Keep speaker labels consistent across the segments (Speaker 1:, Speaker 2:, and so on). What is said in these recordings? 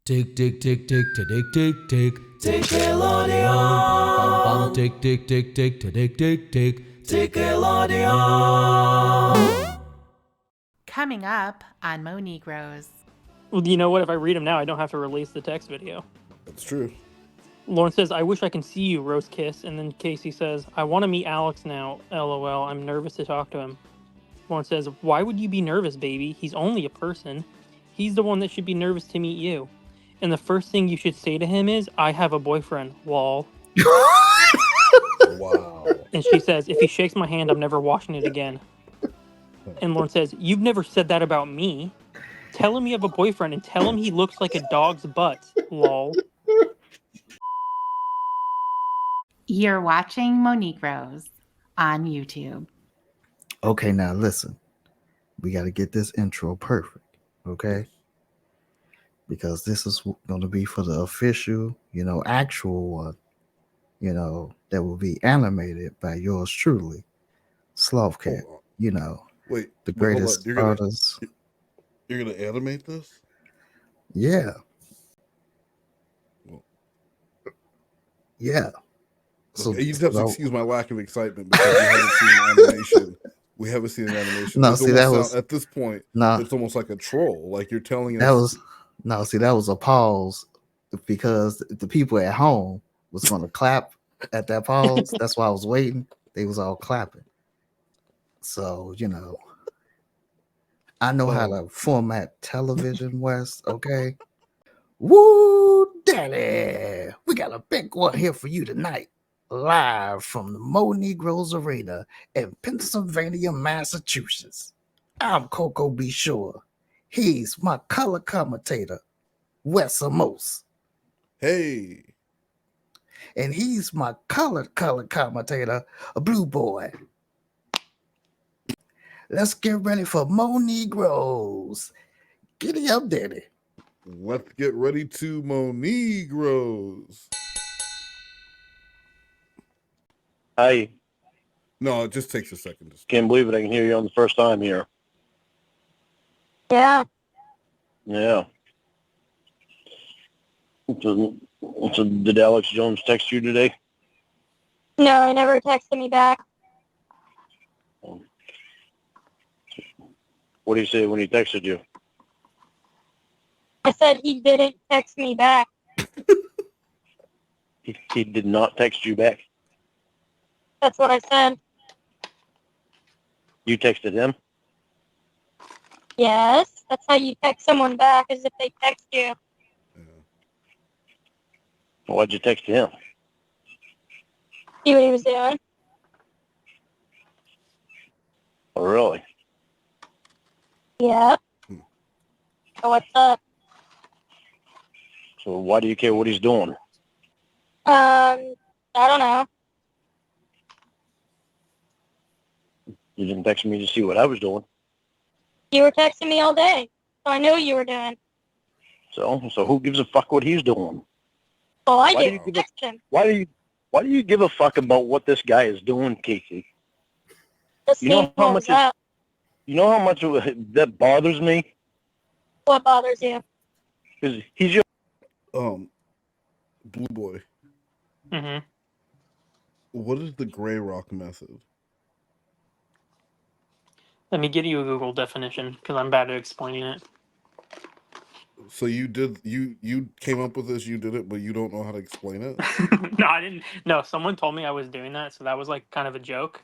Speaker 1: Tick tick tick tick tick tick tick Nickelodeon. Tick tick tick tick tick tick tick Nickelodeon.
Speaker 2: Coming up on MoNegroes.
Speaker 3: Well, you know what? If I read them now, I don't have to release the text video.
Speaker 4: That's true.
Speaker 3: Lorne says, "I wish I can see you, roast kiss." And then Casey says, "I want to meet Alex now. LOL. I'm nervous to talk to him." Lorne says, "Why would you be nervous, baby? He's only a person. He's the one that should be nervous to meet you. And the first thing you should say to him is, I have a boyfriend, lol."
Speaker 4: Wow.
Speaker 3: And she says, "If he shakes my hand, I'm never washing it again." And Lorne says, "You've never said that about me. Tell him you have a boyfriend and tell him he looks like a dog's butt, lol."
Speaker 2: You're watching MoNegroes on YouTube.
Speaker 5: Okay, now listen. We got to get this intro perfect, okay? Because this is going to be for the official, actual one, that will be animated by yours truly, Slothcat,
Speaker 4: Wait,
Speaker 5: the
Speaker 4: hold
Speaker 5: greatest
Speaker 4: on.
Speaker 5: artist.
Speaker 4: You're gonna animate this?
Speaker 5: Yeah.
Speaker 4: Well,
Speaker 5: Yeah.
Speaker 4: okay, you just have to excuse my lack of excitement because we haven't seen an animation. We haven't seen an animation.
Speaker 5: No,
Speaker 4: It's
Speaker 5: see, that
Speaker 4: almost
Speaker 5: was
Speaker 4: at this point.
Speaker 5: no.
Speaker 4: It's almost like a troll. Like you're telling
Speaker 5: That
Speaker 4: us.
Speaker 5: that was a pause because the people at home was going to clap at that pause. That's why I was waiting. They was all clapping. So, I know how to format television, Wes, okay? Woo, daddy! We got a big one here for you tonight. Live from the MoNegroes Arena in Pennsylvania, Massachusetts. I'm Coco B. Shore. He's my color commentator, Wes Amos.
Speaker 4: Hey.
Speaker 5: And he's my color commentator, a Blue Boy. Let's get ready for MoNegroes. Giddy up, daddy.
Speaker 4: Let's get ready to MoNegroes.
Speaker 6: Hi.
Speaker 4: No, it just takes a second.
Speaker 6: Can't believe it. I can hear you on the first time here.
Speaker 7: Yeah.
Speaker 6: Yeah. So did Alex Jones text you today?
Speaker 7: No, he never texted me back.
Speaker 6: What did he say when he texted you?
Speaker 7: I said he didn't text me back.
Speaker 6: He did not text you back.
Speaker 7: That's what I said.
Speaker 6: You texted him?
Speaker 7: Yes. That's how you text someone back, is if they text you.
Speaker 6: Why'd you text him?
Speaker 7: See what he was doing.
Speaker 6: Oh, really?
Speaker 7: Yeah. So what's up?
Speaker 6: So why do you care what he's doing?
Speaker 7: I don't know.
Speaker 6: You didn't text me to see what I was doing.
Speaker 7: You were texting me all day, so I knew what you were doing.
Speaker 6: So who gives a fuck what he's doing?
Speaker 7: Well, I
Speaker 6: Why
Speaker 7: did.
Speaker 6: do you
Speaker 7: Text him.
Speaker 6: Why do you give a fuck about what this guy is doing, Casey?
Speaker 7: Just
Speaker 6: You know
Speaker 7: seeing
Speaker 6: how
Speaker 7: what
Speaker 6: much
Speaker 7: was up.
Speaker 6: You know how much that bothers me?
Speaker 7: What bothers you?
Speaker 6: Because he's your
Speaker 4: Blue Boy.
Speaker 3: Mm-hmm.
Speaker 4: What is the gray rock method?
Speaker 3: Let me give you a Google definition because I'm bad at explaining it.
Speaker 4: So you came up with this, you did it, but you don't know how to explain it?
Speaker 3: No, I didn't. No, someone told me I was doing that, so that was like kind of a joke.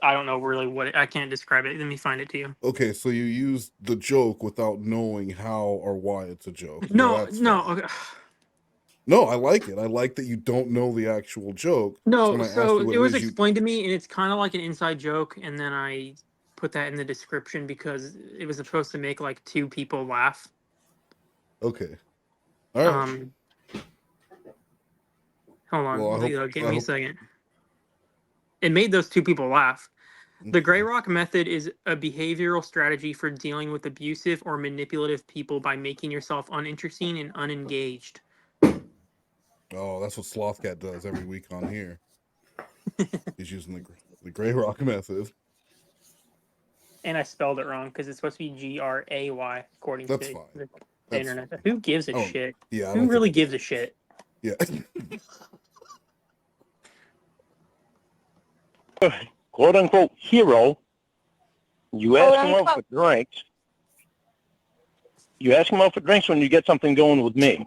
Speaker 3: I don't know really I can't describe it. Let me find it to you.
Speaker 4: Okay, so you used the joke without knowing how or why it's a joke.
Speaker 3: No,
Speaker 4: Well,
Speaker 3: no, okay.
Speaker 4: No, I like it. I like that you don't know the actual joke.
Speaker 3: No.
Speaker 4: when I asked
Speaker 3: So
Speaker 4: you what
Speaker 3: it was
Speaker 4: is,
Speaker 3: explained to me, and it's kind of like an inside joke, and then I put that in the description because it was supposed to make like two people laugh.
Speaker 4: Okay. All right.
Speaker 3: Hold on.
Speaker 4: Well,
Speaker 3: Give me a second. It made those two people laugh. The gray rock method is a behavioral strategy for dealing with abusive or manipulative people by making yourself uninteresting and unengaged.
Speaker 4: Oh, that's what Slothcat does every week on here. He's using the gray rock method.
Speaker 3: And I spelled it wrong because it's supposed to be Gray, according
Speaker 4: That's
Speaker 3: to
Speaker 4: fine.
Speaker 3: The internet. Who gives a
Speaker 4: Oh,
Speaker 3: shit?
Speaker 4: yeah. I
Speaker 3: Who
Speaker 4: don't
Speaker 3: really
Speaker 4: think
Speaker 3: gives a shit?
Speaker 4: Yeah.
Speaker 6: Quote unquote hero. You ask him out for drinks. You ask him out for drinks when you get something going with me.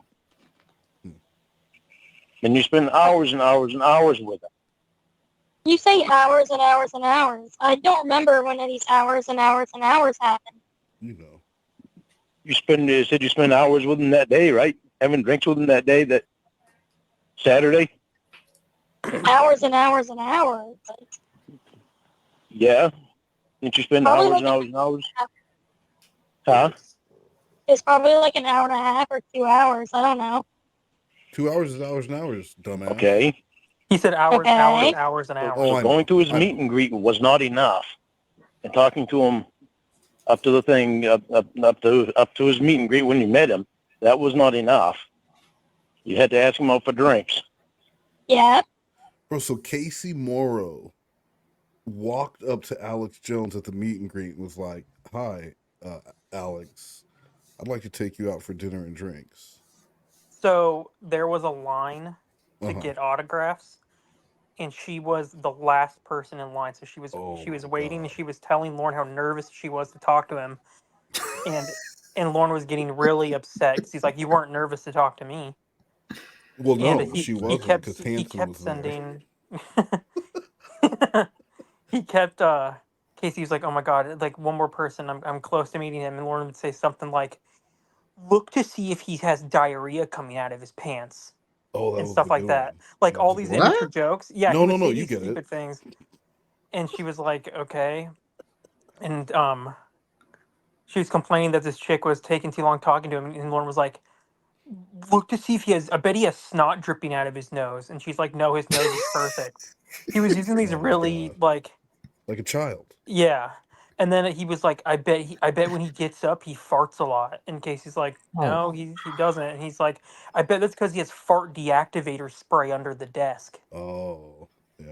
Speaker 6: And you spend hours and hours and hours with him.
Speaker 7: You say hours and hours and hours. I don't remember when these hours and hours and hours happened.
Speaker 4: You know.
Speaker 6: You said you spend hours with him that day, right? Having drinks with him that day, that Saturday?
Speaker 7: Hours and hours and hours.
Speaker 6: Yeah. Didn't you spend
Speaker 7: Probably
Speaker 6: hours
Speaker 7: like
Speaker 6: and hours and hours? Huh?
Speaker 7: It's probably like an hour and a half or 2 hours. I don't know.
Speaker 4: 2 hours is hours and hours, dumbass.
Speaker 6: Okay.
Speaker 3: He said hours,
Speaker 7: Okay.
Speaker 3: hours, hours, and hours.
Speaker 4: Oh,
Speaker 6: So
Speaker 4: I
Speaker 6: going
Speaker 4: know.
Speaker 6: to his
Speaker 4: I
Speaker 6: meet
Speaker 4: know.
Speaker 6: and greet was not enough. And talking to him up to the thing, up to his meet and greet when you met him, that was not enough. You had to ask him out for drinks.
Speaker 7: Yeah.
Speaker 4: Bro, so Casey Mauro walked up to Alex Jones at the meet and greet and was like, "Hi, Alex. I'd like to take you out for dinner and drinks."
Speaker 3: So there was a line to
Speaker 4: Uh-huh.
Speaker 3: get autographs, and she was the last person in line. So she was
Speaker 4: Oh
Speaker 3: she was
Speaker 4: my
Speaker 3: waiting, and
Speaker 4: God.
Speaker 3: she was telling Lorne how nervous she was to talk to him, and Lorne was getting really upset because he's like, "You weren't nervous to talk to me."
Speaker 4: Well,
Speaker 3: And
Speaker 4: no, she
Speaker 3: he
Speaker 4: wasn't
Speaker 3: kept
Speaker 4: because
Speaker 3: he
Speaker 4: Hanson
Speaker 3: kept
Speaker 4: was there.
Speaker 3: sending he kept Casey was like, "Oh my God, like one more person, I'm close to meeting him," and Lauren would say something like, "Look to see if he has diarrhea coming out of his pants,"
Speaker 4: Oh, that
Speaker 3: and
Speaker 4: was
Speaker 3: stuff
Speaker 4: the
Speaker 3: like
Speaker 4: good
Speaker 3: that.
Speaker 4: one.
Speaker 3: Like
Speaker 4: That
Speaker 3: all
Speaker 4: was the
Speaker 3: these
Speaker 4: good one.
Speaker 3: immature jokes. Yeah,
Speaker 4: No,
Speaker 3: he would
Speaker 4: no,
Speaker 3: say
Speaker 4: you
Speaker 3: these
Speaker 4: get it.
Speaker 3: stupid things, and she was like, "Okay," and she was complaining that this chick was taking too long talking to him, and Lauren was like, "Look to see if he has. I bet he has snot dripping out of his nose," and she's like, "No, his nose is perfect." He was using these
Speaker 4: Oh my
Speaker 3: really
Speaker 4: God.
Speaker 3: like.
Speaker 4: Like a child.
Speaker 3: Yeah. And then he was like, I bet when he gets up he farts a lot. In case he's like,
Speaker 5: Oh,
Speaker 3: no, he doesn't. And he's like, I bet that's because he has fart deactivator spray under the desk.
Speaker 4: Oh, yeah.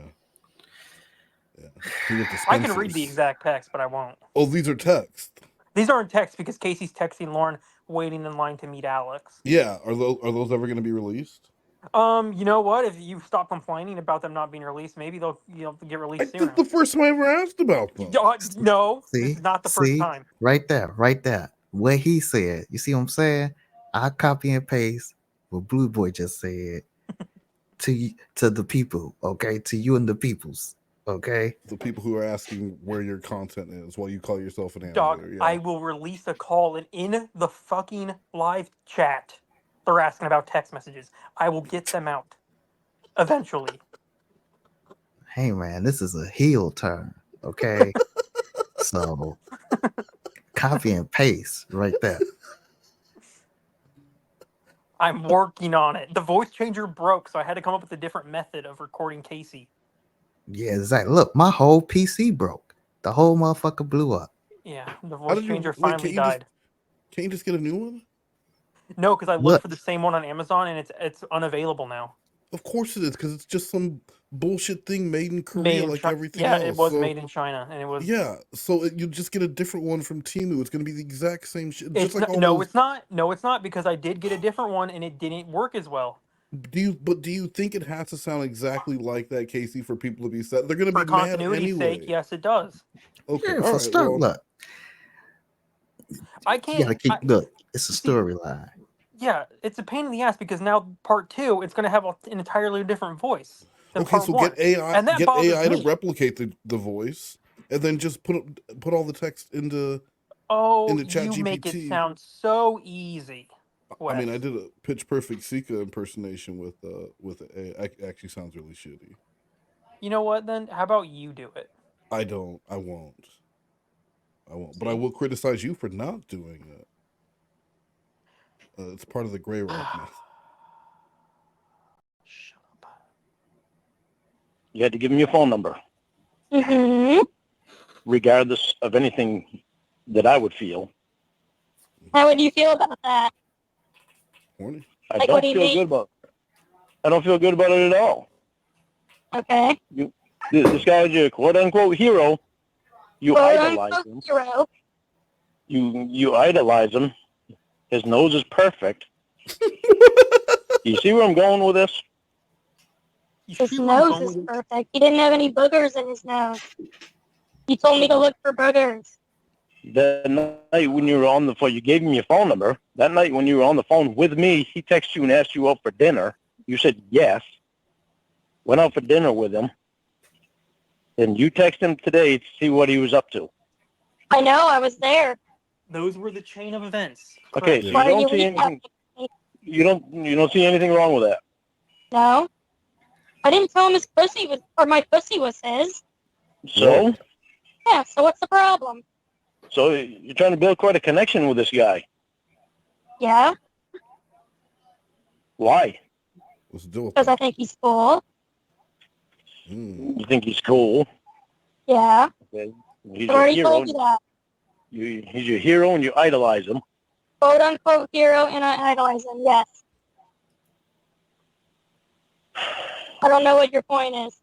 Speaker 4: Yeah. He went to
Speaker 3: I can read the
Speaker 4: Spencer's.
Speaker 3: exact text, but I won't.
Speaker 4: Oh, these are text.
Speaker 3: These aren't texts because Casey's texting Lauren waiting in line to meet Alex.
Speaker 4: Yeah. Are those ever going to be released?
Speaker 3: You know what? If you stop complaining about them not being released, maybe they'll get released
Speaker 4: That's
Speaker 3: sooner.
Speaker 4: the first time I ever asked about them.
Speaker 3: No, this
Speaker 5: see,
Speaker 3: is not the first
Speaker 5: see,
Speaker 3: time.
Speaker 5: right there. What he said. You see what I'm saying? I copy and paste what Blue Boy just said to the people. Okay, to you and the peoples. Okay.
Speaker 4: The people who are asking where your content is while you call yourself an
Speaker 3: Dog,
Speaker 4: animator.
Speaker 3: I
Speaker 4: Yeah.
Speaker 3: will release a call, and in the fucking live chat, they're asking about text messages. I will get them out eventually.
Speaker 5: Hey man, this is a heel turn. Okay. So copy and paste right there.
Speaker 3: I'm working on it. The voice changer broke, so I had to come up with a different method of recording Casey.
Speaker 5: Yeah, exactly. Look, my whole PC broke. The whole motherfucker blew up.
Speaker 3: Yeah, the
Speaker 4: How
Speaker 3: voice
Speaker 4: did you
Speaker 3: changer
Speaker 4: wait?
Speaker 3: finally died.
Speaker 4: Can't you just get a new one?
Speaker 3: No, because I looked
Speaker 5: Look,
Speaker 3: for the same one on Amazon, and it's unavailable now.
Speaker 4: Of course it is, because it's just some bullshit thing made in Korea,
Speaker 3: Made in
Speaker 4: like
Speaker 3: China.
Speaker 4: everything
Speaker 3: Yeah,
Speaker 4: else.
Speaker 3: it was
Speaker 4: So,
Speaker 3: made in China, and it was.
Speaker 4: yeah, so you just get a different one from Temu. It's going to be the exact same shit. Just
Speaker 3: It's
Speaker 4: like
Speaker 3: not,
Speaker 4: all
Speaker 3: no,
Speaker 4: those.
Speaker 3: it's not. No, it's not because I did get a different one, and it didn't work as well.
Speaker 4: Do you think it has to sound exactly like that, Casey, for people to be sad? They're going to
Speaker 3: For
Speaker 4: be mad
Speaker 3: continuity's
Speaker 4: anyway.
Speaker 3: sake, yes, it does.
Speaker 4: Okay,
Speaker 5: yeah,
Speaker 4: all
Speaker 5: for
Speaker 4: right.
Speaker 5: start,
Speaker 4: Well,
Speaker 5: look,
Speaker 3: I
Speaker 5: you
Speaker 3: can't.
Speaker 5: gotta keep look. It's a
Speaker 3: See,
Speaker 5: storyline.
Speaker 3: yeah, it's a pain in the ass because now part 2, it's going to have an entirely different voice than
Speaker 4: okay,
Speaker 3: part
Speaker 4: so
Speaker 3: 1, and that
Speaker 4: get
Speaker 3: bothers
Speaker 4: AI to
Speaker 3: me.
Speaker 4: replicate the voice, and then just put all the text into
Speaker 3: Oh,
Speaker 4: Chat
Speaker 3: you make it
Speaker 4: GPT.
Speaker 3: sound so easy.
Speaker 4: I mean, I
Speaker 3: Wes.
Speaker 4: did a pitch perfect Sika impersonation with AI. It actually sounds really shitty.
Speaker 3: You know what? Then how about you do it?
Speaker 4: I don't. I won't. But I
Speaker 3: See?
Speaker 4: will criticize you for not doing it. It's part of the gray rock method.
Speaker 3: Shut up.
Speaker 6: You had to give him your phone number,
Speaker 7: Mm-hmm.
Speaker 6: regardless of anything that I would feel.
Speaker 7: How would you feel about that?
Speaker 4: Horny.
Speaker 6: I
Speaker 7: Like, what
Speaker 6: don't
Speaker 7: do you
Speaker 6: feel
Speaker 7: mean?
Speaker 6: good about. I don't feel good about it at all.
Speaker 7: Okay.
Speaker 6: This guy's your quote unquote hero. You
Speaker 7: Quote
Speaker 6: idolize
Speaker 7: unquote
Speaker 6: him.
Speaker 7: hero.
Speaker 6: You idolize him, His nose is perfect. You see where I'm going with this?
Speaker 3: You
Speaker 7: His
Speaker 3: see where I'm
Speaker 7: nose
Speaker 3: going
Speaker 7: is
Speaker 3: with it?
Speaker 7: perfect. He didn't have any boogers in his nose. He told me to look for boogers.
Speaker 6: That night when you were on the phone, you gave him your phone number. That night when you were on the phone with me, he texted you and asked you out for dinner. You said yes. Went out for dinner with him. And you text him today to see what he was up to.
Speaker 7: I know, I was there.
Speaker 3: Those were the chain of events.
Speaker 6: Okay,
Speaker 3: Correct.
Speaker 6: so
Speaker 7: Why
Speaker 6: you
Speaker 7: are
Speaker 6: don't
Speaker 7: you
Speaker 6: see anything.
Speaker 7: recapping me?
Speaker 6: You don't see anything wrong with that.
Speaker 7: No. I didn't tell him his pussy was, or my pussy was his.
Speaker 6: So,
Speaker 4: Whoa.
Speaker 7: Yeah, so what's the problem?
Speaker 6: so you're trying to build quite a connection with this guy.
Speaker 7: Yeah,
Speaker 6: Why?
Speaker 4: What's the deal with
Speaker 7: because I
Speaker 4: that?
Speaker 7: think he's cool.
Speaker 4: Mm.
Speaker 6: You think he's cool?
Speaker 7: Yeah,
Speaker 6: Okay. He's
Speaker 7: I
Speaker 6: your
Speaker 7: already
Speaker 6: hero.
Speaker 7: told you that.
Speaker 6: He's your hero, and you idolize him.
Speaker 7: Quote unquote hero, and I idolize him, yes. I don't know what your point is.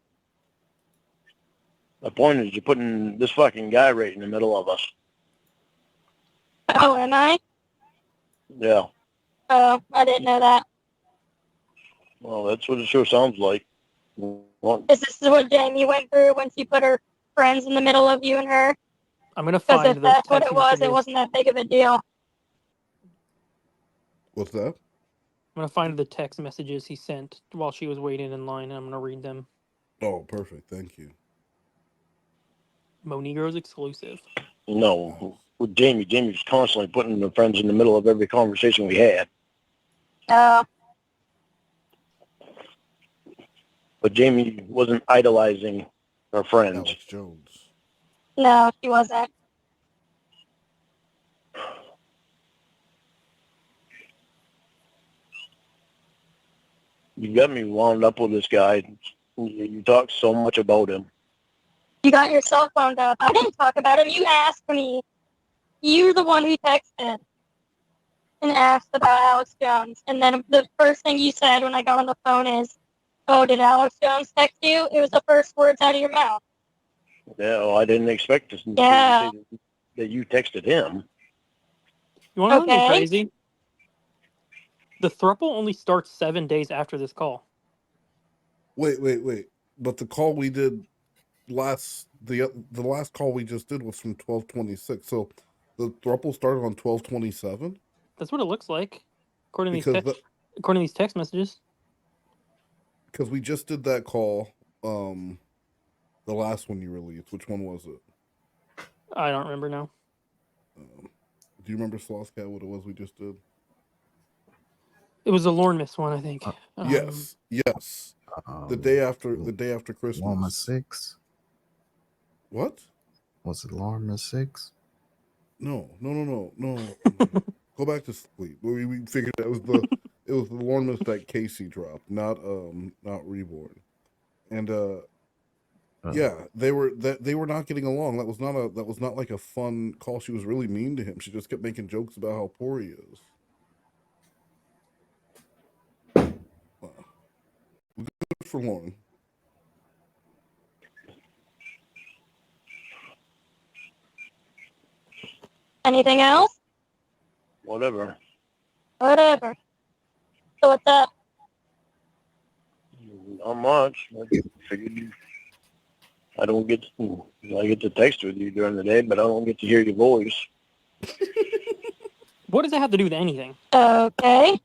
Speaker 6: The point is, you're putting this fucking guy right in the middle of us.
Speaker 7: Oh, am I?
Speaker 6: Yeah.
Speaker 7: Oh, I didn't know that.
Speaker 6: Well, that's what it sure sounds like. Well,
Speaker 7: Is this what Jamie went through when she put her friends in the middle of you and her?
Speaker 3: I'm gonna
Speaker 7: Because
Speaker 3: find
Speaker 7: if
Speaker 3: those
Speaker 7: that's what
Speaker 3: text
Speaker 7: it was,
Speaker 3: messages.
Speaker 7: it wasn't that big of a deal.
Speaker 4: What's that?
Speaker 3: I'm gonna find the text messages he sent while she was waiting in line, and I'm gonna read them.
Speaker 4: Oh, perfect. Thank you.
Speaker 3: MoNegroes exclusive.
Speaker 6: no, with Jamie was constantly putting the friends in the middle of every conversation we had.
Speaker 7: Oh,
Speaker 6: But Jamie wasn't idolizing her friends.
Speaker 4: Alex Jones.
Speaker 7: no, she wasn't.
Speaker 6: You got me wound up with this guy. You talk so much about him.
Speaker 7: You got yourself wound up. I didn't talk about him. You asked me. You're the one who texted and asked about Alex Jones. And then the first thing you said when I got on the phone is, oh, did Alex Jones text you? It was the first words out of your mouth.
Speaker 6: Yeah, well, I didn't expect to
Speaker 7: Yeah.
Speaker 6: say that you texted him.
Speaker 3: You want to know something
Speaker 7: Okay.
Speaker 3: crazy? The throuple only starts 7 days after this call.
Speaker 4: Wait. But the call we did the last call we just did was from 12/26. So the throuple started on 12/27.
Speaker 3: That's what it looks like, according to
Speaker 4: Because
Speaker 3: these text messages.
Speaker 4: because we just did that call, the last one you released. Which one was it?
Speaker 3: I don't remember now.
Speaker 4: Do you remember Slothcat? What it was we just did?
Speaker 3: It was the Lorne Miss one, I think.
Speaker 4: Yes. The day after Christmas.
Speaker 5: Lorma 6.
Speaker 4: What?
Speaker 5: Was it Lorma 6?
Speaker 4: No. Go back to sleep. We figured it was the Lorne Miss that Casey dropped, not Reborn. And yeah, they were not getting along. That was not like a fun call. She was really mean to him. She just kept making jokes about how poor he is. Good for Lauren.
Speaker 7: Anything else?
Speaker 6: Whatever.
Speaker 7: Whatever. So what's up?
Speaker 6: Not much. I figured I get to text with you during the day, but I don't get to hear your voice.
Speaker 3: What does that have to do with anything?
Speaker 7: Okay.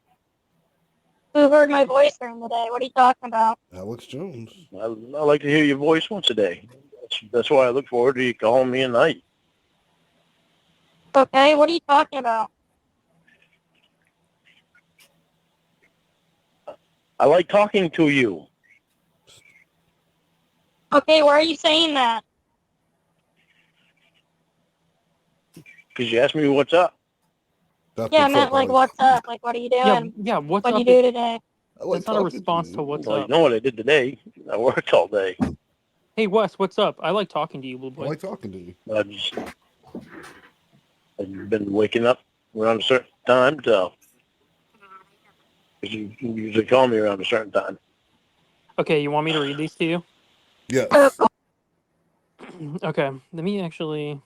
Speaker 7: Who heard my voice during the day? What are you talking about?
Speaker 4: Alex Jones.
Speaker 6: I like to hear your voice once a day. That's why I look forward to you calling me at night.
Speaker 7: Okay, what are you talking about?
Speaker 6: I like talking to you.
Speaker 7: Okay, why are you saying that?
Speaker 6: Because you asked me what's up.
Speaker 4: That's
Speaker 7: Yeah, I
Speaker 4: what's
Speaker 7: meant
Speaker 4: up,
Speaker 7: like,
Speaker 4: Alex.
Speaker 7: what's up? Like, what are you doing?
Speaker 3: Yeah. What's
Speaker 7: What
Speaker 3: up?
Speaker 7: do you do today?
Speaker 4: I like
Speaker 3: That's not a
Speaker 4: talking
Speaker 3: response
Speaker 4: you.
Speaker 3: to what's
Speaker 6: Well,
Speaker 3: up.
Speaker 6: you know what I did today? I worked all day.
Speaker 3: Hey Wes, what's up? I like talking to you, blue
Speaker 4: I
Speaker 3: boy.
Speaker 4: like talking to you.
Speaker 6: I've been waking up around a certain time, so you usually call me around a certain time.
Speaker 3: Okay, you want me to read these to you?
Speaker 4: Yes.
Speaker 3: Okay, let me actually.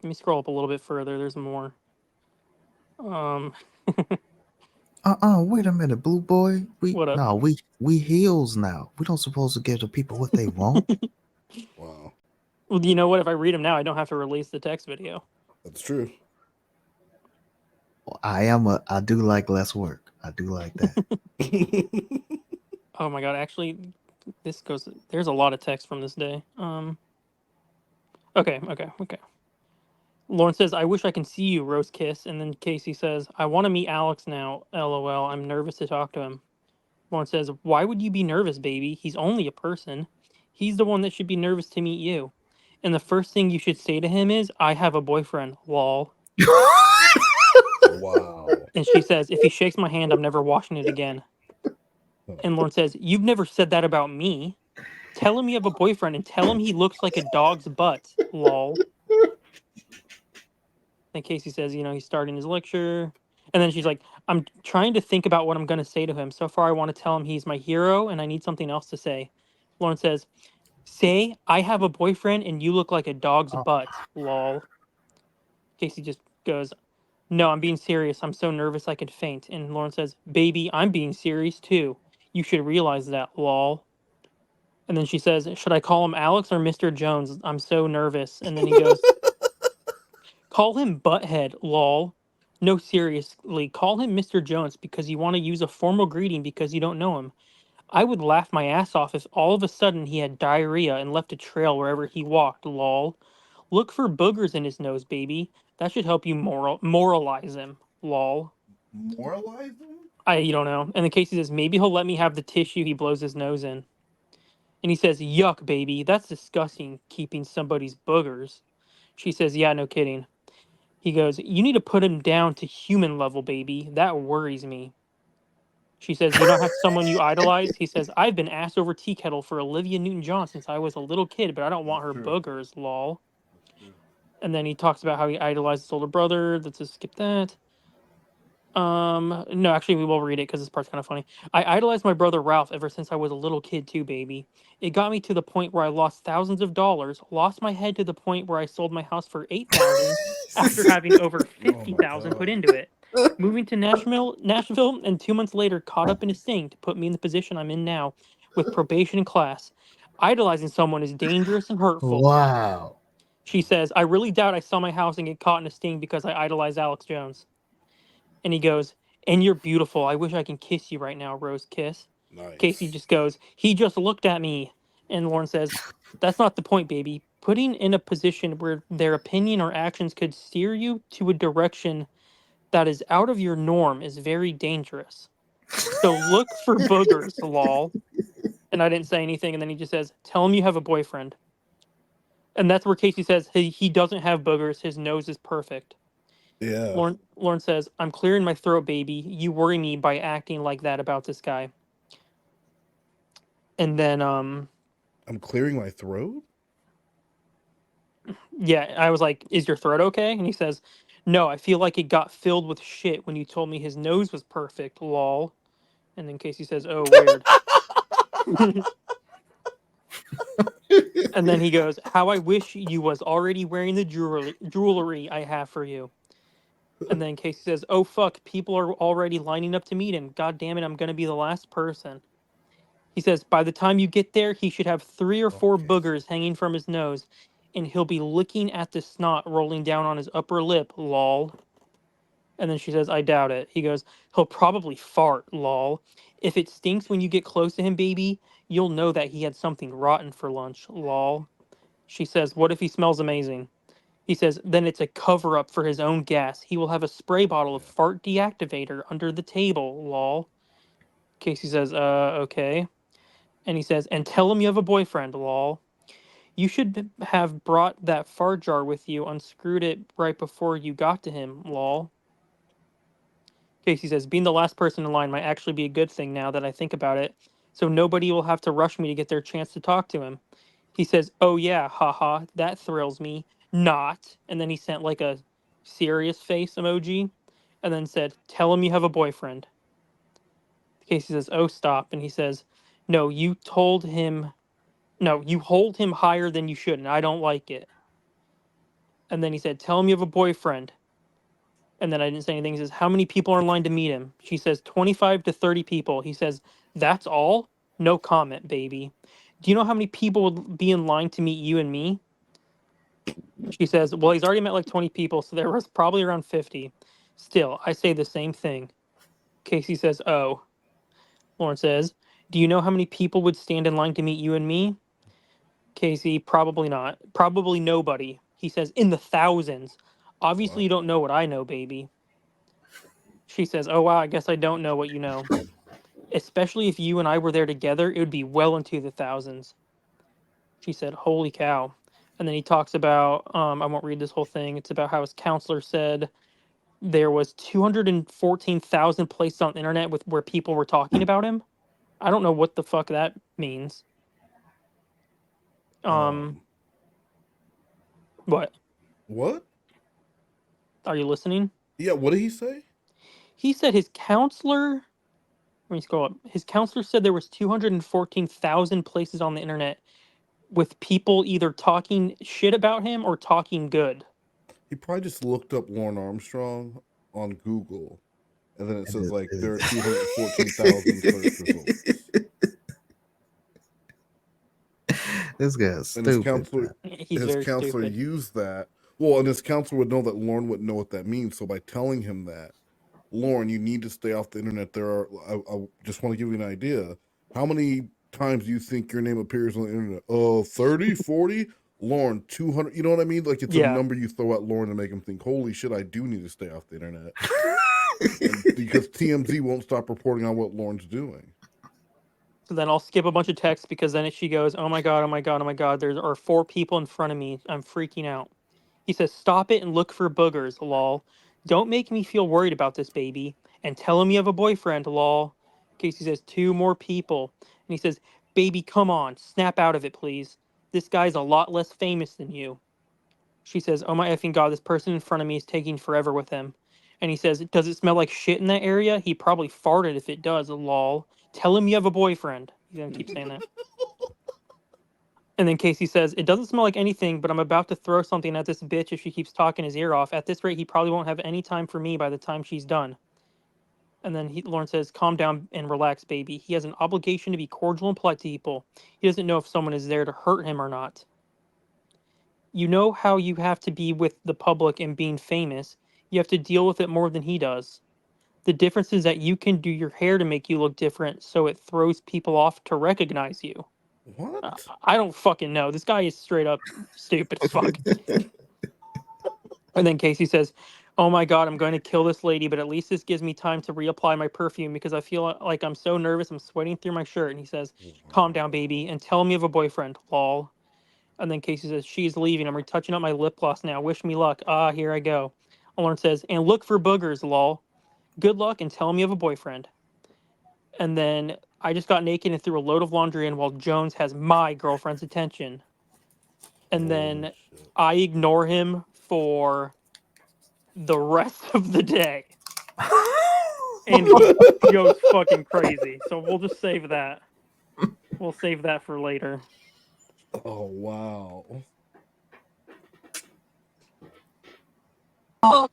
Speaker 3: Let me scroll up a little bit further. There's more.
Speaker 5: Wait a minute, Blue Boy.
Speaker 3: What up?
Speaker 5: We heels now. We don't supposed to give the people what they want.
Speaker 4: Wow,
Speaker 3: Well, you know what? If I read them now, I don't have to release the text video.
Speaker 4: that's true.
Speaker 5: Well, I do like less work. I do like that.
Speaker 3: Oh my god! Actually, there's a lot of text from this day. Okay. Lauren says, "I wish I can see you, Rose Kiss." And then Casey says, "I want to meet Alex now. LOL. I'm nervous to talk to him." Lauren says, "Why would you be nervous, baby? He's only a person. He's the one that should be nervous to meet you. And the first thing you should say to him is, 'I have a boyfriend.' Lol."
Speaker 4: Wow.
Speaker 3: And she says, "If he shakes my hand, I'm never washing it again." And Lauren says, "You've never said that about me. Tell him you have a boyfriend and tell him he looks like a dog's butt. Lol." And Casey says, he's starting his lecture. And then she's like, "I'm trying to think about what I'm going to say to him. So far, I want to tell him he's my hero and I need something else to say." Lauren says, "Say, I have a boyfriend and you look like a dog's butt. Lol." Casey just goes, "No, I'm being serious. I'm so nervous I could faint." And Lauren says, "Baby, I'm being serious too. You should realize that. Lol." And then she says, "Should I call him Alex or Mr. Jones? I'm so nervous." And then he goes, "Call him Butthead, lol. No, seriously, call him Mr. Jones because you want to use a formal greeting because you don't know him. I would laugh my ass off if all of a sudden he had diarrhea and left a trail wherever he walked, lol. Look for boogers in his nose, baby. That should help you moralize him, lol."
Speaker 4: Moralize them?
Speaker 3: You don't know. And then Casey says, "Maybe he'll let me have the tissue he blows his nose in." And he says, "Yuck, baby. That's disgusting, keeping somebody's boogers." She says, "Yeah, no kidding." He goes, "You need to put him down to human level, baby. That worries me." She says, "You don't have someone you idolize?" He says, "I've been ass over tea kettle for Olivia Newton-John since I was a little kid, but I don't want her
Speaker 4: True.
Speaker 3: boogers, lol."
Speaker 4: That's true.
Speaker 3: And then he talks about how he idolized his older brother. Let's just skip that. No, actually, we will read it because this part's kind of funny. "I idolized my brother Ralph ever since I was a little kid too, baby. It got me to the point where I lost thousands of dollars, lost my head to the point where I sold my house for $8,000 after having over
Speaker 4: Oh my
Speaker 3: 50,000 put
Speaker 4: God.
Speaker 3: into it. Moving to Nashville, and 2 months later, caught up in a sting to put me in the position I'm in now, with probation in class. Idolizing someone is dangerous and hurtful."
Speaker 5: Wow.
Speaker 3: She says, "I really doubt I sell my house and get caught in a sting because I idolize Alex Jones." And he goes, "And you're beautiful. I wish I can kiss you right now, Rose Kiss." Casey
Speaker 4: Nice.
Speaker 3: just goes, "He just looked at me." And Lauren says, "That's not the point, baby. Putting in a position where their opinion or actions could steer you to a direction that is out of your norm is very dangerous. So look for boogers, lol." And I didn't say anything. And then he just says, "Tell him you have a boyfriend." And that's where Casey says he doesn't have boogers. His nose is perfect.
Speaker 4: Yeah.
Speaker 3: Lauren says, "I'm clearing my throat, baby. You worry me by acting like that about this guy." And then
Speaker 4: I'm clearing my throat?
Speaker 3: yeah, I was like, "Is your throat okay?" And he says, "No, I feel like it got filled with shit when you told me his nose was perfect, lol." And then Casey says, "Oh, weird." And then he goes, "How I wish you was already wearing the jewelry I have for you." And then Casey says, "Oh fuck, people are already lining up to meet him. God damn it, I'm gonna be the last person." He says, "By the time you get there, he should have 3 or 4
Speaker 4: Okay.
Speaker 3: boogers hanging from his nose, and he'll be licking at the snot rolling down on his upper lip, lol." And then she says, "I doubt it." He goes, "He'll probably fart, lol. If it stinks when you get close to him, baby, you'll know that he had something rotten for lunch, lol." She says, "What if he smells amazing?" He says, "Then it's a cover up for his own gas. He will have a spray bottle of
Speaker 4: Yeah.
Speaker 3: fart deactivator under the table, lol." Casey says, okay. And he says, "And tell him you have a boyfriend, lol. You should have brought that fart jar with you, unscrewed it right before you got to him, lol." Casey says, "Being the last person in line might actually be a good thing now that I think about it, so nobody will have to rush me to get their chance to talk to him." He says, "Oh yeah, haha, that thrills me. Not." And then he sent like a serious face emoji and then said, "Tell him you have a boyfriend." Casey says, "Oh, stop." And he says, "No, you told him, no, you hold him higher than you should, and I don't like it." And then he said, tell him you have a boyfriend. And then I didn't say anything. He says, how many people are in line to meet him? She says, 25 to 30 people. He says, that's all? No comment, baby. Do you know how many people would be in line to meet you and me? She says, well, he's already met like 20 people, so there was probably around 50. Still, I say the same thing. Casey says, oh. Lauren says, do you know how many people would stand in line to meet you and me? Casey, probably not. Probably nobody. He says, in the thousands. Obviously,
Speaker 4: Wow.
Speaker 3: you don't know what I know, baby. She says, oh, wow, I guess I don't know what you know. Especially if you and I were there together, it would be well into the thousands. She said, holy cow. And then he talks about, I won't read this whole thing. It's about how his counselor said there was 214,000 places on the internet with where people were talking about him. I don't know what the fuck that means. What?
Speaker 4: What?
Speaker 3: Are you listening?
Speaker 4: Yeah, what did he say?
Speaker 3: He said his counselor, let me scroll up. His counselor said there was 214,000 places on the internet with people either talking shit about him or talking good.
Speaker 4: He probably just looked up Lauren Armstrong on Google, and then it says like there are 214,000 search results.
Speaker 5: This guy's
Speaker 4: And his
Speaker 5: stupid.
Speaker 4: counselor,
Speaker 3: He's very stupid.
Speaker 4: used that. Well, and his counselor would know that Lauren wouldn't know what that means. So by telling him that, Lauren, you need to stay off the internet. There are. I just want to give you an idea. How many times do you think your name appears on the internet? 30, 40? Lauren, 200. You know what I mean? Like it's a number you throw at Lauren to make him think, holy shit, I do need to stay off the internet. Because TMZ won't stop reporting on what Lauren's doing.
Speaker 3: So then I'll skip a bunch of texts because then she goes, oh my God, oh my God, oh my God. There are 4 people in front of me. I'm freaking out. He says, stop it and look for boogers, lol. Don't make me feel worried about this, baby. And tell him you have a boyfriend, lol. Casey says, 2 more people. And he says, baby, come on. Snap out of it, please. This guy's a lot less famous than you. She says, oh my effing God, this person in front of me is taking forever with him. And he says, does it smell like shit in that area? He probably farted if it does, lol. Tell him you have a boyfriend. He's going to keep saying that. And then Casey says, it doesn't smell like anything, but I'm about to throw something at this bitch if she keeps talking his ear off. At this rate, he probably won't have any time for me by the time she's done. And then Lauren says, calm down and relax, baby. He has an obligation to be cordial and polite to people. He doesn't know if someone is there to hurt him or not. You know how you have to be with the public and being famous. You have to deal with it more than he does. The difference is that you can do your hair to make you look different, so it throws people off to recognize you.
Speaker 4: What?
Speaker 3: I don't fucking know. This guy is straight up stupid as fuck. And then Casey says, oh my God, I'm going to kill this lady, but at least this gives me time to reapply my perfume because I feel like I'm so nervous. I'm sweating through my shirt. And he says, calm down, baby, and tell me you have a boyfriend, lol. And then Casey says, she's leaving. I'm retouching up my lip gloss now. Wish me luck. Ah, here I go. Lauren says, and look for boogers, lol. Good luck and tell him you have a boyfriend. And then I just got naked and threw a load of laundry in while Jones has my girlfriend's attention. And then I ignore him for the rest of the day. And he goes fucking crazy. So we'll just save that. We'll save that for later.
Speaker 4: Oh, wow.
Speaker 7: Oh,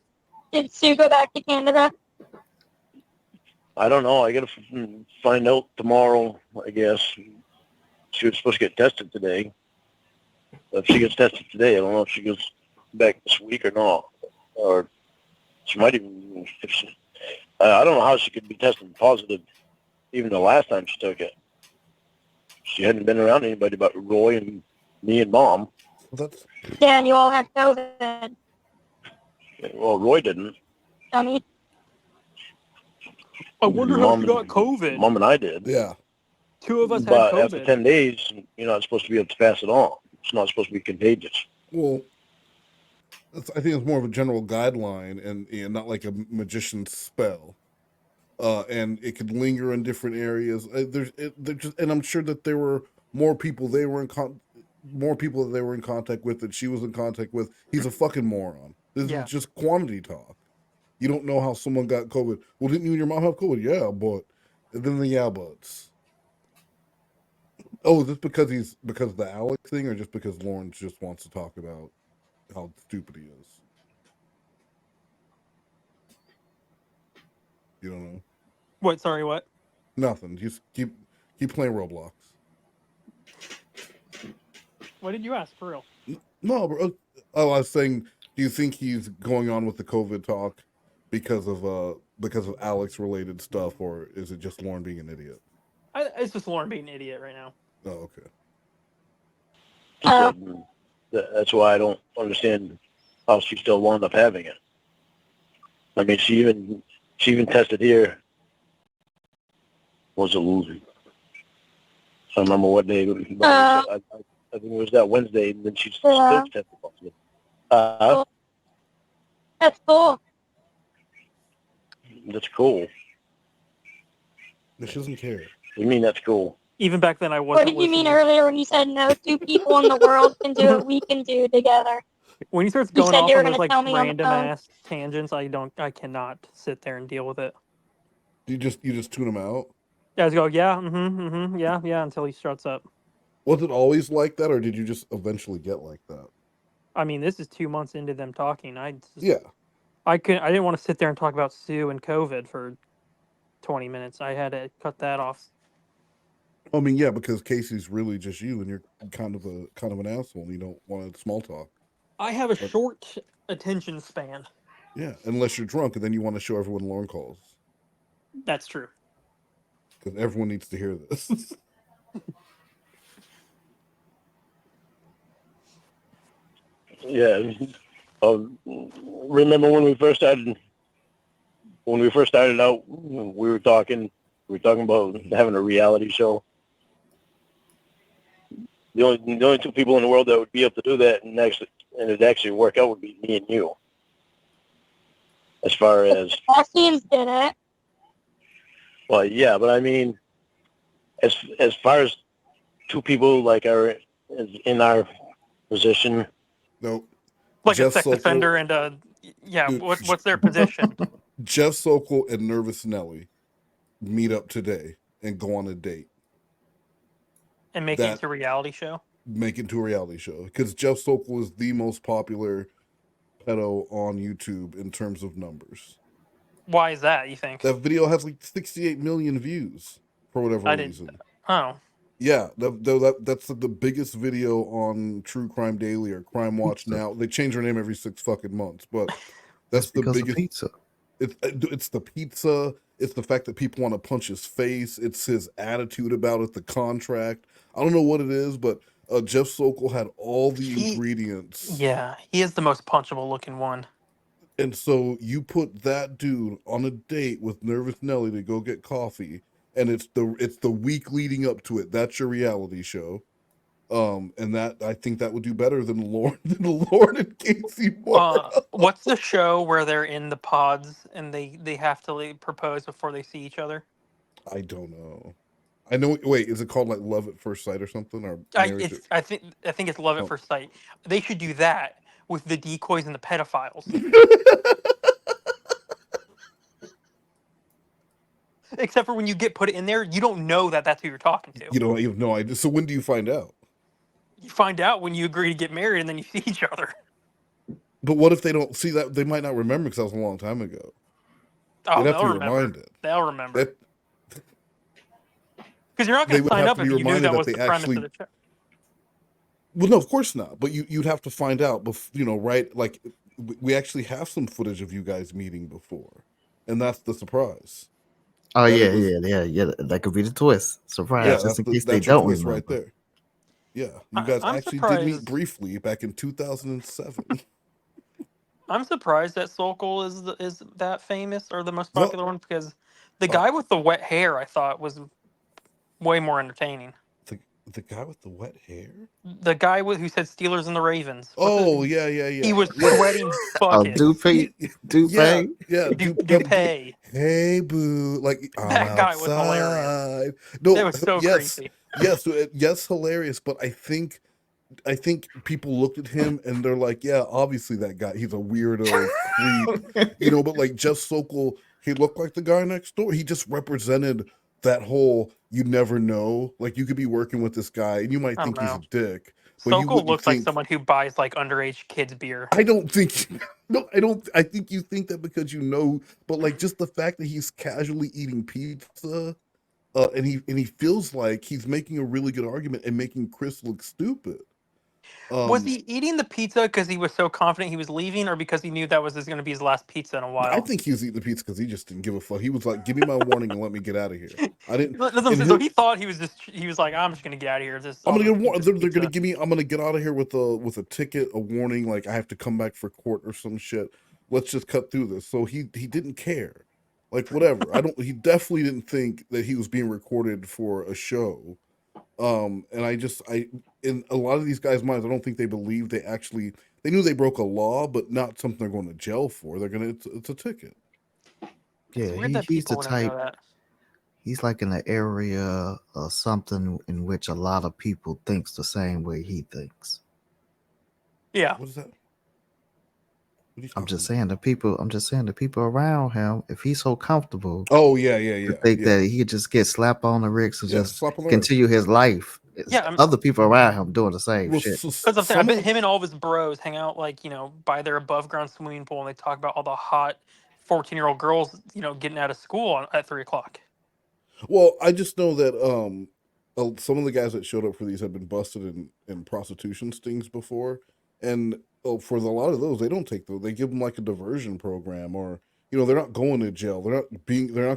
Speaker 7: did Sue go back to Canada?
Speaker 6: I don't know. I got to find out tomorrow, I guess. She was supposed to get tested today. If she gets tested today, I don't know if she goes back this week or not. Or she might even, I don't know how she could be tested positive even the last time she took it. She hadn't been around anybody but Roy and me and Mom.
Speaker 7: Yeah, and you all had COVID.
Speaker 6: Well, Roy didn't.
Speaker 7: Dummy.
Speaker 3: I wonder how she got COVID.
Speaker 6: Mom and I did.
Speaker 4: Yeah.
Speaker 3: 2 of us had
Speaker 6: But
Speaker 3: COVID.
Speaker 6: after 10 days, you're not supposed to be able to pass it on. It's not supposed to be contagious.
Speaker 4: Well, I think it's more of a general guideline and not like a magician's spell. And it could linger in different areas. And I'm sure that there were more people they were more people that they were in contact with that she was in contact with. He's a fucking moron. This is just quantity talk. You don't know how someone got COVID. Well, didn't you and your mom have COVID? Yeah, but and then the yeah buts. Oh, is this because of the Alex thing, or just because Lawrence just wants to talk about how stupid he is. You don't know?
Speaker 3: What? Sorry, what?
Speaker 4: Nothing. Just keep playing Roblox.
Speaker 3: What did you ask for real?
Speaker 4: No, bro. Oh, I was saying, do you think he's going on with the COVID talk because of Alex related stuff, or is it just Lorne being an idiot?
Speaker 3: It's just Lorne being an idiot right now.
Speaker 4: Oh, okay.
Speaker 6: That's why I don't understand how she still wound up having it. I mean, she even tested here. Was a loser. I remember what day. I think it was that Wednesday, and then she still tested positive.
Speaker 7: That's cool.
Speaker 6: That's cool.
Speaker 4: She doesn't care.
Speaker 6: You mean that's cool?
Speaker 3: Even back then, I
Speaker 7: What
Speaker 3: wasn't.
Speaker 7: did you mean
Speaker 3: listening.
Speaker 7: earlier when you said no two people in the world can do what we can do together?
Speaker 3: When he starts
Speaker 7: You
Speaker 3: going
Speaker 7: said
Speaker 3: off
Speaker 7: you were
Speaker 3: on those
Speaker 7: gonna
Speaker 3: like
Speaker 7: tell me on the
Speaker 3: random
Speaker 7: phone.
Speaker 3: ass tangents, I cannot sit there and deal with it.
Speaker 4: You just tune him out?
Speaker 3: Yeah, I just go, yeah, until he shuts up.
Speaker 4: Was it always like that, or did you just eventually get like that?
Speaker 3: I mean, this is 2 months into them talking. I didn't want to sit there and talk about Sue and COVID for 20 minutes. I had to cut that off.
Speaker 4: I mean, yeah, because Casey's really just you, and you're kind of an asshole, and you don't want small talk.
Speaker 3: I have a short attention span.
Speaker 4: Yeah, unless you're drunk, and then you want to show everyone Lorne calls.
Speaker 3: That's true.
Speaker 4: Because everyone needs to hear this.
Speaker 6: Yeah. Remember when we first started out, we were talking about having a reality show. The only two people in the world that would be able to do that and it'd actually work out would be me and you. As far as
Speaker 7: Austin's did it.
Speaker 6: well, yeah, but I mean, as far as two people like are in our position.
Speaker 4: No.
Speaker 3: Like
Speaker 4: Jeff
Speaker 3: a sex
Speaker 4: Sokol,
Speaker 3: offender and
Speaker 4: dude,
Speaker 3: what's their position?
Speaker 4: Jeff Sokol and Nervous Nelly meet up today and go on a date.
Speaker 3: And make it into a reality show?
Speaker 4: Make it into a reality show. Because Jeff Sokol is the most popular pedo on YouTube in terms of numbers.
Speaker 3: Why is that, you think?
Speaker 4: That video has like 68 million views for whatever reason.
Speaker 3: Oh.
Speaker 4: Yeah, that's the biggest video on True Crime Daily or Crime Watch now. They change their name every 6 fucking months, but that's the biggest.
Speaker 5: Pizza.
Speaker 4: It's the pizza. It's the fact that people want to punch his face. It's his attitude about it, the contract. I don't know what it is, but Jeff Sokol had all the ingredients.
Speaker 3: Yeah, he is the most punchable looking one.
Speaker 4: And so you put that dude on a date with Nervous Nelly to go get coffee, and it's the week leading up to it. That's your reality show. And that I think that would do better than Lorne and Casey Mauro.
Speaker 3: What's the show where they're in the pods and they have to propose before they see each other?
Speaker 4: I don't know. I know. Wait, is it called like Love at First Sight or something? Or
Speaker 3: I think it's Love at First Sight. They should do that with the decoys and the pedophiles. Except for when you get put in there, you don't know that that's who you're talking to.
Speaker 4: You don't have no idea. So when do you find out?
Speaker 3: You find out when you agree to get married and then you see each other.
Speaker 4: But what if they don't see that? They might not remember because that was a long time ago.
Speaker 3: Oh,
Speaker 4: They'd have
Speaker 3: they'll
Speaker 4: to be
Speaker 3: remember.
Speaker 4: reminded.
Speaker 3: They'll remember. Because you're not going to sign up if you knew that was the premise of the show.
Speaker 4: Well, no, of course not. But you'd have to find out, right? Like, we actually have some footage of you guys meeting before. And that's the surprise.
Speaker 5: Oh, yeah. That could be the twist. Surprise.
Speaker 4: Yeah,
Speaker 5: just in case
Speaker 4: that's
Speaker 5: they don't
Speaker 4: twist
Speaker 5: remember.
Speaker 4: right there. Yeah, you guys actually did meet briefly back in 2007.
Speaker 3: I'm surprised that Sokol is that famous or the most popular one, because the guy with the wet hair I thought was way more entertaining.
Speaker 4: The guy with the wet hair?
Speaker 3: The guy who said Steelers and the Ravens.
Speaker 4: Yeah.
Speaker 3: He was sweating buckets.
Speaker 5: Dupay?
Speaker 4: Yeah.
Speaker 3: Dupay.
Speaker 4: Hey, boo. Like,
Speaker 3: that guy was hilarious.
Speaker 4: No,
Speaker 3: that was so creepy.
Speaker 4: Yes, hilarious. But I think people looked at him and they're like, yeah, obviously that guy, he's a weirdo creep. But like Jeff Sokol, he looked like the guy next door. He just represented that whole you never know. Like you could be working with this guy and you might
Speaker 3: I don't
Speaker 4: think he's
Speaker 3: know.
Speaker 4: a dick, but you
Speaker 3: Sokol
Speaker 4: wouldn't
Speaker 3: looks like
Speaker 4: think.
Speaker 3: someone who buys like underage kids beer.
Speaker 4: I don't think. No, I don't. I think you think that because you know, but like just the fact that he's casually eating pizza, and he feels like he's making a really good argument and making Chris look stupid.
Speaker 3: Was
Speaker 4: Um,
Speaker 3: he eating the pizza because he was so confident he was leaving, or because he knew that was going to be his last pizza in a
Speaker 4: I
Speaker 3: while?
Speaker 4: think he was eating the pizza because he just didn't give a fuck. He was like, "Give me my warning and let me get out of here." I didn't.
Speaker 3: That's what I'm
Speaker 4: In
Speaker 3: saying.
Speaker 4: his,
Speaker 3: So he thought he was like, I'm just going to get out of here.
Speaker 4: I'm
Speaker 3: I'll
Speaker 4: gonna
Speaker 3: just
Speaker 4: get
Speaker 3: eat
Speaker 4: warned.
Speaker 3: this
Speaker 4: They're gonna
Speaker 3: pizza.
Speaker 4: give me. I'm gonna get out of here with a ticket, a warning. Like I have to come back for court or some shit. Let's just cut through this. So he didn't care. Like whatever. I don't. He definitely didn't think that he was being recorded for a show. And I in a lot of these guys' minds, I don't think they believe they knew they broke a law, but not something they're going to jail for. They're gonna it's a ticket.
Speaker 3: It's
Speaker 5: Yeah,
Speaker 3: weird that
Speaker 5: he's the
Speaker 3: people wouldn't know
Speaker 5: type.
Speaker 3: that.
Speaker 5: He's like in an area or something in which a lot of people thinks the same way he thinks.
Speaker 3: Yeah.
Speaker 4: What is that? What are you
Speaker 5: I'm
Speaker 4: talking
Speaker 5: just
Speaker 4: about?
Speaker 5: saying the people. I'm just saying the people around him. If he's so comfortable
Speaker 4: Oh yeah,
Speaker 5: to think
Speaker 4: yeah.
Speaker 5: that he could just get slapped on the wrist and
Speaker 4: Yeah,
Speaker 5: just
Speaker 4: slap on the wrist.
Speaker 5: continue his life,
Speaker 3: Yeah.
Speaker 5: other people around him doing the same
Speaker 4: Well,
Speaker 5: shit.
Speaker 3: Because I'm saying, I
Speaker 4: some of
Speaker 3: bet
Speaker 4: the
Speaker 3: him and all of his bros hang out like, by their above ground swimming pool and they talk about all the hot 14-year-old girls, getting out of school at 3 o'clock.
Speaker 4: well, I just know that some of the guys that showed up for these have been busted in prostitution stings before, and for a lot of those, they don't take those. They give them like a diversion program, or they're not going to jail. They're not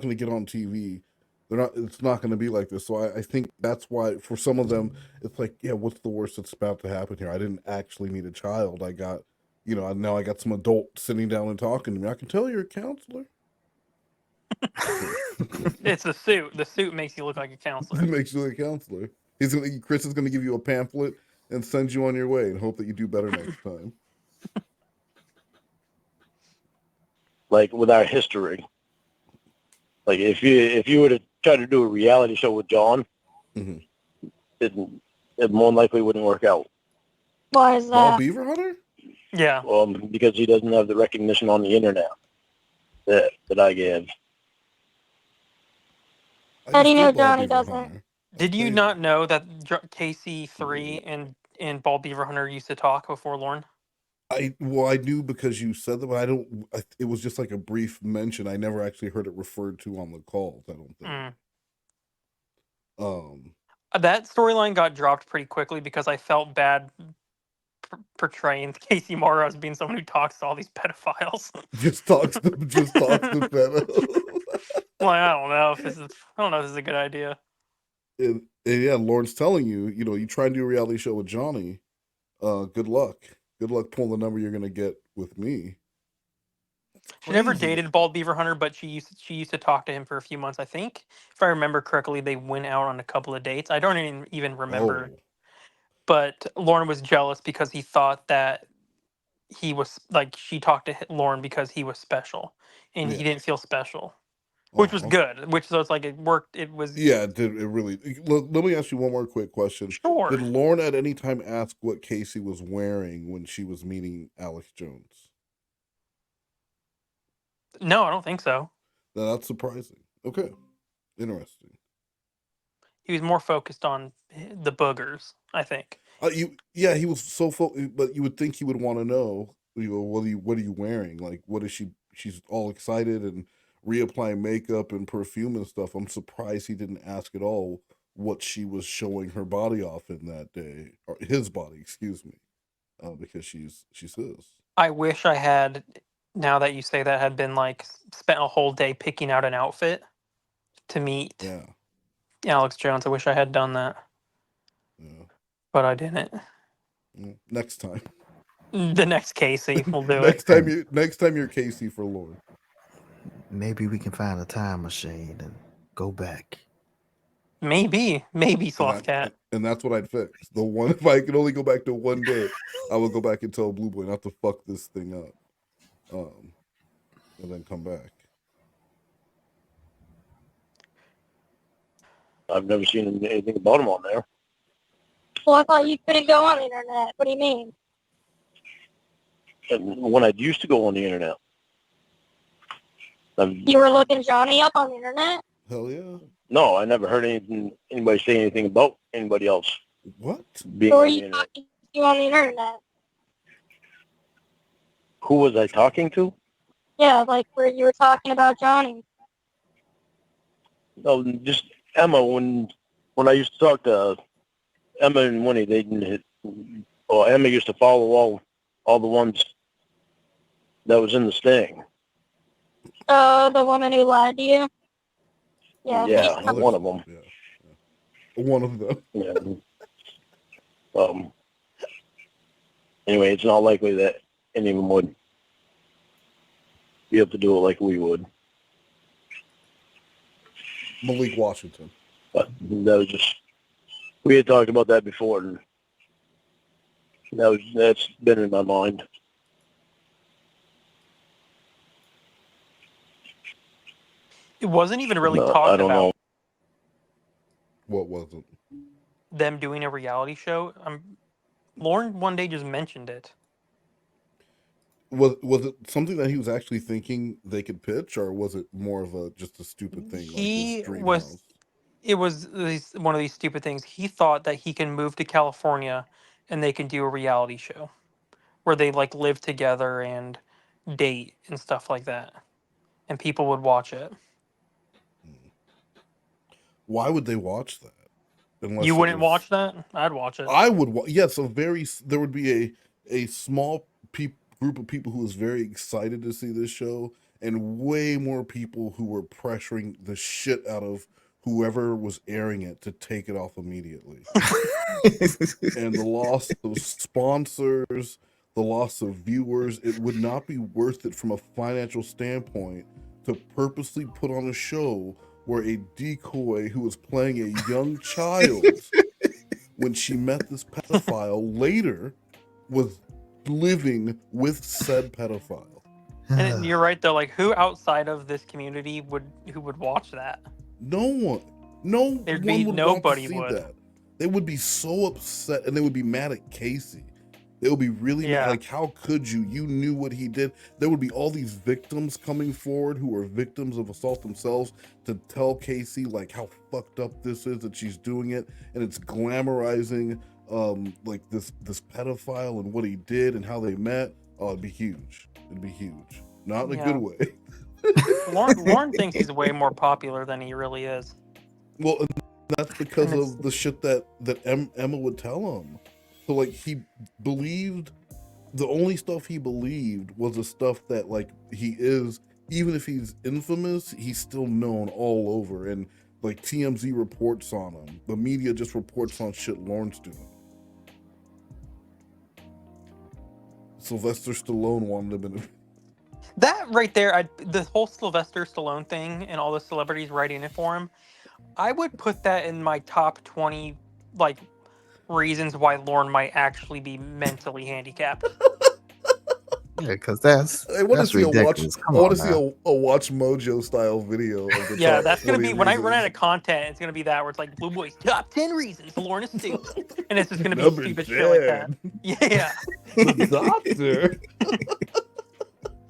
Speaker 4: going to get on TV. They're not. It's not going to be like this. So I think that's why for some of them, it's like, yeah, what's the worst that's about to happen here? I didn't actually meet a child. I got, now I got some adult sitting down and talking to me. I can tell you're a counselor.
Speaker 3: It's the suit. The suit makes you look like a counselor.
Speaker 4: He makes you a counselor. Chris is gonna give you a pamphlet and send you on your way and hope that you do better next time.
Speaker 6: Like with our history. Like if you were to try to do a reality show with John,
Speaker 4: Mhm.
Speaker 6: it more than likely wouldn't work out.
Speaker 7: Why is
Speaker 4: Ball
Speaker 7: that?
Speaker 4: Beaver Hunter?
Speaker 3: Yeah.
Speaker 6: Because he doesn't have the recognition on the internet that I give.
Speaker 7: How do you
Speaker 4: just
Speaker 7: know
Speaker 4: did Ball
Speaker 7: Johnny
Speaker 4: Beaver
Speaker 7: doesn't?
Speaker 4: Hunter. That's
Speaker 3: Did you
Speaker 4: crazy.
Speaker 3: not know that Casey 3 and Bald Beaver Hunter used to talk before Lorne?
Speaker 4: I knew because you said that, but I don't. It was just like a brief mention. I never actually heard it referred to on the calls. I don't think. Um,
Speaker 3: That storyline got dropped pretty quickly because I felt bad portraying Casey Mauro as being someone who talks to all these pedophiles.
Speaker 4: just talks to Feta.
Speaker 3: Like, I don't know if this is a good idea.
Speaker 4: and yeah, Lawrence telling you, you try and do a reality show with Johnny. Good luck. Good luck pulling the number you're gonna get with me.
Speaker 3: She never
Speaker 4: Crazy.
Speaker 3: dated Bald Beaver Hunter, but she used to talk to him for a few months. I think, if I remember correctly, they went out on a couple of dates. I don't even remember,
Speaker 4: Oh,
Speaker 3: but Lauren was jealous because he thought that he was like she talked to Lauren because he was special, and
Speaker 4: yeah.
Speaker 3: he didn't feel special, which was
Speaker 4: Oh,
Speaker 3: good. Which so it's like it worked. It was
Speaker 4: yeah. Did it really? Let me ask you one more quick question.
Speaker 3: sure.
Speaker 4: Did Lauren at any time ask what Casey was wearing when she was meeting Alex Jones?
Speaker 3: No, I don't think so.
Speaker 4: Now, that's surprising. Okay, interesting.
Speaker 3: He was more focused on the boogers, I think.
Speaker 4: He was so but you would think he would want to know. What are you wearing? Like, what is she? She's all excited and reapplying makeup and perfume and stuff. I'm surprised he didn't ask at all what she was showing her body off in that day, or his body, excuse me, because she's his.
Speaker 3: I wish I had, now that you say that, had been like spent a whole day picking out an outfit to meet
Speaker 4: Yeah,
Speaker 3: Alex Jones. I wish I had done that,
Speaker 4: yeah.
Speaker 3: but I didn't.
Speaker 4: Next time.
Speaker 3: The next Casey will do
Speaker 4: next
Speaker 3: it.
Speaker 4: time you're Casey for Lord.
Speaker 5: Maybe we can find a time machine and go back.
Speaker 3: Maybe Soft Cat.
Speaker 4: And that's what I'd fix. The one if I could only go back to one day, I would go back and tell Blue Boy not to fuck this thing up. And then come back.
Speaker 6: I've never seen anything about him on there.
Speaker 7: Well, I thought you couldn't go on the internet. What do you mean?
Speaker 6: And when I used to go on the internet,
Speaker 7: You were looking Johnny up on the internet?
Speaker 4: Hell yeah.
Speaker 6: No, I never heard anybody say anything about anybody else
Speaker 4: What?
Speaker 6: being
Speaker 7: Who
Speaker 6: on
Speaker 7: are
Speaker 6: the
Speaker 7: you
Speaker 6: internet.
Speaker 7: talking to on the internet?
Speaker 6: Who was I talking to?
Speaker 7: Yeah, like where you were talking about Johnny.
Speaker 6: No, just Emma. When I used to talk to Emma and Winnie, they didn't hit. Well, Emma used to follow all the ones that was in the sting.
Speaker 7: The woman who lied to you? Yeah.
Speaker 6: Yeah,
Speaker 7: she's-
Speaker 6: one of them.
Speaker 4: Yeah. One of them.
Speaker 6: Yeah. Anyway, it's not likely that any of them would be able to do it like we would.
Speaker 4: Malik Washington.
Speaker 6: But that was just, we had talked about that before, and that's been in my mind.
Speaker 3: It wasn't even really
Speaker 6: I
Speaker 3: talked
Speaker 6: don't
Speaker 3: about
Speaker 6: know.
Speaker 4: What wasn't?
Speaker 3: them doing a reality show. Lorne one day just mentioned it.
Speaker 4: Was it something that he was actually thinking they could pitch, or was it more of just a stupid thing like this dream house?
Speaker 3: It was one of these stupid things. He thought that he can move to California and they can do a reality show where they like live together and date and stuff like that, and people would watch it.
Speaker 4: Why would they watch that? Unless
Speaker 3: You
Speaker 4: it
Speaker 3: wouldn't
Speaker 4: was-
Speaker 3: watch that? I'd watch it.
Speaker 4: I would. Yes, there would be a small group of people who was very excited to see this show, and way more people who were pressuring the shit out of whoever was airing it to take it off immediately. And the loss of sponsors, the loss of viewers, it would not be worth it from a financial standpoint to purposely put on a show where a decoy who was playing a young child when she met this pedophile later was living with said pedophile.
Speaker 3: And you're right though. Like, who outside of this community would watch that?
Speaker 4: No one. No
Speaker 3: There'd
Speaker 4: one
Speaker 3: be
Speaker 4: would
Speaker 3: nobody
Speaker 4: want to see
Speaker 3: would.
Speaker 4: that. They would be so upset, and they would be mad at Casey. They would be really mad. Like, how could you? You knew what he did. There would be all these victims coming forward who are victims of assault themselves to tell Casey like how fucked up this is that she's doing it, and it's glamorizing like this pedophile and what he did and how they met. Oh, it'd be huge. It'd be huge. Not in a good way.
Speaker 3: Lorne thinks he's way more popular than he really is.
Speaker 4: Well, and that's because of the shit that Emma would tell him. So like he believed, the only stuff he believed was the stuff that like he is, even if he's infamous, he's still known all over, and like TMZ reports on him. The media just reports on shit Lorne's doing. Sylvester Stallone wanted him in it.
Speaker 3: That right there, the whole Sylvester Stallone thing and all the celebrities writing it for him, I would put that in my top 20 like reasons why Lorne might actually be mentally handicapped.
Speaker 5: Yeah, because that's ridiculous.
Speaker 4: I want to see a Watch Mojo style video of the top
Speaker 3: That's gonna
Speaker 4: 20
Speaker 3: be when I run
Speaker 4: reasons.
Speaker 3: out of content. It's gonna be that where it's like Blue Boy's top 10 reasons Lorne is stupid, and it's just gonna be
Speaker 4: Number
Speaker 3: stupid shit like that. Yeah,
Speaker 4: The doctor.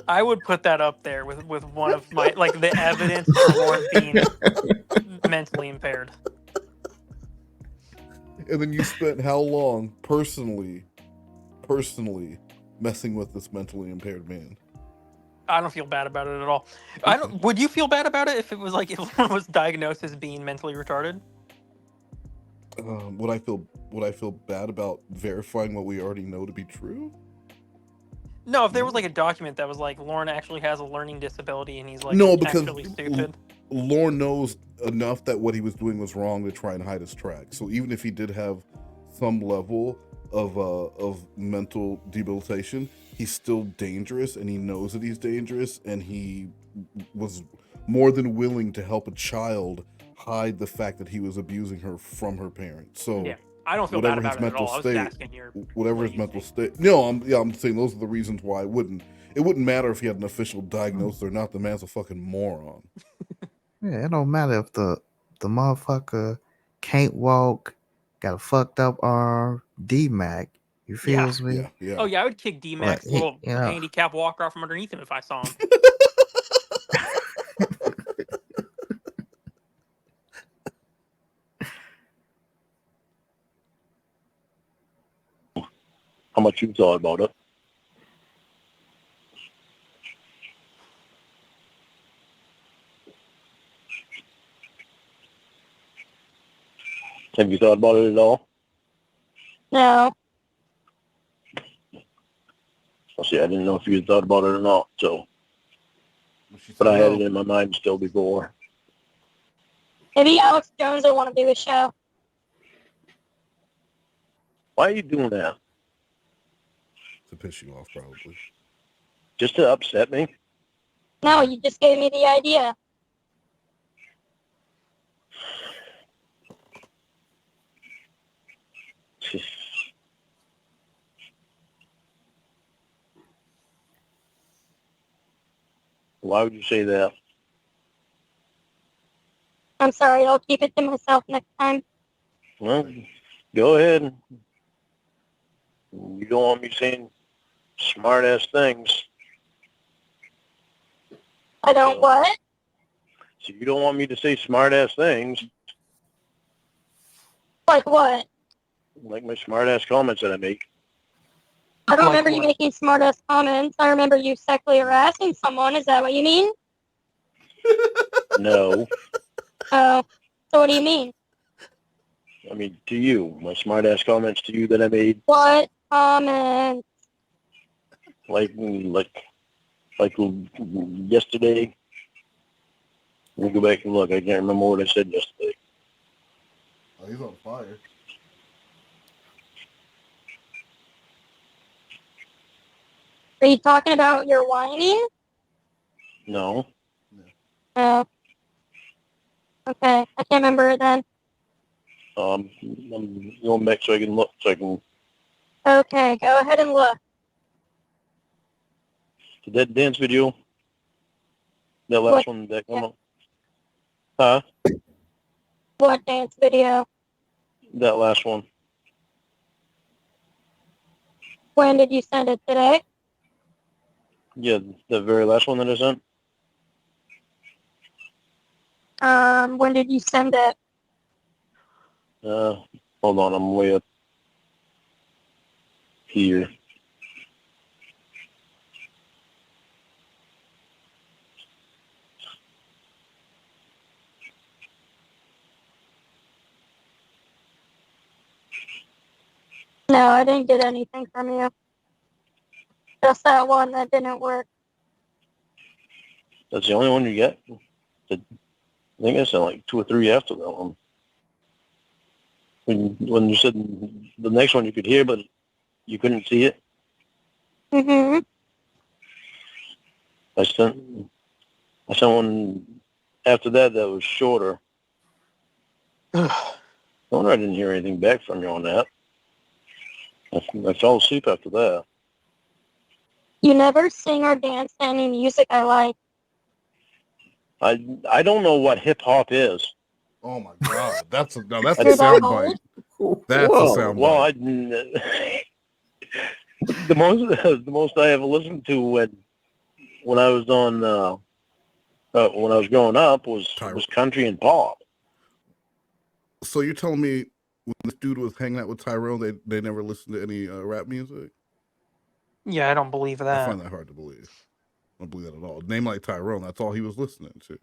Speaker 3: I would put that up there with one of my like the evidence for Lorne being mentally impaired.
Speaker 4: And then you spent how long personally messing with this mentally impaired man?
Speaker 3: I don't feel bad about it at all. Would you feel bad about it if it was like if Lorne was diagnosed as being mentally retarded?
Speaker 4: Would I feel bad about verifying what we already know to be true?
Speaker 3: No, if there was like a document that was like Lorne actually has a learning disability and he's like
Speaker 4: because
Speaker 3: actually stupid.
Speaker 4: Lorne knows enough that what he was doing was wrong to try and hide his tracks. So even if he did have some level of mental debilitation, he's still dangerous, and he knows that he's dangerous, and he was more than willing to help a child hide the fact that he was abusing her from her parents. So
Speaker 3: Yeah, I don't feel bad about it at all. I was just asking your
Speaker 4: whatever his mental state. No, I'm saying those are the reasons why it wouldn't matter if he had an official diagnosis or not. The man's a fucking moron.
Speaker 5: Yeah, it don't matter if the motherfucker can't walk, got a fucked up arm, D-Mac. You feels me?
Speaker 4: Yeah.
Speaker 3: Oh yeah, I would kick D-Mac's
Speaker 5: But,
Speaker 3: little
Speaker 5: yeah.
Speaker 3: handicap walker out from underneath him if I saw him.
Speaker 6: how much you thought about it. Have you thought about it at all?
Speaker 7: No.
Speaker 6: Well, see, I didn't know if you had thought about it or not, so. But I had it in my mind still before.
Speaker 7: Maybe Alex Jones will want to do a show.
Speaker 6: Why are you doing that?
Speaker 4: To piss you off, probably.
Speaker 6: Just to upset me?
Speaker 7: No, you just gave me the idea.
Speaker 6: Why would you say that?
Speaker 7: I'm sorry, I'll keep it to myself next time.
Speaker 6: Well, go ahead. You don't want me saying smart-ass things.
Speaker 7: I don't what?
Speaker 6: So you don't want me to say smart-ass things,
Speaker 7: Like what?
Speaker 6: like my smart-ass comments that I make.
Speaker 7: I don't
Speaker 3: Like
Speaker 7: remember you
Speaker 3: what?
Speaker 7: making smart-ass comments. I remember you sexually harassing someone. Is that what you mean?
Speaker 6: No.
Speaker 7: Oh, so what do you mean?
Speaker 6: I mean, to you. My smart-ass comments to you that I made,
Speaker 7: What comment?
Speaker 6: like yesterday. We'll go back and look. I can't remember what I said yesterday.
Speaker 4: Oh, he's on fire.
Speaker 7: Are you talking about your whining?
Speaker 6: No.
Speaker 7: Oh. Okay, I can't remember it then.
Speaker 6: I'm going back so I can look, so I can.
Speaker 7: Okay, go ahead and look.
Speaker 6: Did that dance video? That last one that come up? Huh?
Speaker 7: What dance video?
Speaker 6: That last one.
Speaker 7: When did you send it? Today?
Speaker 6: Yeah, the very last one that I sent.
Speaker 7: When did you send it?
Speaker 6: Hold on, I'm way up here.
Speaker 7: No, I didn't get anything from you. Just that one that didn't work.
Speaker 6: That's the only one you get? I think I sent like 2 or 3 after that one. When you said the next one you could hear, but you couldn't see it.
Speaker 7: Mm-hmm.
Speaker 6: I sent one after that was shorter. I wonder I didn't hear anything back from you on that. I fell asleep after that.
Speaker 7: You never sing or dance to any music I like.
Speaker 6: I don't know what hip hop is.
Speaker 4: Oh my god, that's a
Speaker 7: You're
Speaker 4: sound
Speaker 7: that
Speaker 4: bite.
Speaker 7: old?
Speaker 4: That's a sound
Speaker 6: Well,
Speaker 4: bite.
Speaker 6: the most I ever listened to when I was on when I was growing up was country and pop.
Speaker 4: So you're telling me when this dude was hanging out with Tyrone, they never listened to any rap music?
Speaker 3: Yeah, I don't believe
Speaker 4: I
Speaker 3: that.
Speaker 4: find that hard to believe. I don't believe that at all. Name like Tyrone, that's all he was listening to.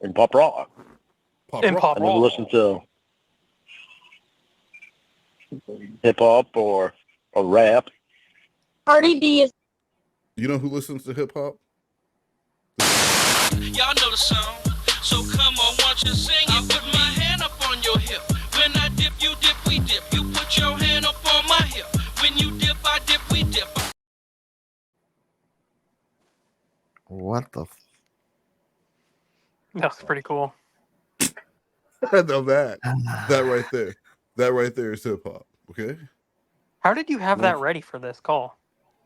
Speaker 6: And pop rock.
Speaker 4: Pop
Speaker 3: And
Speaker 4: rock.
Speaker 3: pop
Speaker 6: I never
Speaker 3: rock.
Speaker 6: listened to hip hop or rap.
Speaker 7: Cardi B is.
Speaker 4: You know who listens to hip hop?
Speaker 8: Y'all know the song, so come on, won't you sing it? Put my hand up on your hip. When I dip, you dip, we dip. You put your hand up on my hip. When you dip, I dip, we dip.
Speaker 5: What the?
Speaker 3: That's pretty cool.
Speaker 4: I know that. That right there is hip hop. Okay.
Speaker 3: How did you have that ready for this call?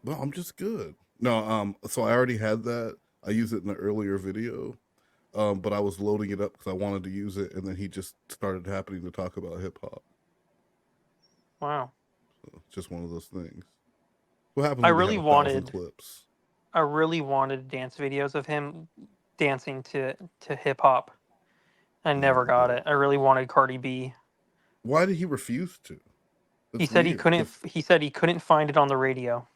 Speaker 4: Well, I'm just good. No, so I already had that. I used it in the earlier video, but I was loading it up because I wanted to use it, and then he just started happening to talk about hip hop.
Speaker 3: Wow.
Speaker 4: So it's just one of those things. What happens?
Speaker 3: I
Speaker 4: when
Speaker 3: really
Speaker 4: you have 1,000
Speaker 3: wanted
Speaker 4: clips.
Speaker 3: I really wanted dance videos of him dancing to hip hop. I never got it. I really wanted Cardi B.
Speaker 4: Why did he refuse to?
Speaker 3: He said
Speaker 4: weird.
Speaker 3: he said he couldn't find it on the radio.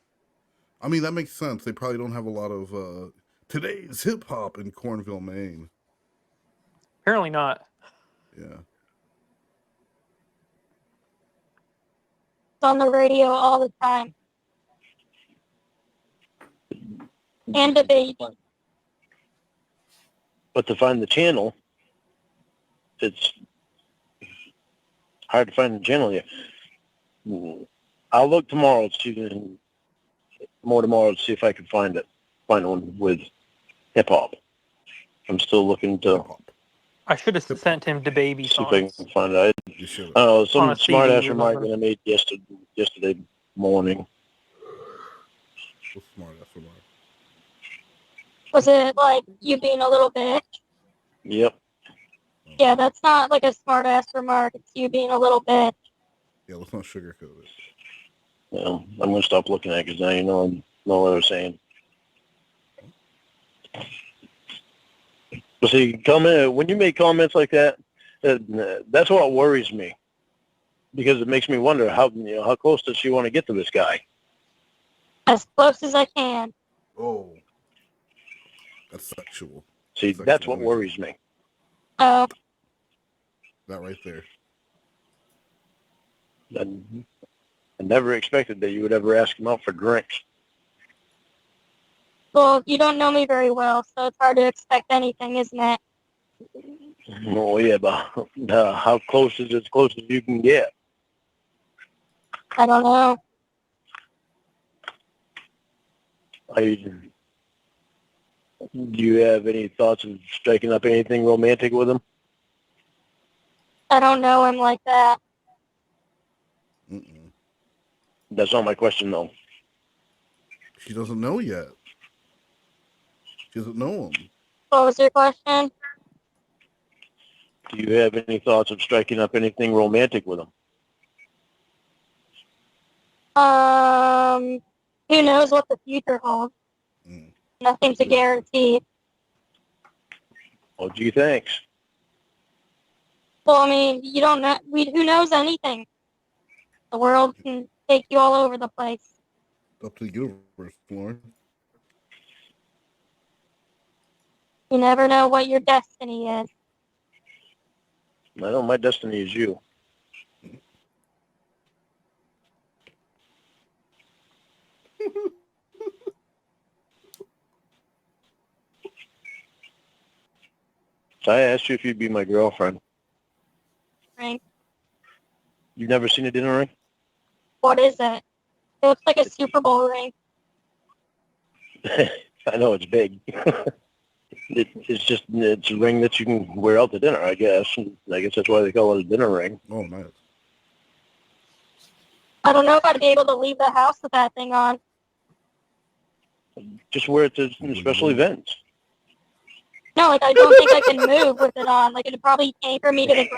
Speaker 4: I mean, that makes sense. They probably don't have a lot of today's hip hop in Cornville, Maine.
Speaker 3: Apparently not.
Speaker 4: Yeah.
Speaker 7: It's on the radio all the time. And a baby.
Speaker 6: But to find the channel, it's hard to find the channel yet. I'll look tomorrow to see if I can find it. Find one with hip hop. I'm still looking to
Speaker 3: I should have sent him the baby
Speaker 6: see if I
Speaker 3: songs.
Speaker 6: can find it.
Speaker 4: You should.
Speaker 6: Some
Speaker 3: On a
Speaker 6: smart ass
Speaker 3: CD or
Speaker 6: remark
Speaker 3: something.
Speaker 6: that I made yesterday morning.
Speaker 4: What's smart ass remark?
Speaker 7: Was it like you being a little bitch?
Speaker 6: Yep.
Speaker 7: Yeah, that's not like a smart ass remark. It's you being a little bitch.
Speaker 4: Yeah, let's not sugarcoat it.
Speaker 6: Well, I'm gonna stop looking at it because now you know what I was saying. But see, when you make comments like that, that's what worries me, because it makes me wonder how close does she want to get to this guy?
Speaker 7: As close as I can.
Speaker 4: Oh, that's sexual.
Speaker 6: See,
Speaker 4: Sexual
Speaker 6: that's what
Speaker 4: energy.
Speaker 6: worries me.
Speaker 7: Oh,
Speaker 4: That right there.
Speaker 6: I never expected that you would ever ask him out for drinks.
Speaker 7: well, you don't know me very well, so it's hard to expect anything, isn't it?
Speaker 6: Oh yeah, but how close is as close as you can get?
Speaker 7: I don't know.
Speaker 6: Do you have any thoughts of striking up anything romantic with him?
Speaker 7: I don't know him like that.
Speaker 4: Mm-mm.
Speaker 6: That's not my question, though.
Speaker 4: She doesn't know yet. She doesn't know him.
Speaker 7: What was your question?
Speaker 6: Do you have any thoughts of striking up anything romantic with him?
Speaker 7: Who knows what the future holds?
Speaker 4: Mm.
Speaker 7: Nothing's a guarantee.
Speaker 6: Oh, gee, thanks.
Speaker 7: Well, I mean, you don't know. Who knows anything? The world can take you all over the place.
Speaker 4: Up to the universe, Lauren.
Speaker 7: You never know what your destiny is.
Speaker 6: I know my destiny is you. So I asked you if you'd be my girlfriend.
Speaker 7: Ring.
Speaker 6: You've never seen a dinner ring?
Speaker 7: What is it? It looks like a Super Bowl ring.
Speaker 6: I know it's big. It's a ring that you can wear out to dinner, I guess. And I guess that's why they call it a dinner ring.
Speaker 4: Oh, nice.
Speaker 7: I don't know if I'd be able to leave the house with that thing on.
Speaker 6: Just wear it to special events.
Speaker 7: No, like I don't think I can move with it on. Like it'd probably anchor me to the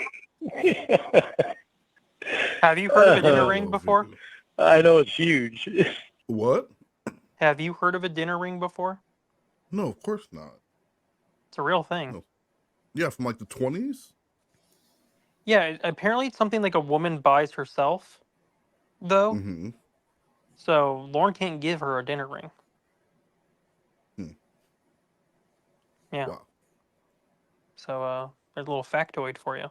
Speaker 7: ground.
Speaker 3: Have you heard of a dinner ring before?
Speaker 6: I know it's huge.
Speaker 4: What?
Speaker 3: Have you heard of a dinner ring before?
Speaker 4: No, of course not.
Speaker 3: It's a real thing.
Speaker 4: No. Yeah, from like the 20s?
Speaker 3: Yeah, apparently it's something like a woman buys herself, though.
Speaker 4: Mm-hmm.
Speaker 3: So Lauren can't give her a dinner ring. Yeah.
Speaker 4: Wow.
Speaker 3: So there's a little factoid for you.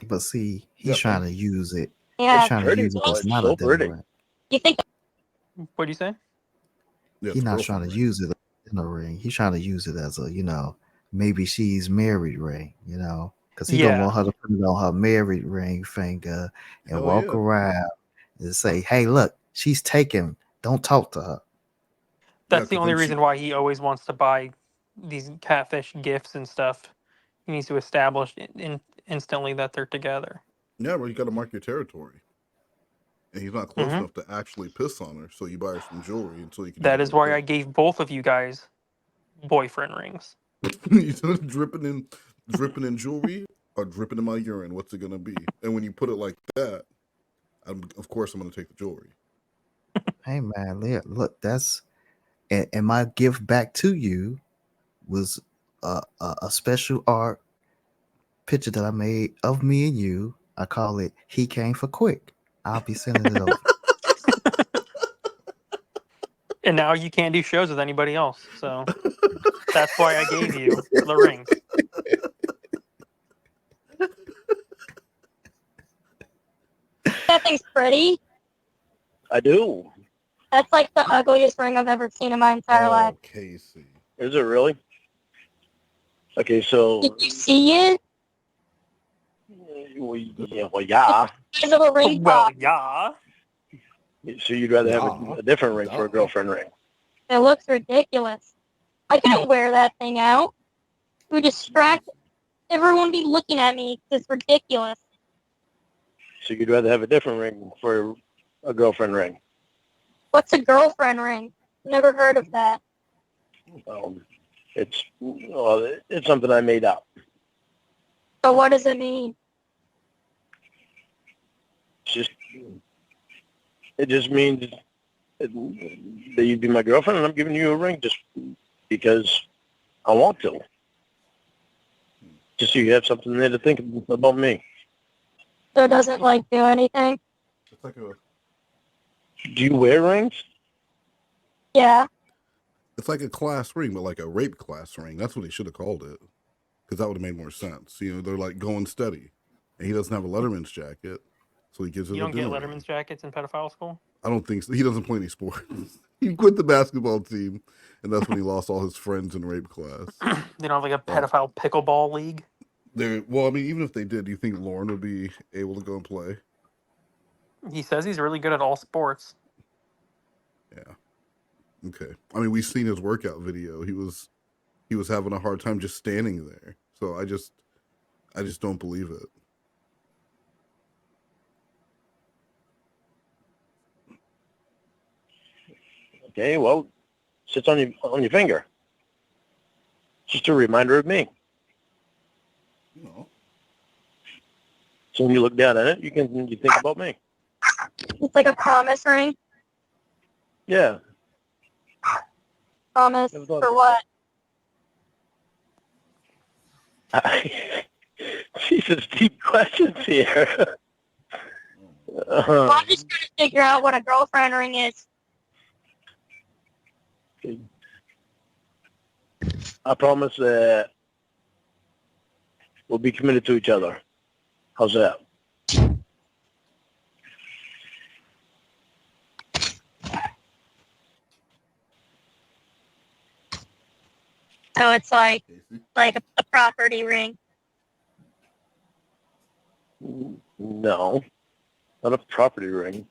Speaker 5: But see, he's trying to use it.
Speaker 7: Yeah.
Speaker 5: He's trying to
Speaker 6: Pretty,
Speaker 5: use it
Speaker 6: though.
Speaker 5: as
Speaker 6: It's
Speaker 5: not
Speaker 6: so
Speaker 5: a dinner
Speaker 6: pretty.
Speaker 5: ring.
Speaker 7: You think
Speaker 3: What do you say?
Speaker 4: Yeah,
Speaker 5: He's
Speaker 4: it's
Speaker 5: not
Speaker 4: girlfriend
Speaker 5: trying to
Speaker 4: ring.
Speaker 5: use it as a dinner ring. He's trying to use it as a, maybe she's married ring, because he don't want her to put it on her married ring finger and
Speaker 4: Hell
Speaker 5: walk
Speaker 4: yeah.
Speaker 5: around and say, "Hey, look, she's taken. Don't talk to her."
Speaker 3: That's
Speaker 4: Yeah,
Speaker 3: the
Speaker 4: 'cause
Speaker 3: only
Speaker 4: then
Speaker 3: reason why he always wants to buy these catfish gifts and stuff. He needs to establish instantly that they're together.
Speaker 4: Yeah, but you got to mark your territory. And he's not close
Speaker 3: Mhm.
Speaker 4: enough to actually piss on her, so you buy her some jewelry until you can.
Speaker 3: That is why I gave both of you guys boyfriend rings.
Speaker 4: You dripping in jewelry or dripping in my urine. What's it gonna be? And when you put it like that, of course I'm gonna take the jewelry.
Speaker 5: Hey, man, look, that's and my gift back to you was a special art picture that I made of me and you. I call it "He Came for Quick." I'll be sending it over.
Speaker 3: And now you can't do shows with anybody else. So that's why I gave you the rings.
Speaker 7: That thing's pretty.
Speaker 6: I do.
Speaker 7: That's like the ugliest ring I've ever seen in my entire life.
Speaker 4: Casey.
Speaker 6: Is it really? Okay, so
Speaker 7: Did you see it?
Speaker 6: well, yeah.
Speaker 7: There's a little ring
Speaker 3: Well,
Speaker 7: pop.
Speaker 3: yeah.
Speaker 6: So you'd rather have
Speaker 4: Yeah.
Speaker 6: a different ring for a girlfriend ring?
Speaker 7: It looks ridiculous. I couldn't wear that thing out. It would distract. Everyone would be looking at me. It's ridiculous.
Speaker 6: So you'd rather have a different ring for a girlfriend ring?
Speaker 7: What's a girlfriend ring? Never heard of that.
Speaker 6: It's something I made up.
Speaker 7: So what does it mean?
Speaker 6: It just means that you'd be my girlfriend, and I'm giving you a ring just because I want to. Just so you have something there to think about me.
Speaker 7: So it doesn't like do anything?
Speaker 4: It's like a.
Speaker 6: Do you wear rings?
Speaker 7: Yeah.
Speaker 4: It's like a class ring, but like a rape class ring. That's what he should have called it, because that would have made more sense. You know, they're like going steady, and he doesn't have a Letterman's jacket, so he gives it.
Speaker 3: You don't
Speaker 4: a
Speaker 3: get
Speaker 4: dinner
Speaker 3: Letterman's
Speaker 4: ring.
Speaker 3: jackets in pedophile school?
Speaker 4: I don't think so. He doesn't play any sports. He quit the basketball team, and that's when he lost all his friends in rape class.
Speaker 3: They don't have like a pedophile pickleball league?
Speaker 4: Well, I mean, even if they did, do you think Lorne would be able to go and play?
Speaker 3: He says he's really good at all sports.
Speaker 4: Yeah. Okay. I mean, we've seen his workout video. He was having a hard time just standing there. So I just don't believe it.
Speaker 6: Okay, well, sits on your finger. Just a reminder of me.
Speaker 4: No.
Speaker 6: So when you look down at it, you think about me.
Speaker 7: It's like a promise ring.
Speaker 6: Yeah.
Speaker 7: Promise
Speaker 6: Never thought
Speaker 7: for
Speaker 6: of
Speaker 7: what?
Speaker 6: Jesus, deep questions here.
Speaker 7: Well, I'm just trying to figure out what a girlfriend ring is.
Speaker 6: I promise that we'll be committed to each other. How's that?
Speaker 7: So it's like a property ring.
Speaker 6: No, not a property ring.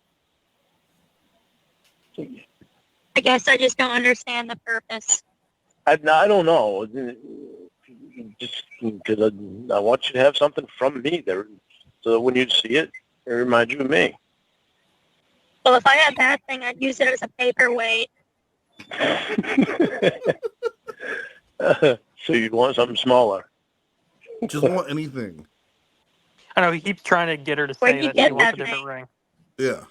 Speaker 7: I guess I just don't understand the purpose.
Speaker 6: I don't know. Just because I want you to have something from me there, so that when you see it, it reminds you of me.
Speaker 7: Well, if I had that thing, I'd use it as a paperweight.
Speaker 6: So you'd want something smaller.
Speaker 4: Just want anything.
Speaker 3: I know, he keeps trying to get her to
Speaker 7: Where'd
Speaker 3: say
Speaker 7: you
Speaker 3: that
Speaker 7: get
Speaker 3: she wants
Speaker 7: that
Speaker 3: a different ring.
Speaker 4: Yeah.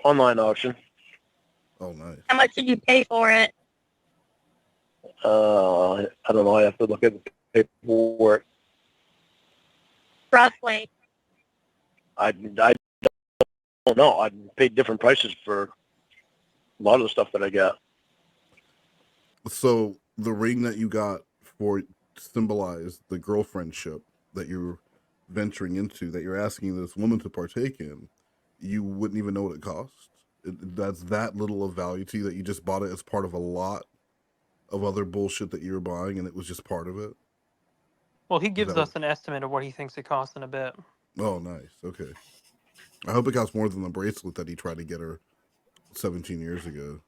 Speaker 6: Online auction.
Speaker 4: Oh, nice.
Speaker 7: How much did you pay for it?
Speaker 6: I don't know. I have to look at the paperwork.
Speaker 7: Roughly.
Speaker 6: I don't know. I paid different prices for a lot of the stuff that I got.
Speaker 4: So the ring that you got for symbolize the girlfriendship that you're venturing into, that you're asking this woman to partake in, you wouldn't even know what it cost. That's that little of value to you that you just bought it as part of a lot of other bullshit that you were buying, and it was just part of it.
Speaker 3: Well, he gives
Speaker 4: that
Speaker 3: us an estimate of what he thinks it costs in a bit.
Speaker 4: Oh, nice. Okay. I hope it costs more than the bracelet that he tried to get her 17 years ago.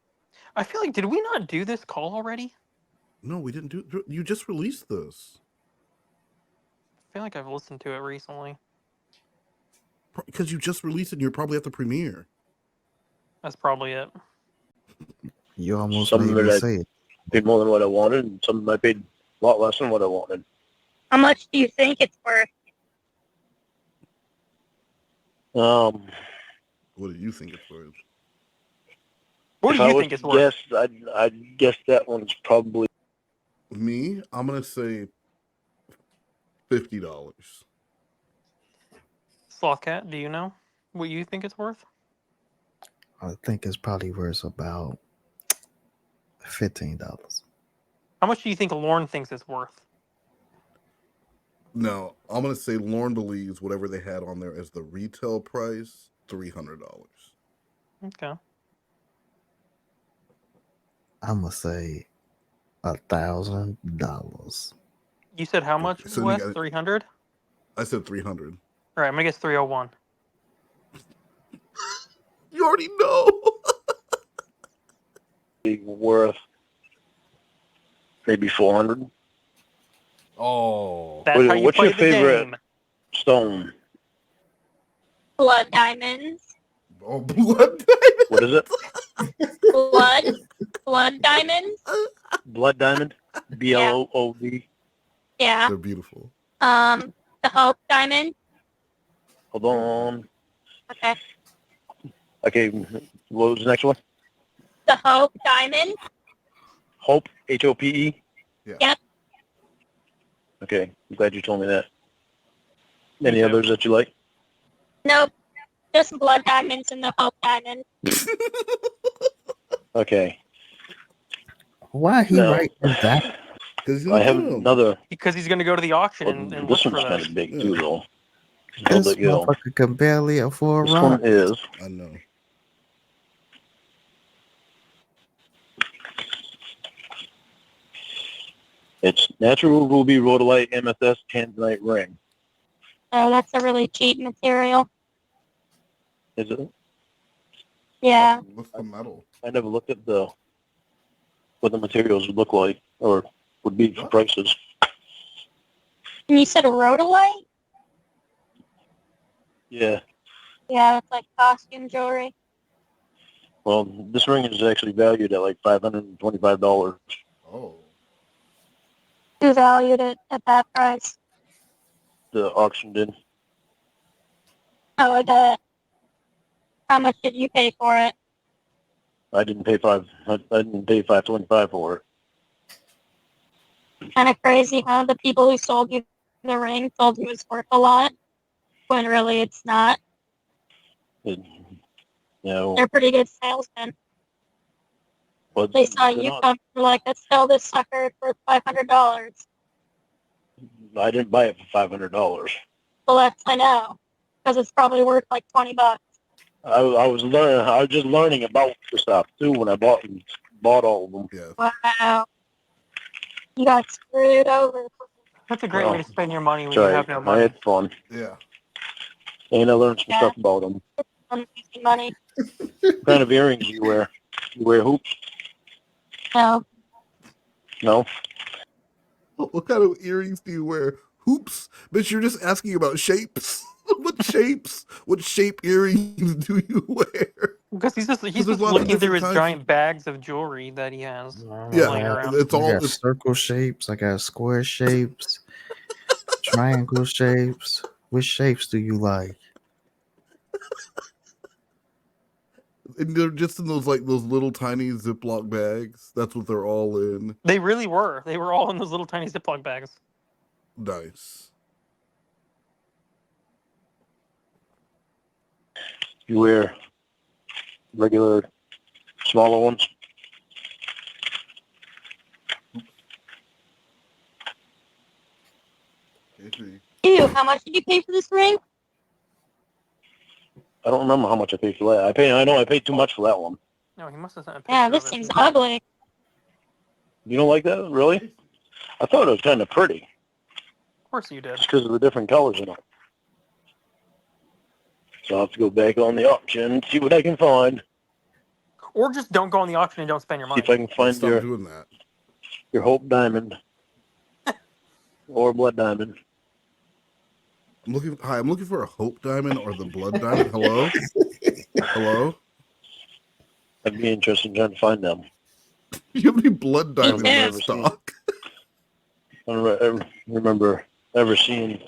Speaker 3: I feel like, did we not do this call already?
Speaker 4: No, we didn't do. You just released this.
Speaker 3: I feel like I've listened to it recently.
Speaker 4: Because you just released it, and you're probably at the premiere.
Speaker 3: That's probably it.
Speaker 5: You almost
Speaker 6: Some
Speaker 5: made
Speaker 6: of
Speaker 5: me
Speaker 6: it
Speaker 5: say it.
Speaker 6: paid more than what I wanted, and some of them I paid a lot less than what I wanted.
Speaker 7: How much do you think it's worth?
Speaker 4: What do you think it's worth?
Speaker 3: What
Speaker 6: If
Speaker 3: do
Speaker 6: I
Speaker 3: you
Speaker 6: was
Speaker 3: think it's
Speaker 6: to
Speaker 3: worth?
Speaker 6: guess, I'd guess that one's probably
Speaker 4: Me, I'm gonna say $50.
Speaker 3: Slothcat, do you know? what you think it's worth?
Speaker 5: I think it's probably worth about $15.
Speaker 3: How much do you think Lorne thinks it's worth?
Speaker 4: No, I'm gonna say Lorne believes whatever they had on there as the retail price, $300.
Speaker 3: Okay.
Speaker 5: I'm gonna say $1,000.
Speaker 3: You said how much,
Speaker 4: So you
Speaker 3: Wes?
Speaker 4: got-
Speaker 3: 300?
Speaker 4: I said 300.
Speaker 3: All right, I'm going to guess 301.
Speaker 4: You already know.
Speaker 6: Be worth maybe 400.
Speaker 4: Oh,
Speaker 3: That's how you
Speaker 6: What's
Speaker 3: play
Speaker 6: your
Speaker 3: the
Speaker 6: favorite
Speaker 3: game.
Speaker 6: stone?
Speaker 7: Blood diamonds.
Speaker 4: oh, blood.
Speaker 6: What is it?
Speaker 7: Blood diamonds.
Speaker 6: Blood diamond? BLOOD.
Speaker 7: Yeah.
Speaker 4: They're beautiful.
Speaker 7: The Hope diamond.
Speaker 6: Hold on.
Speaker 7: Okay.
Speaker 6: Okay, what was the next one?
Speaker 7: The Hope diamond.
Speaker 6: Hope, HOPE?
Speaker 4: Yeah.
Speaker 7: Yep.
Speaker 6: Okay, I'm glad you told me that. Any
Speaker 3: too.
Speaker 6: others that you like?
Speaker 7: Nope. Just blood diamonds and the Hope diamond.
Speaker 6: Okay.
Speaker 5: Why he
Speaker 6: No.
Speaker 5: writing that?
Speaker 4: Because
Speaker 6: I have another.
Speaker 3: Because he's going to go to the auction
Speaker 6: Well,
Speaker 3: and look
Speaker 6: this
Speaker 3: for
Speaker 6: one's kind
Speaker 3: those.
Speaker 6: of big too, though.
Speaker 5: This
Speaker 6: Hold it, go.
Speaker 5: motherfucker can barely afford
Speaker 6: This
Speaker 5: rock.
Speaker 6: one is
Speaker 4: I know.
Speaker 6: it's natural ruby rhodolite MSS tanzanite ring.
Speaker 7: Oh, that's a really cheap material.
Speaker 6: Is it?
Speaker 7: Yeah.
Speaker 4: What's the metal?
Speaker 6: I never looked at what the materials would look like or would be for
Speaker 4: What?
Speaker 6: prices.
Speaker 7: And you said rhodolite?
Speaker 6: Yeah.
Speaker 7: Yeah, it's like costume jewelry.
Speaker 6: Well, this ring is actually valued at like $525.
Speaker 4: Oh.
Speaker 7: Who valued it at that price?
Speaker 6: The auction did.
Speaker 7: Oh, I bet. How much did you pay for it?
Speaker 6: I didn't pay $525 for it.
Speaker 7: Kind of crazy, huh? The people who sold you the ring told you it's worth a lot, when really it's not.
Speaker 6: You know,
Speaker 7: They're pretty good salesmen.
Speaker 6: but
Speaker 7: They saw
Speaker 6: they're
Speaker 7: you
Speaker 6: not-
Speaker 7: come, they're like, let's sell this sucker for $500.
Speaker 6: I didn't buy it for $500.
Speaker 7: Well, that's, I know, because it's probably worth like $20.
Speaker 6: I was just learning about the stuff too when I bought all of them.
Speaker 4: Yeah.
Speaker 7: Wow. You got screwed over.
Speaker 3: That's a great way to spend your money when
Speaker 6: That's
Speaker 3: you
Speaker 6: right.
Speaker 3: have no
Speaker 6: I
Speaker 3: money.
Speaker 6: had fun,
Speaker 4: Yeah.
Speaker 6: and I learned some
Speaker 7: Yeah.
Speaker 6: stuff about them.
Speaker 7: Easy money.
Speaker 6: What kind of earrings do you wear? You wear hoops?
Speaker 7: No.
Speaker 6: No.
Speaker 4: What kind of earrings do you wear? Hoops? Bitch, you're just asking about shapes. What shapes? What shape earrings do you wear?
Speaker 3: Because he's just
Speaker 4: there's
Speaker 3: looking
Speaker 4: lots of
Speaker 3: through
Speaker 4: different
Speaker 3: his
Speaker 4: kinds.
Speaker 3: giant bags of jewelry that he has.
Speaker 4: Yeah,
Speaker 3: laying around.
Speaker 4: it's
Speaker 5: I
Speaker 4: all
Speaker 5: got circle shapes. I got square shapes. Triangle shapes. Which shapes do you like?
Speaker 4: and they're just in those little tiny Ziploc bags. That's what they're all in.
Speaker 3: They really were. They were all in those little tiny Ziploc bags.
Speaker 4: Nice.
Speaker 6: You wear regular smaller ones?
Speaker 7: Ew, how much did you pay for this ring?
Speaker 6: I don't remember how much I paid for that. I know I paid too much for that one.
Speaker 3: No, he must have sent a picture
Speaker 7: Yeah,
Speaker 3: of
Speaker 7: this
Speaker 3: it.
Speaker 7: seems ugly.
Speaker 6: You don't like that, really? I thought it was kind of pretty,
Speaker 3: Of course you did.
Speaker 6: just because of the different colors in it. So I'll have to go back on the auction and see what I can find.
Speaker 3: Or just don't go on the auction and don't spend your
Speaker 6: See
Speaker 3: money.
Speaker 6: if I can find
Speaker 4: Stop doing that.
Speaker 6: your Hope Diamond or Blood Diamond.
Speaker 4: I'm looking for a Hope Diamond or the Blood Diamond. Hello? Hello?
Speaker 6: I'd be interested in trying to find them.
Speaker 4: You have any Blood Diamonds
Speaker 7: too.
Speaker 4: in stock?
Speaker 6: I don't remember ever seeing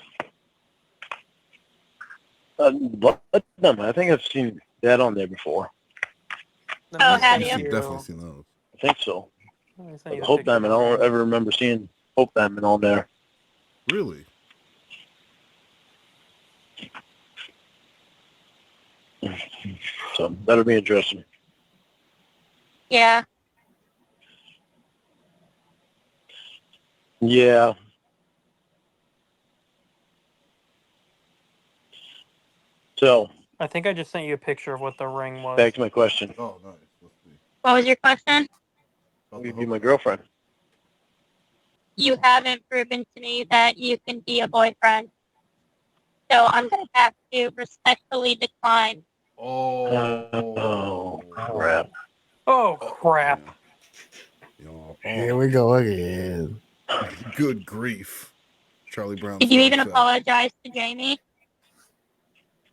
Speaker 6: Blood Diamond. I think I've seen that on there before.
Speaker 3: Let me
Speaker 7: Oh,
Speaker 3: send
Speaker 7: have
Speaker 4: You've
Speaker 7: you?
Speaker 4: definitely seen those.
Speaker 6: I think so.
Speaker 3: Let me send
Speaker 6: But
Speaker 3: you the
Speaker 6: Hope
Speaker 3: picture.
Speaker 6: Diamond, I don't ever remember seeing Hope Diamond on there.
Speaker 4: Really?
Speaker 6: So that'll be interesting.
Speaker 7: Yeah.
Speaker 6: Yeah. So
Speaker 3: I think I just sent you a picture of what the ring was.
Speaker 6: back to my question.
Speaker 4: Oh, nice. Let's see.
Speaker 7: What was your question?
Speaker 6: Will you be my girlfriend?
Speaker 7: You haven't proven to me that you can be a boyfriend. So I'm going to have to respectfully decline.
Speaker 6: Oh, crap.
Speaker 3: Oh, crap.
Speaker 5: Here we go again.
Speaker 4: Good grief. Charlie Brown.
Speaker 7: Did you even
Speaker 4: strikes out.
Speaker 7: apologize to Jamie?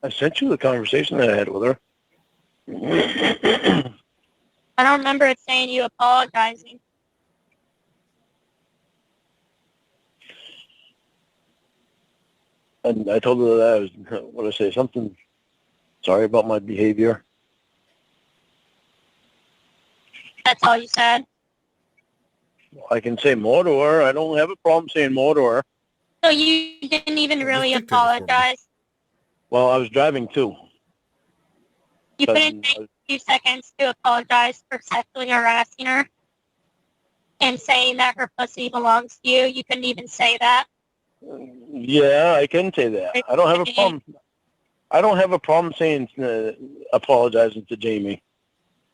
Speaker 6: I sent you the conversation that I had with her.
Speaker 7: I don't remember it saying you apologizing.
Speaker 6: And I told her that I was, what did I say, something sorry about my behavior.
Speaker 7: That's all you said?
Speaker 6: I can say more to her. I don't have a problem saying more to her.
Speaker 7: So you didn't even really
Speaker 4: just dictate it for me.
Speaker 7: apologize?
Speaker 6: Well, I was driving too.
Speaker 7: You
Speaker 6: But
Speaker 7: couldn't take a few seconds to apologize for sexually harassing her and saying that her pussy belongs to you? You couldn't even say that?
Speaker 6: Yeah, I can say that. I don't have a problem. I don't have a problem saying apologizing to Jamie.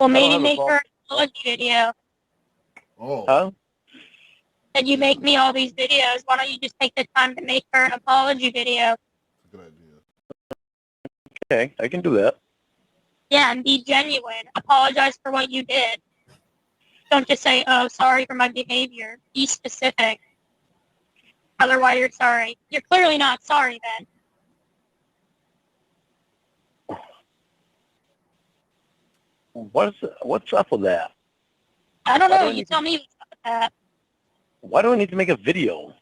Speaker 7: Well,
Speaker 6: I don't
Speaker 7: maybe
Speaker 6: have a
Speaker 7: make her
Speaker 6: problem.
Speaker 7: an apology video.
Speaker 4: Oh.
Speaker 6: Huh?
Speaker 7: Said you make me all these videos. Why don't you just take the time to make her an apology video?
Speaker 4: Good idea.
Speaker 6: Okay, I can do that.
Speaker 7: Yeah, and be genuine. Apologize for what you did. Don't just say, oh, sorry for my behavior. Be specific. Tell her why you're sorry. You're clearly not sorry then.
Speaker 6: What's up with that?
Speaker 7: I don't
Speaker 6: Why
Speaker 7: know.
Speaker 6: do I
Speaker 7: You
Speaker 6: need
Speaker 7: tell me what's up with that.
Speaker 6: Why do I need to make a video?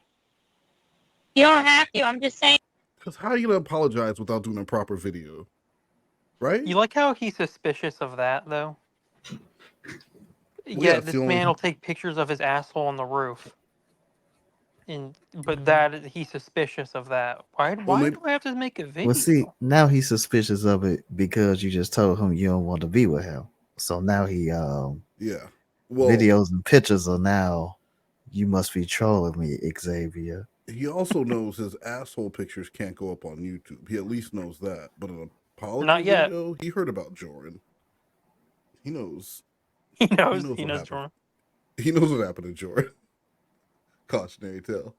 Speaker 7: You don't have to. I'm just saying.
Speaker 4: Because how are you going to apologize without doing a proper video? Right?
Speaker 3: You like how he's suspicious of that, though?
Speaker 4: yeah,
Speaker 3: Yeah,
Speaker 4: it's
Speaker 3: this
Speaker 4: the only-
Speaker 3: man will take pictures of his asshole on the roof. But he's suspicious of that. Why
Speaker 4: maybe-
Speaker 3: do I have to make a video?
Speaker 5: Well, see, now he's suspicious of it because you just told him you don't want to be with him. So now he
Speaker 4: Yeah. Well,
Speaker 5: videos and pictures are now you must be trolling me, Xavier.
Speaker 4: he also knows his asshole pictures can't go up on YouTube. He at least knows that. But an apology
Speaker 3: Not yet.
Speaker 4: video, he heard about Jordan. He knows.
Speaker 3: He knows
Speaker 4: what happened.
Speaker 3: Jordan.
Speaker 4: He knows what happened to Jordan. Cautionary tale.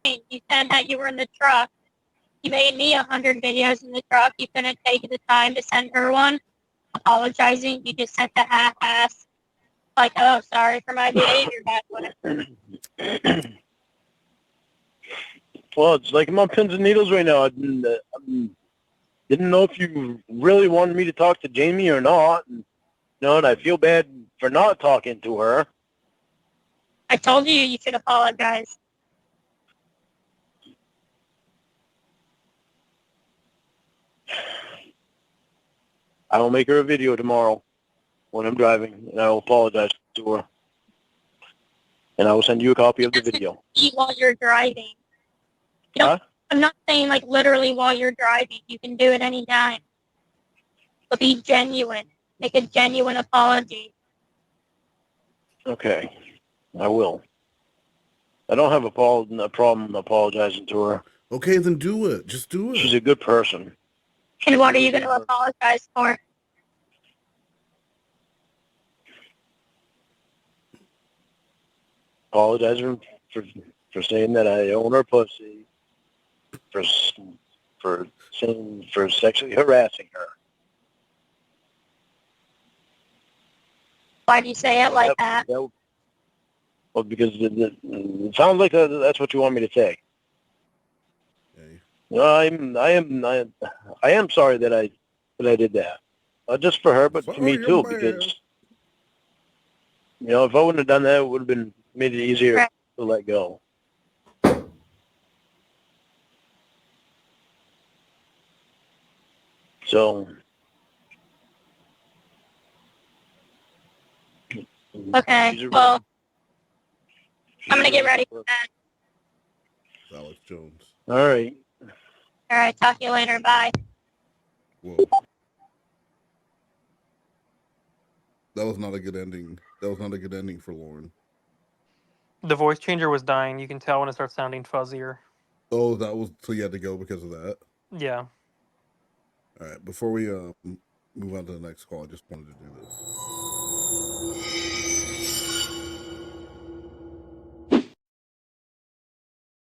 Speaker 7: You said that you were in the truck. You made me 100 videos in the truck. You couldn't take the time to send her one apologizing. You just sent the half-ass, like, oh, sorry for my behavior back when
Speaker 6: Well, it's like I'm on pins and needles right now. I didn't know if you really wanted me to talk to Jamie or not. And I feel bad for not talking to her.
Speaker 7: I told you you should apologize.
Speaker 6: I will make her a video tomorrow when I'm driving, and I will apologize to her. And I will send you a copy of the video.
Speaker 7: While you're driving. You know,
Speaker 6: Huh?
Speaker 7: I'm not saying like literally while you're driving. You can do it anytime. But be genuine. Make a genuine apology.
Speaker 6: Okay, I will. I don't have a problem apologizing to her.
Speaker 4: Okay, then do it. Just do it.
Speaker 6: She's a good person.
Speaker 7: And what are you going to apologize for?
Speaker 6: Apologizing for saying that I own her pussy, for sexually harassing her.
Speaker 7: Why do you say it like that?
Speaker 6: Well, because it sounds like that's what you want me to say.
Speaker 4: Okay.
Speaker 6: No, I am sorry that I did that. Not just for her, but to me too, because if I wouldn't have done that, it would have made it easier to let go. So.
Speaker 7: Okay, well, I'm going to get ready for that.
Speaker 4: Alex Jones.
Speaker 6: All right.
Speaker 7: All right, talk to you later. Bye.
Speaker 4: Whoa. That was not a good ending. That was not a good ending for Lorne.
Speaker 3: The voice changer was dying. You can tell when it starts sounding fuzzier.
Speaker 4: Oh, that was so you had to go because of that.
Speaker 3: Yeah.
Speaker 4: All right, before we move on to the next call, I just wanted to do this.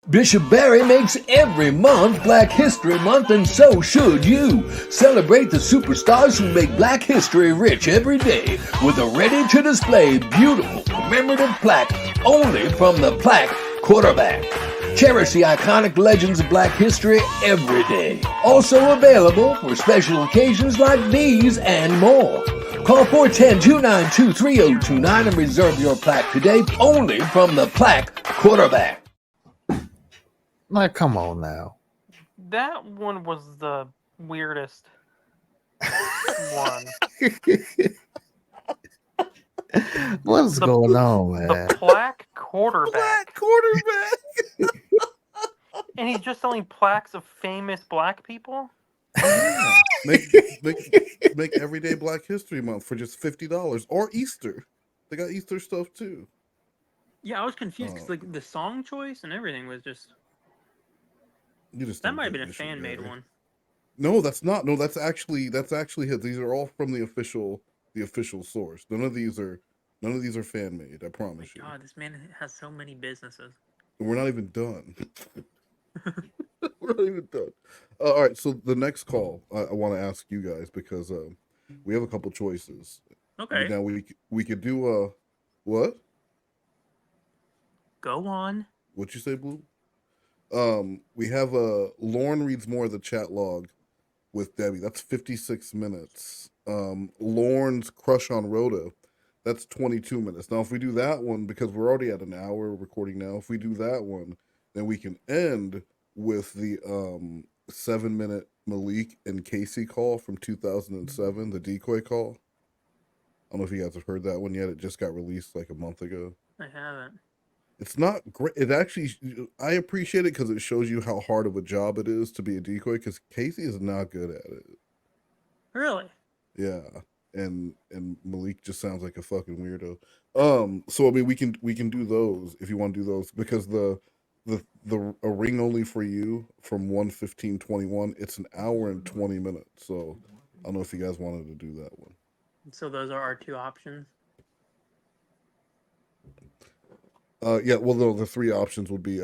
Speaker 1: Bishop Barry makes every month Black History Month, and so should you. Celebrate the superstars who make Black history rich every day with a ready-to-display, beautiful commemorative plaque only from the Plaque Quarterback. Cherish the iconic legends of Black history every day. Also available for special occasions like these and more. Call 410-292-3029 and reserve your plaque today only from the Plaque Quarterback.
Speaker 5: Like, come on now.
Speaker 3: That one was the weirdest one.
Speaker 5: What's going on, man?
Speaker 3: The Plaque Quarterback.
Speaker 4: Black quarterback.
Speaker 3: And he's just selling plaques of famous black people?
Speaker 4: Yeah. Make everyday Black History Month for just $50 or Easter. They got Easter stuff too.
Speaker 3: Yeah, I was confused because like the song choice and everything was just.
Speaker 4: You just
Speaker 3: That
Speaker 4: don't
Speaker 3: might have
Speaker 4: get
Speaker 3: been a
Speaker 4: Bishop
Speaker 3: fan made
Speaker 4: Barry.
Speaker 3: one.
Speaker 4: No, that's not. No, that's actually his. These are all from the official source. None of these are fan made. I promise you.
Speaker 3: God, this man has so many businesses.
Speaker 4: We're not even done. We're not even done. All right, so the next call I want to ask you guys because we have a couple choices.
Speaker 3: Okay.
Speaker 4: Now we could do what?
Speaker 3: Go on.
Speaker 4: What'd you say, Blue? We have Lorne reads more of the chat log with Debbie. That's 56 minutes. Lorne's crush on Rhoda. That's 22 minutes. Now, if we do that one, because we're already at an hour recording now, if we do that one, then we can end with the 7-minute Malik and Casey call from 2007, the decoy call. I don't know if you guys have heard that one yet. It just got released like a month ago.
Speaker 3: I haven't.
Speaker 4: It's not great. It actually, I appreciate it because it shows you how hard of a job it is to be a decoy because Casey is not good at it.
Speaker 3: Really?
Speaker 4: Yeah. And Malik just sounds like a fucking weirdo. So I mean we can do those if you want to do those because the a ring only for you from 1:15:21, it's an hour and 20 minutes. So I don't know if you guys wanted to do that one.
Speaker 3: So those are our two options.
Speaker 4: Yeah, well no, the three options would be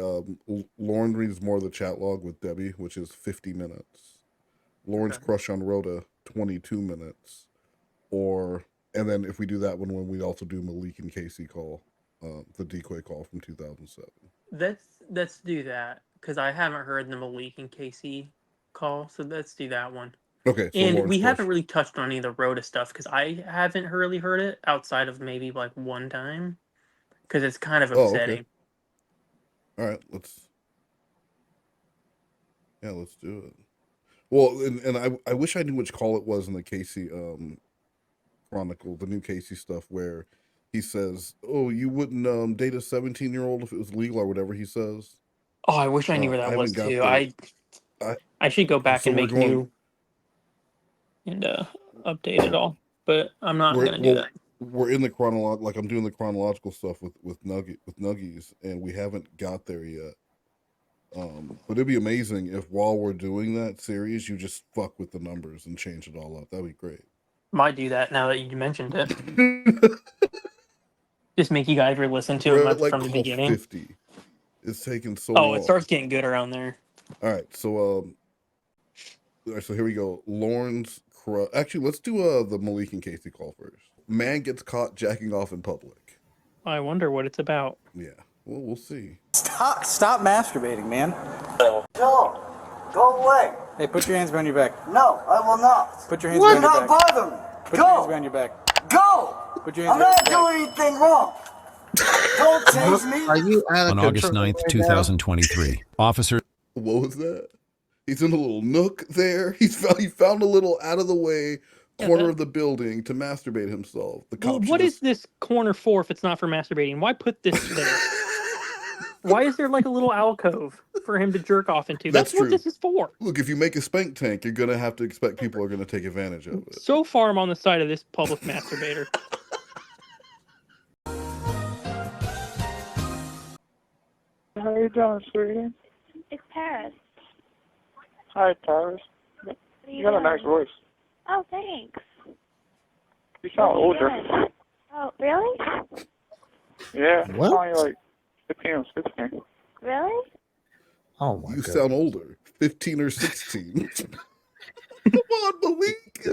Speaker 4: Lorne reads more of the chat log with Debbie, which is 50 minutes. Lorne's crush on Rhoda, 22 minutes. And then if we do that one, when we also do Malik and Casey call, the decoy call from 2007.
Speaker 3: Let's do that because I haven't heard the Malik and Casey call, so let's do that one.
Speaker 4: Okay. So
Speaker 3: And
Speaker 4: Lorne's
Speaker 3: we
Speaker 4: crush.
Speaker 3: haven't really touched on any of the Rhoda stuff because I haven't really heard it outside of maybe like one time because it's kind of upsetting.
Speaker 4: Okay. All right, let's do it. Well, and I wish I knew which call it was in the Casey Chronicle, the new Casey stuff, where he says, "Oh, you wouldn't date a 17-year-old if it was legal," or whatever he says.
Speaker 3: Oh, I wish I knew where that was too. I should go back
Speaker 4: So
Speaker 3: and
Speaker 4: we're
Speaker 3: make
Speaker 4: going-
Speaker 3: new and update it all, but I'm not going to do that.
Speaker 4: We're in the like I'm doing the chronological stuff with Nuggies, and we haven't got there yet. But it'd be amazing if while we're doing that series, you just fuck with the numbers and change it all up. That'd be great.
Speaker 3: Might do that now that you mentioned it. Just make you guys listen to
Speaker 4: We're
Speaker 3: it
Speaker 4: at, like,
Speaker 3: from the
Speaker 4: call
Speaker 3: beginning.
Speaker 4: 50. It's taking so long.
Speaker 3: Oh, it starts getting good around there.
Speaker 4: All right, so here we go. Lorne's actually, let's do the Malik and Casey call first. Man gets caught jacking off in public.
Speaker 3: I wonder what it's about.
Speaker 4: Yeah, well, we'll see.
Speaker 9: Stop masturbating, man.
Speaker 10: No, go away.
Speaker 9: Hey, put your hands behind your back.
Speaker 10: No, I will not.
Speaker 9: Put your hands
Speaker 10: Do
Speaker 9: behind your
Speaker 10: not
Speaker 9: back.
Speaker 10: bother me.
Speaker 9: Put your hands behind your back.
Speaker 10: Go.
Speaker 9: Put your hands
Speaker 10: I'm
Speaker 9: behind
Speaker 10: not
Speaker 9: your back.
Speaker 10: doing anything wrong. Don't chase me.
Speaker 5: Are you out of
Speaker 11: On August
Speaker 5: control
Speaker 11: 9th,
Speaker 5: right
Speaker 11: 2023, officers.
Speaker 4: What was that? He's in a little nook there. He found a little out of the way corner of the building to masturbate himself. The
Speaker 3: Well,
Speaker 4: cop
Speaker 3: what is this corner for if it's not for masturbating? Why put this there? Why is there like a little alcove? for him to jerk off into.
Speaker 4: That's
Speaker 3: That's what
Speaker 4: true.
Speaker 3: this is for.
Speaker 4: Look, if you make a spank tank, you're gonna have to expect people are gonna take advantage of it.
Speaker 3: So far, I'm on the side of this public masturbator.
Speaker 12: How you doing, sweetie?
Speaker 7: It's Paris.
Speaker 12: Hi, Paris. You got a nice voice.
Speaker 7: Oh, thanks.
Speaker 12: You sound older.
Speaker 7: Oh, really?
Speaker 12: Yeah,
Speaker 5: What?
Speaker 12: you sound like 15 or 16.
Speaker 7: Really?
Speaker 5: Oh my
Speaker 4: You
Speaker 5: god.
Speaker 4: sound older, 15 or 16. Come on, Malik.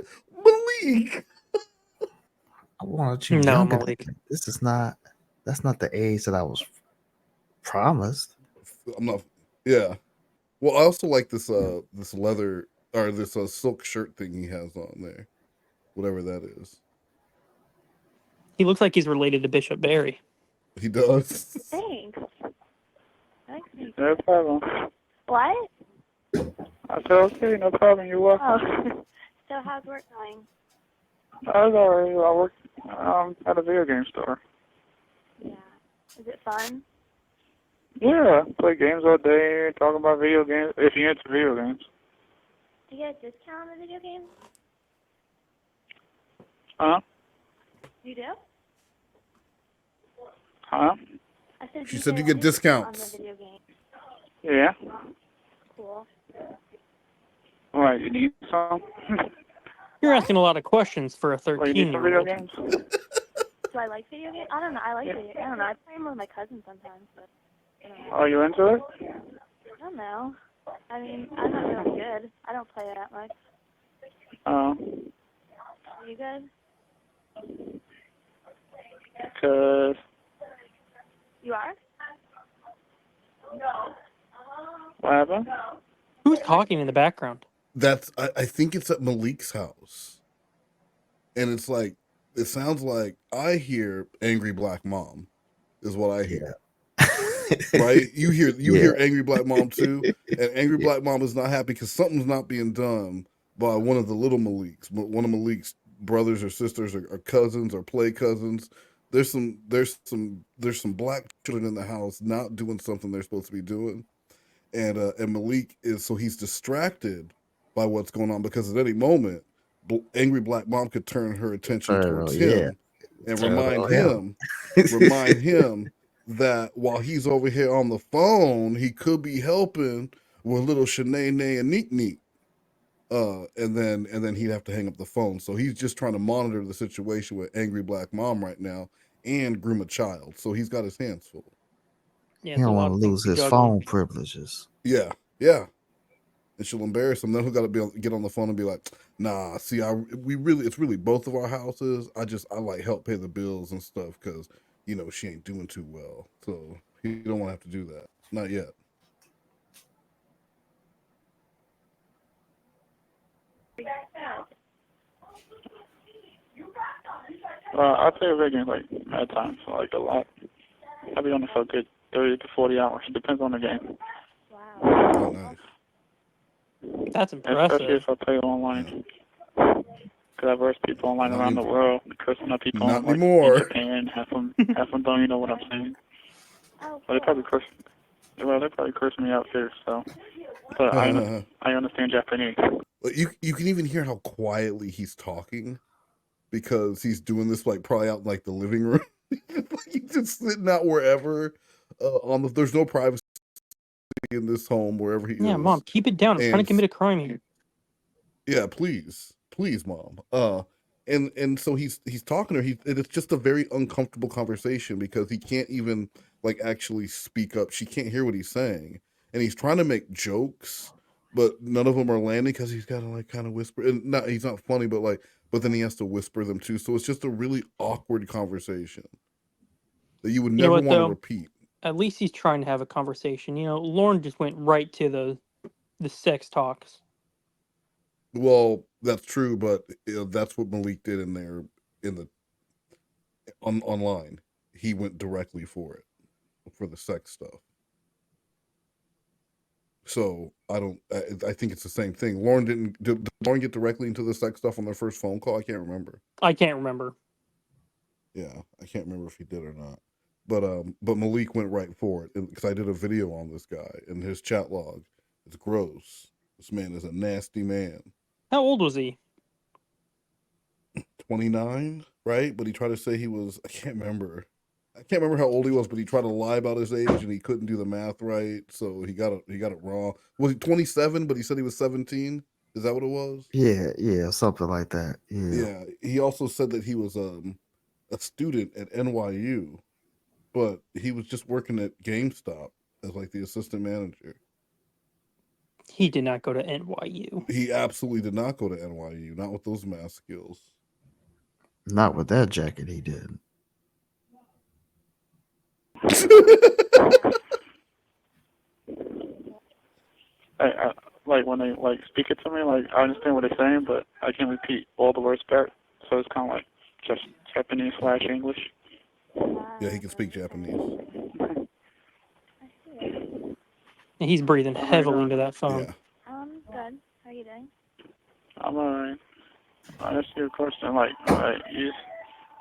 Speaker 4: Malik.
Speaker 5: I wanted you
Speaker 3: No,
Speaker 5: younger.
Speaker 3: Malik.
Speaker 5: This is not. That's not the age that I was promised.
Speaker 4: I'm not. Yeah. Well, I also like this this leather or this silk shirt thing he has on there, whatever that is.
Speaker 3: He looks like he's related to Bishop Barry.
Speaker 4: He does.
Speaker 7: Thanks. Thanks.
Speaker 12: No problem.
Speaker 7: What?
Speaker 12: I said, okay, no problem. You're welcome.
Speaker 7: Oh. So how's work going?
Speaker 12: I was already. I work at a video game store.
Speaker 7: Yeah. Is it fun?
Speaker 12: Yeah, play games all day, talk about video games, if you're into video games.
Speaker 7: Do you get a discount on the video games?
Speaker 12: Huh?
Speaker 7: You do?
Speaker 12: Huh?
Speaker 7: I said
Speaker 4: She said you get discounts.
Speaker 7: on the video game.
Speaker 12: Yeah?
Speaker 7: Cool.
Speaker 12: All right, you need some?
Speaker 3: You're asking a lot of questions for a
Speaker 12: Well, you need some video
Speaker 3: 13-year-old.
Speaker 12: games?
Speaker 7: Do I like video games? I don't know. I like video games. I don't know. I play them with my cousins sometimes, but
Speaker 12: Are you into it?
Speaker 7: I don't know. I mean, I'm not really good. I don't play it that much.
Speaker 12: Oh.
Speaker 7: Are you good?
Speaker 12: Because
Speaker 7: You are?
Speaker 12: what happened?
Speaker 3: Who's talking in the background?
Speaker 4: That's I think it's at Malik's house, and it's like it sounds like I hear angry black mom, is what I hear. Right? You hear angry black mom too, and angry black mom is not happy because something's not being done by one of the little Maliks, one of Malik's brothers or sisters or cousins or play cousins. There's some black children in the house not doing something they're supposed to be doing, and Malik he's distracted by what's going on because at any moment, angry black mom could turn her attention towards him and remind him that while he's over here on the phone, he could be helping with little Shanae and Neek Neek. And then he'd have to hang up the phone. So he's just trying to monitor the situation with angry black mom right now and groom a child. So he's got his hands full.
Speaker 3: Yeah,
Speaker 5: He don't want to lose his phone privileges.
Speaker 4: Yeah. And she'll embarrass him. Then he'll got to get on the phone and be like, "Nah, see, it's really both of our houses. I like help pay the bills and stuff because she ain't doing too well. So he don't want to have to do that. Not yet."
Speaker 12: I play video games like at times, like a lot. I'll be on the phone for good 30 to 40 hours. It depends on the game.
Speaker 4: Oh, nice.
Speaker 3: That's
Speaker 12: Especially
Speaker 3: impressive.
Speaker 12: if I play online. Because I verse people online around the world, cursing at people
Speaker 4: Not
Speaker 12: in
Speaker 4: anymore.
Speaker 12: Japan. Half them don't even know what I'm saying. Well, they probably curse me out here. So, but I understand Japanese.
Speaker 4: You can even hear how quietly he's talking because he's doing this probably out in the living room. He's just sitting out wherever. There's no privacy in this home wherever he is.
Speaker 3: Yeah, Mom, keep it down. I'm trying to commit a crime here.
Speaker 4: Yeah, please, Mom. And so he's talking to her. It's just a very uncomfortable conversation because he can't even actually speak up. She can't hear what he's saying, and he's trying to make jokes, but none of them are landing because he's got to kind of whisper. And he's not funny, but then he has to whisper them too. So it's just a really awkward conversation that you would never want to repeat.
Speaker 3: At least he's trying to have a conversation. Lorne just went right to the sex talks.
Speaker 4: Well, that's true, but that's what Malik did online. He went directly for the sex stuff. So I think it's the same thing. Did Lorne get directly into the sex stuff on their first phone call? I can't remember.
Speaker 3: I can't remember.
Speaker 4: Yeah, I can't remember if he did or not. But Malik went right for it because I did a video on this guy and his chat log. It's gross. This man is a nasty man.
Speaker 3: How old was he?
Speaker 4: 29, right? But he tried to say he was. I can't remember how old he was, but he tried to lie about his age and he couldn't do the math right, so he got it wrong. Was he 27? But he said he was 17. Is that what it was?
Speaker 5: Yeah, something like that.
Speaker 4: Yeah. He also said that he was a student at NYU, but he was just working at GameStop as like the assistant manager.
Speaker 3: He did not go to NYU.
Speaker 4: He absolutely did not go to NYU, not with those math skills.
Speaker 5: Not with that jacket, he did.
Speaker 12: Like when they like speak it to me, like I understand what they're saying, but I can't repeat all the words back. So it's kind of like just Japanese / English.
Speaker 4: Yeah, he can speak Japanese.
Speaker 3: And he's breathing heavily into that phone.
Speaker 4: Yeah.
Speaker 7: Good. How are you doing?
Speaker 12: I'm alright. I asked you a question, like you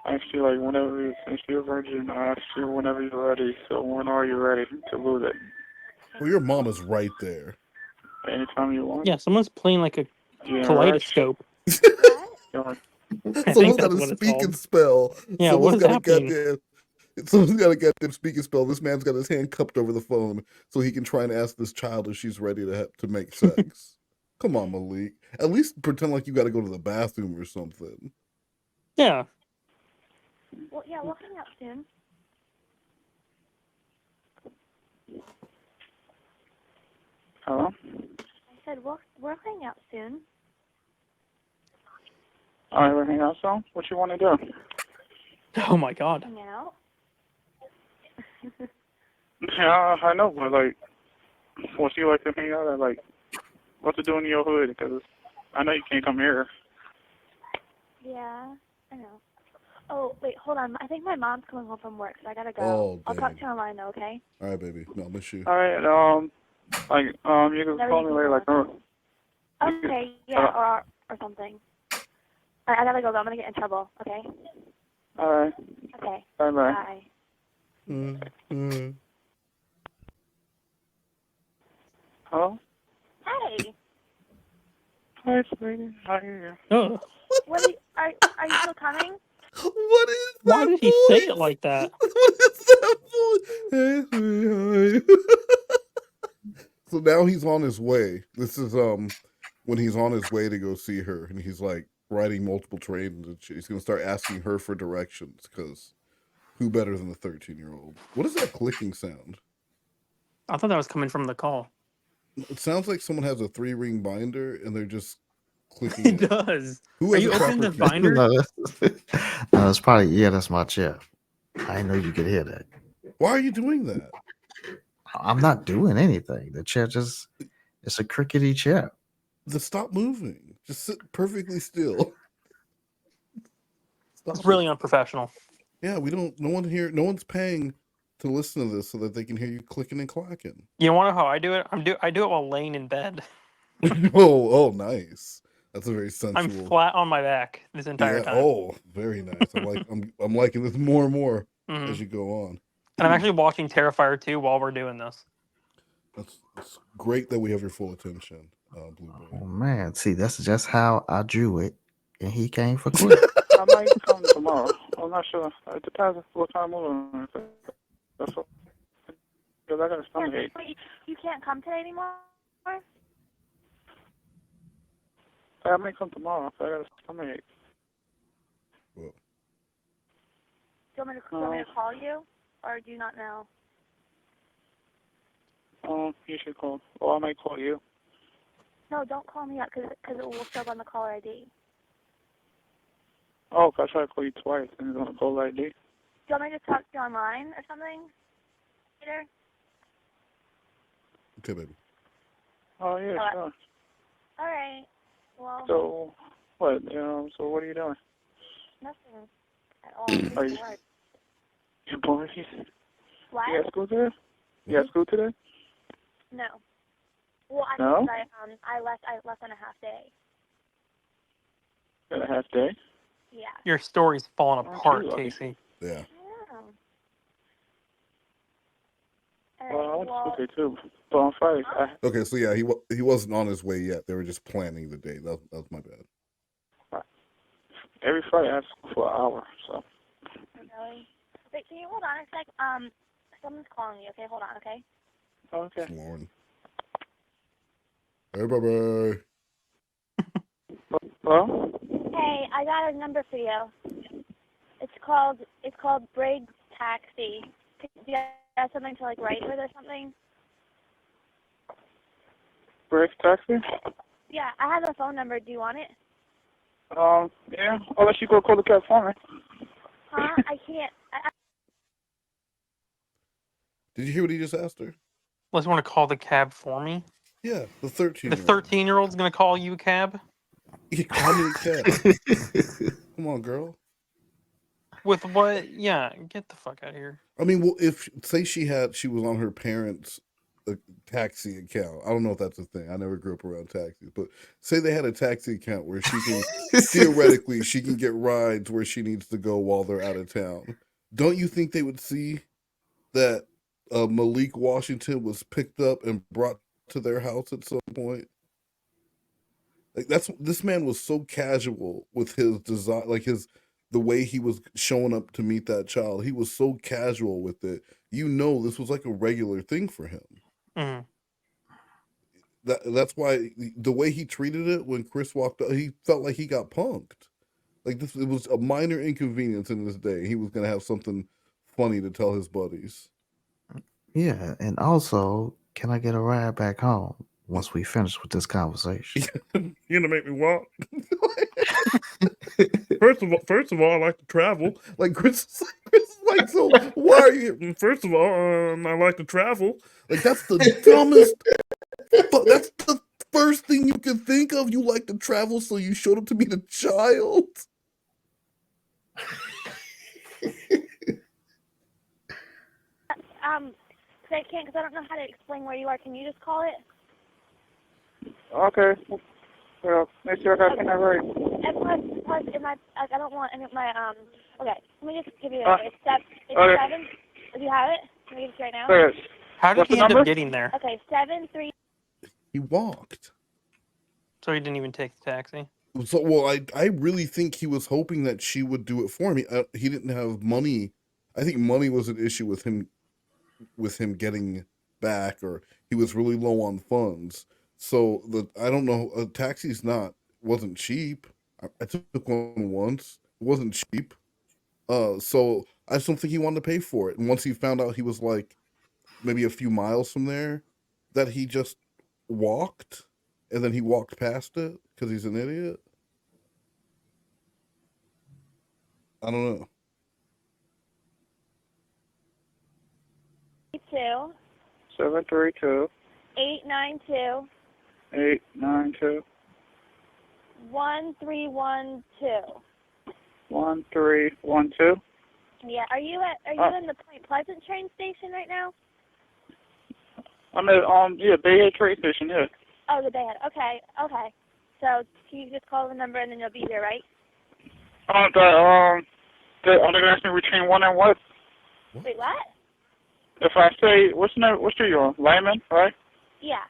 Speaker 12: asked you like whenever since you're a virgin, I asked you whenever you're ready. So when are you ready to lose it?
Speaker 4: Well, your mom is right there.
Speaker 12: Anytime you want.
Speaker 3: Yeah, someone's playing like a
Speaker 12: Yeah,
Speaker 3: kaleidoscope.
Speaker 12: Right.
Speaker 4: Someone's got a speaking spell.
Speaker 3: Yeah, what is happening?
Speaker 4: Someone's got a goddamn speaking spell. This man's got his hand cupped over the phone so he can try and ask this child if she's ready to make sex. Come on, Malik. At least pretend like you got to go to the bathroom or something.
Speaker 3: Yeah.
Speaker 7: Well, yeah, we'll hang out soon.
Speaker 12: Hello?
Speaker 7: I said we'll hang out soon.
Speaker 12: All right, we're hanging out soon. What you want to do?
Speaker 3: Oh my God.
Speaker 7: Hang out.
Speaker 12: Yeah, I know, but like, what you like to hang out at? Like, what to do in your hood? Because I know you can't come here.
Speaker 7: Yeah, I know. Oh, wait, hold on. I think my mom's coming home from work, so I gotta go.
Speaker 4: Oh,
Speaker 7: I'll talk
Speaker 4: dang.
Speaker 7: to you online, though, okay?
Speaker 4: All right, baby. No, I'll miss you.
Speaker 12: All right, you can call me later, like,
Speaker 7: Okay, yeah, or something. All right, I gotta go, though. I'm gonna get in trouble, okay?
Speaker 12: all right.
Speaker 7: Okay.
Speaker 12: Bye-bye.
Speaker 7: Bye.
Speaker 12: Hello?
Speaker 7: Hey,
Speaker 12: Hi, sweetie. How are you?
Speaker 3: Oh.
Speaker 7: what are you still coming?
Speaker 4: What is that?
Speaker 3: Why did he say it like that?
Speaker 4: What is that voice? So now he's on his way. This is when he's on his way to go see her, and he's like riding multiple trains, and he's gonna start asking her for directions because who better than the 13-year-old? What is that clicking sound?
Speaker 3: I thought that was coming from the call.
Speaker 4: It sounds like someone has a 3-ring binder and they're just clicking.
Speaker 3: It does.
Speaker 4: Who
Speaker 3: Are
Speaker 4: has
Speaker 3: you
Speaker 4: a
Speaker 3: opening
Speaker 4: proper
Speaker 3: the
Speaker 4: key?
Speaker 3: binder?
Speaker 5: No, it's probably that's my chair. I didn't know you could hear that.
Speaker 4: Why are you doing that?
Speaker 5: I'm not doing anything. The chair it's a crickety chair.
Speaker 4: Just stop moving. Just sit perfectly still. Stop
Speaker 3: It's really unprofessional.
Speaker 4: Yeah, no one's paying to listen to this so that they can hear you clicking and clacking.
Speaker 3: You want to know how I do it? I do it while laying in bed.
Speaker 4: Oh, nice. That's a very sensual.
Speaker 3: I'm flat on my back this entire time.
Speaker 4: Oh, very nice. I'm liking this more and more
Speaker 3: Mhm.
Speaker 4: as you go on.
Speaker 3: And I'm actually watching Terrifier 2 while we're doing this.
Speaker 4: It's great that we have your full attention, Blue Boy.
Speaker 5: Oh man, see, that's just how I drew it, and he came for quick.
Speaker 12: I might come tomorrow. I'm not sure. It depends what time I'm That's what. Because I got a stomach ache.
Speaker 7: Wait, you can't come today anymore?
Speaker 12: I might come tomorrow. I got a stomach ache.
Speaker 4: Well.
Speaker 7: Do you want me to call you, or do you not know?
Speaker 12: You should call. Or I might call you.
Speaker 7: No, don't call me up because it will show up on the caller ID. Do
Speaker 12: Oh, I tried to call you twice and it's on the caller ID.
Speaker 7: you want me to talk to you online or something later?
Speaker 4: Okay, baby.
Speaker 12: Oh, yeah,
Speaker 7: All right.
Speaker 12: sure.
Speaker 7: All right. Well,
Speaker 12: So, what? So what are you doing?
Speaker 7: nothing at all.
Speaker 12: Are you? You're bored?
Speaker 7: What?
Speaker 12: You at school today? You at school today?
Speaker 7: No. Well,
Speaker 12: No?
Speaker 7: I left on a half day.
Speaker 12: Got a half day?
Speaker 7: Yeah.
Speaker 3: Your story's falling
Speaker 12: Aren't
Speaker 3: apart,
Speaker 12: you lucky?
Speaker 3: Casey.
Speaker 4: Yeah.
Speaker 7: Yeah.
Speaker 12: Well, I went to school today too. But on Friday,
Speaker 4: Okay, so yeah, he wasn't on his way yet. They were just planning the day. That was my bad.
Speaker 12: every Friday I have school for an hour. So.
Speaker 7: Really? Wait, can you hold on a sec? Someone's calling you. Okay, hold on. Okay.
Speaker 12: Okay.
Speaker 4: Lauren. Hey, bye-bye.
Speaker 12: Hello?
Speaker 7: Hey, I got a number for you. It's called Briggs Taxi. Do you have something to like write with or something?
Speaker 12: Briggs Taxi?
Speaker 7: Yeah, I have a phone number. Do you want it?
Speaker 12: Yeah. I'll let you go call the cab for me.
Speaker 7: Huh? I can't.
Speaker 4: Did you hear what he just asked her?
Speaker 3: Unless you want to call the cab for me.
Speaker 4: Yeah, the 13.
Speaker 3: The 13-year-old's gonna call you a cab.
Speaker 4: You call me a cab. Come on, girl.
Speaker 3: With what? Yeah, get the fuck out of here.
Speaker 4: I mean, well, if say she was on her parents' taxi account. I don't know if that's a thing. I never grew up around taxis, but say they had a taxi account where she can theoretically she can get rides where she needs to go while they're out of town. Don't you think they would see that Malik Washington was picked up and brought to their house at some point? Like this man was so casual with his design, like the way he was showing up to meet that child. He was so casual with it. You know, this was like a regular thing for him.
Speaker 3: Mm.
Speaker 4: That's why the way he treated it when Chris walked up, he felt like he got punked. Like it was a minor inconvenience in this day. He was gonna have something funny to tell his buddies.
Speaker 5: Yeah, and also, can I get a ride back home once we finish with this conversation?
Speaker 4: You're gonna make me walk. First of all, I like to travel. Like Chris is like, so why are you here? First of all, I like to travel. Like that's the dumbest. But that's the first thing you can think of. You like to travel, so you showed up to meet a child.
Speaker 7: I can't because I don't know how to explain where you are. Can you just call it?
Speaker 12: Okay. Well, make sure I got that right.
Speaker 7: And plus, I don't want any of my Okay, let me just give you it. It's
Speaker 12: okay.
Speaker 7: 7. Do you have it? Can I give it to you right now?
Speaker 12: Yes.
Speaker 3: How did
Speaker 12: What's
Speaker 3: he
Speaker 12: the
Speaker 3: end
Speaker 12: number?
Speaker 3: up getting there?
Speaker 7: Okay, 7-3.
Speaker 4: He walked.
Speaker 3: So he didn't even take the taxi.
Speaker 4: So, well, I really think he was hoping that she would do it for him. He didn't have money. I think money was an issue with him getting back, or he was really low on funds. So I don't know. A taxi's wasn't cheap. I took one once. It wasn't cheap. So I just don't think he wanted to pay for it. And once he found out he was like maybe a few miles from there, that he just walked, and then he walked past it because he's an idiot. I don't know.
Speaker 12: 732
Speaker 7: 892
Speaker 12: 892
Speaker 7: 1312.
Speaker 12: 1312.
Speaker 7: Yeah, are you in the Point Pleasant train station right now?
Speaker 12: I'm at Bayhead train station. Yeah.
Speaker 7: Oh, the Bayhead. Okay. So can you just call the number and then you'll be there, right?
Speaker 12: Are they gonna ask me between one and what?
Speaker 7: Wait, what?
Speaker 12: If I say what's your Lyman, right?
Speaker 7: Yeah.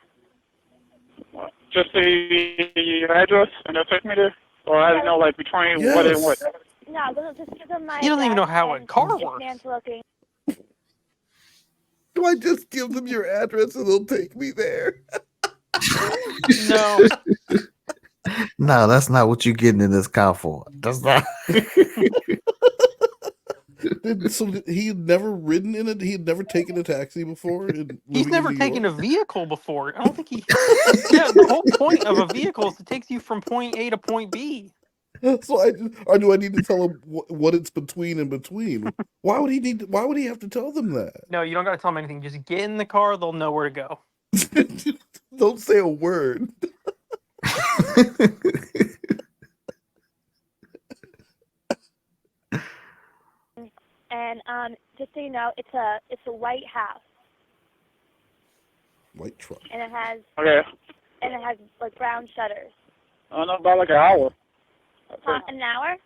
Speaker 12: Just your address and they'll take me there, or I don't know, like between what and what.
Speaker 7: No, just give them my.
Speaker 3: You don't even know how a car
Speaker 7: if
Speaker 3: works.
Speaker 7: Nan's looking.
Speaker 4: Do I just give them your address and they'll take me there?
Speaker 3: No.
Speaker 5: No, that's not what you're getting in this car for. That's not.
Speaker 4: So he had never ridden in it. He had never taken a taxi before.
Speaker 3: He's never taken a vehicle before. I don't think he. Yeah, the whole point of a vehicle is it takes you from point A to point B.
Speaker 4: So or do I need to tell him what it's between and between? Why would he have to tell them that?
Speaker 3: No, you don't got to tell them anything. Just get in the car. They'll know where to go.
Speaker 4: Don't say a word.
Speaker 7: And just so you know, it's a white house.
Speaker 4: White truck.
Speaker 7: And it has like brown shutters.
Speaker 12: I don't know, about like an hour.
Speaker 7: An hour?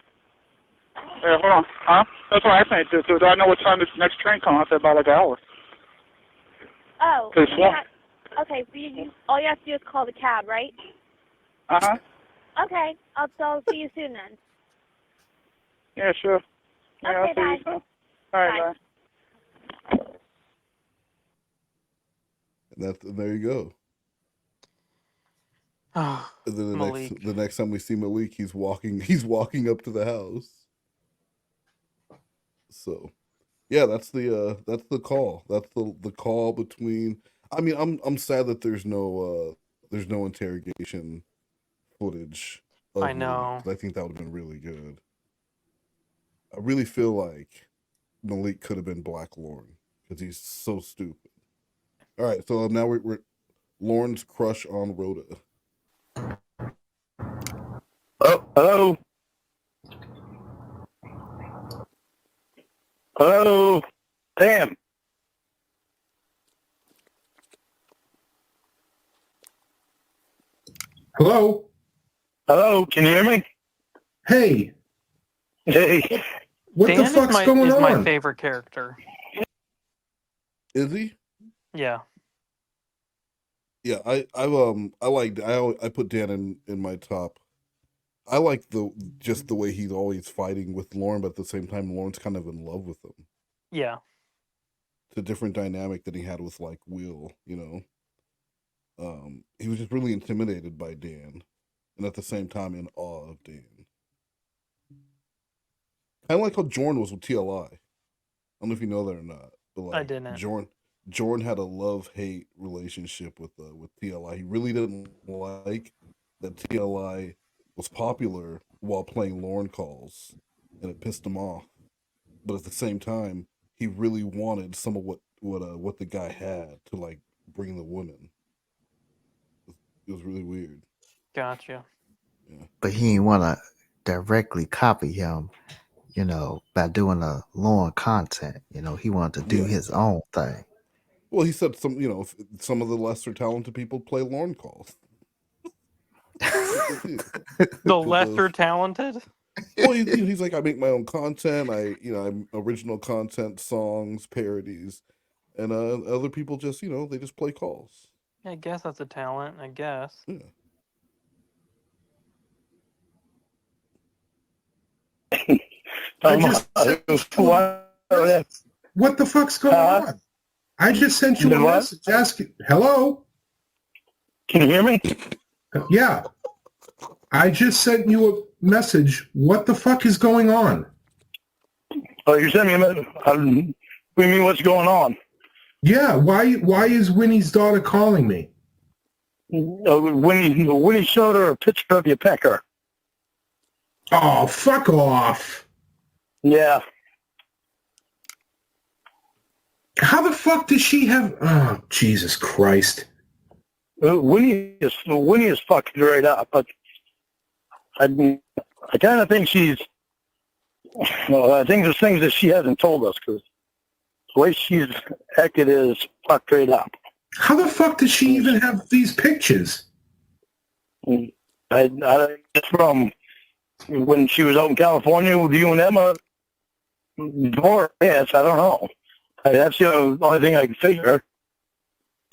Speaker 12: Yeah, hold on. Huh? That's what I think. Do I know what time this next train comes? I said about like an hour.
Speaker 7: Oh, okay, so all you have to do is call the cab, right?
Speaker 12: Uh-huh.
Speaker 7: Okay, I'll see you soon then.
Speaker 12: Yeah, sure. Yeah,
Speaker 7: Okay,
Speaker 12: I'll see
Speaker 7: bye.
Speaker 12: you soon. All right, bye.
Speaker 4: And there you go.
Speaker 3: Oh,
Speaker 4: And then
Speaker 3: Malik.
Speaker 4: the next time we see Malik, he's walking up to the house. So, yeah, that's the call. That's the call between. I mean, I'm sad that there's no interrogation footage of
Speaker 3: I know.
Speaker 4: Malik, 'cause I think that would have been really good. I really feel like Malik could have been Black Lorne because he's so stupid. All right, so now we're Lorne's crush on Rhoda.
Speaker 6: Oh, hello. Hello. Damn.
Speaker 13: Hello?
Speaker 6: Hello, can you hear me?
Speaker 13: Hey.
Speaker 6: Hey.
Speaker 13: What
Speaker 3: Dan
Speaker 13: the fuck's going
Speaker 3: is
Speaker 13: on?
Speaker 3: my favorite character.
Speaker 4: Is he?
Speaker 3: Yeah.
Speaker 4: Yeah, I put Dan in my top. I like the way he's always fighting with Lorne, but at the same time, Lorne's kind of in love with him.
Speaker 3: Yeah.
Speaker 4: It's a different dynamic than he had with like Will, you know. He was just really intimidated by Dan, and at the same time in awe of Dan. Kind of like how Jordan was with TLI. I don't know if you know that or not, but like
Speaker 3: I didn't.
Speaker 4: Jordan had a love-hate relationship with TLI. He really didn't like that TLI was popular while playing Lorne calls, and it pissed him off. But at the same time, he really wanted some of what the guy had to like bring the women. It was really weird.
Speaker 3: Gotcha.
Speaker 4: Yeah.
Speaker 5: But he didn't want to directly copy him, you know, by doing the Lorne content. You know, he wanted to do his own thing.
Speaker 4: Well, he said some of the lesser talented people play Lorne calls.
Speaker 3: The lesser talented?
Speaker 4: Well, he's like, I make my own content. I'm original content, songs, parodies, and other people just, they just play calls.
Speaker 3: I guess that's a talent, I guess.
Speaker 4: Yeah.
Speaker 13: What the fuck's going on? I just sent you a message asking. Hello?
Speaker 6: Can you hear me?
Speaker 13: Yeah. I just sent you a message. What the fuck is going on?
Speaker 6: Oh, you sent me a message. What do you mean, what's going on?
Speaker 13: Yeah, why is Winnie's daughter calling me?
Speaker 6: Winnie showed her a picture of your pecker.
Speaker 13: Oh, fuck off.
Speaker 6: Yeah.
Speaker 13: How the fuck does she have... Oh, Jesus Christ.
Speaker 6: Winnie is fucking right up, but I kind of think she's... Well, I think there's things that she hasn't told us, because the way she's acted is fucked right up.
Speaker 13: How the fuck does she even have these pictures?
Speaker 6: From when she was out in California with you and Emma, or yes, I don't know. That's the only thing I can figure.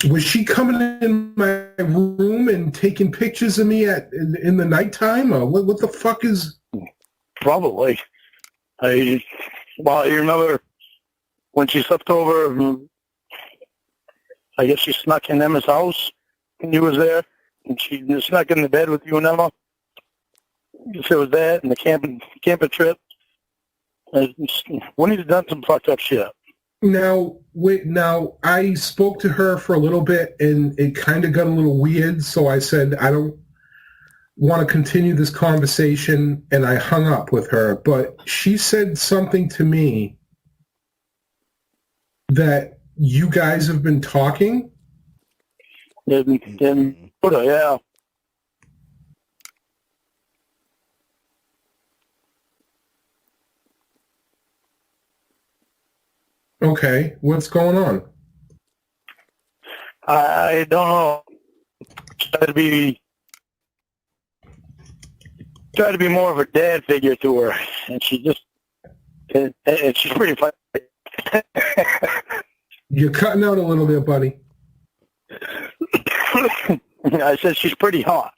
Speaker 13: Was she coming in my room and taking pictures of me in the nighttime? Or what the fuck is...
Speaker 6: Probably. You remember when she slept over, I guess she snuck in Emma's house and you was there, and she snuck in the bed with you and Emma. So it was that and the camping trip. Winnie's done some fucked up shit.
Speaker 13: Now, I spoke to her for a little bit, and it kind of got a little weird, so I said, I don't want to continue this conversation, and I hung up with her. But she said something to me that you guys have been talking?
Speaker 6: Yeah.
Speaker 13: Okay, what's going on?
Speaker 6: I don't know. Try to be more of a dad figure to her, and she's pretty funny.
Speaker 13: You're cutting out a little bit, buddy.
Speaker 6: I said she's pretty hot.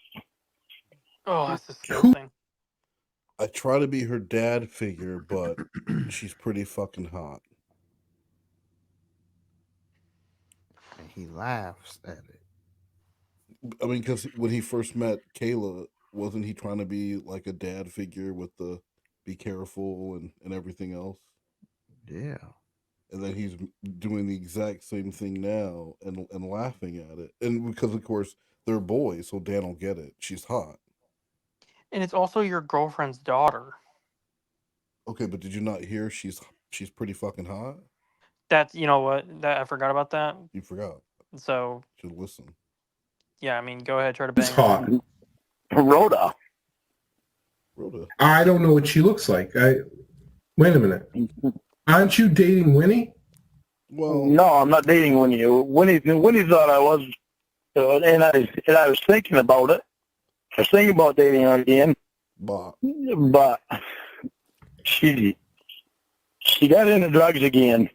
Speaker 3: Oh, that's disgusting.
Speaker 4: I try to be her dad figure, but she's pretty fucking hot.
Speaker 5: And he laughs at it.
Speaker 4: I mean, because when he first met Kayla, wasn't he trying to be like a dad figure with the be careful and everything else?
Speaker 5: Yeah.
Speaker 4: And then he's doing the exact same thing now and laughing at it. And because, of course, they're boys, so Dan will get it. She's hot.
Speaker 3: And it's also your girlfriend's daughter.
Speaker 4: Okay, but did you not hear she's pretty fucking hot?
Speaker 3: That's, you know what? That I forgot about that.
Speaker 4: You forgot.
Speaker 3: So,
Speaker 4: Should listen.
Speaker 3: yeah, I mean, go ahead, try to bang
Speaker 13: It's
Speaker 3: her.
Speaker 13: hot.
Speaker 6: Rhoda.
Speaker 13: I don't know what she looks like. Wait a minute. Aren't you dating Winnie?
Speaker 4: Well,
Speaker 6: no, I'm not dating Winnie. Winnie thought I was, and I was thinking about it. I was thinking about dating her again, but she got into drugs again.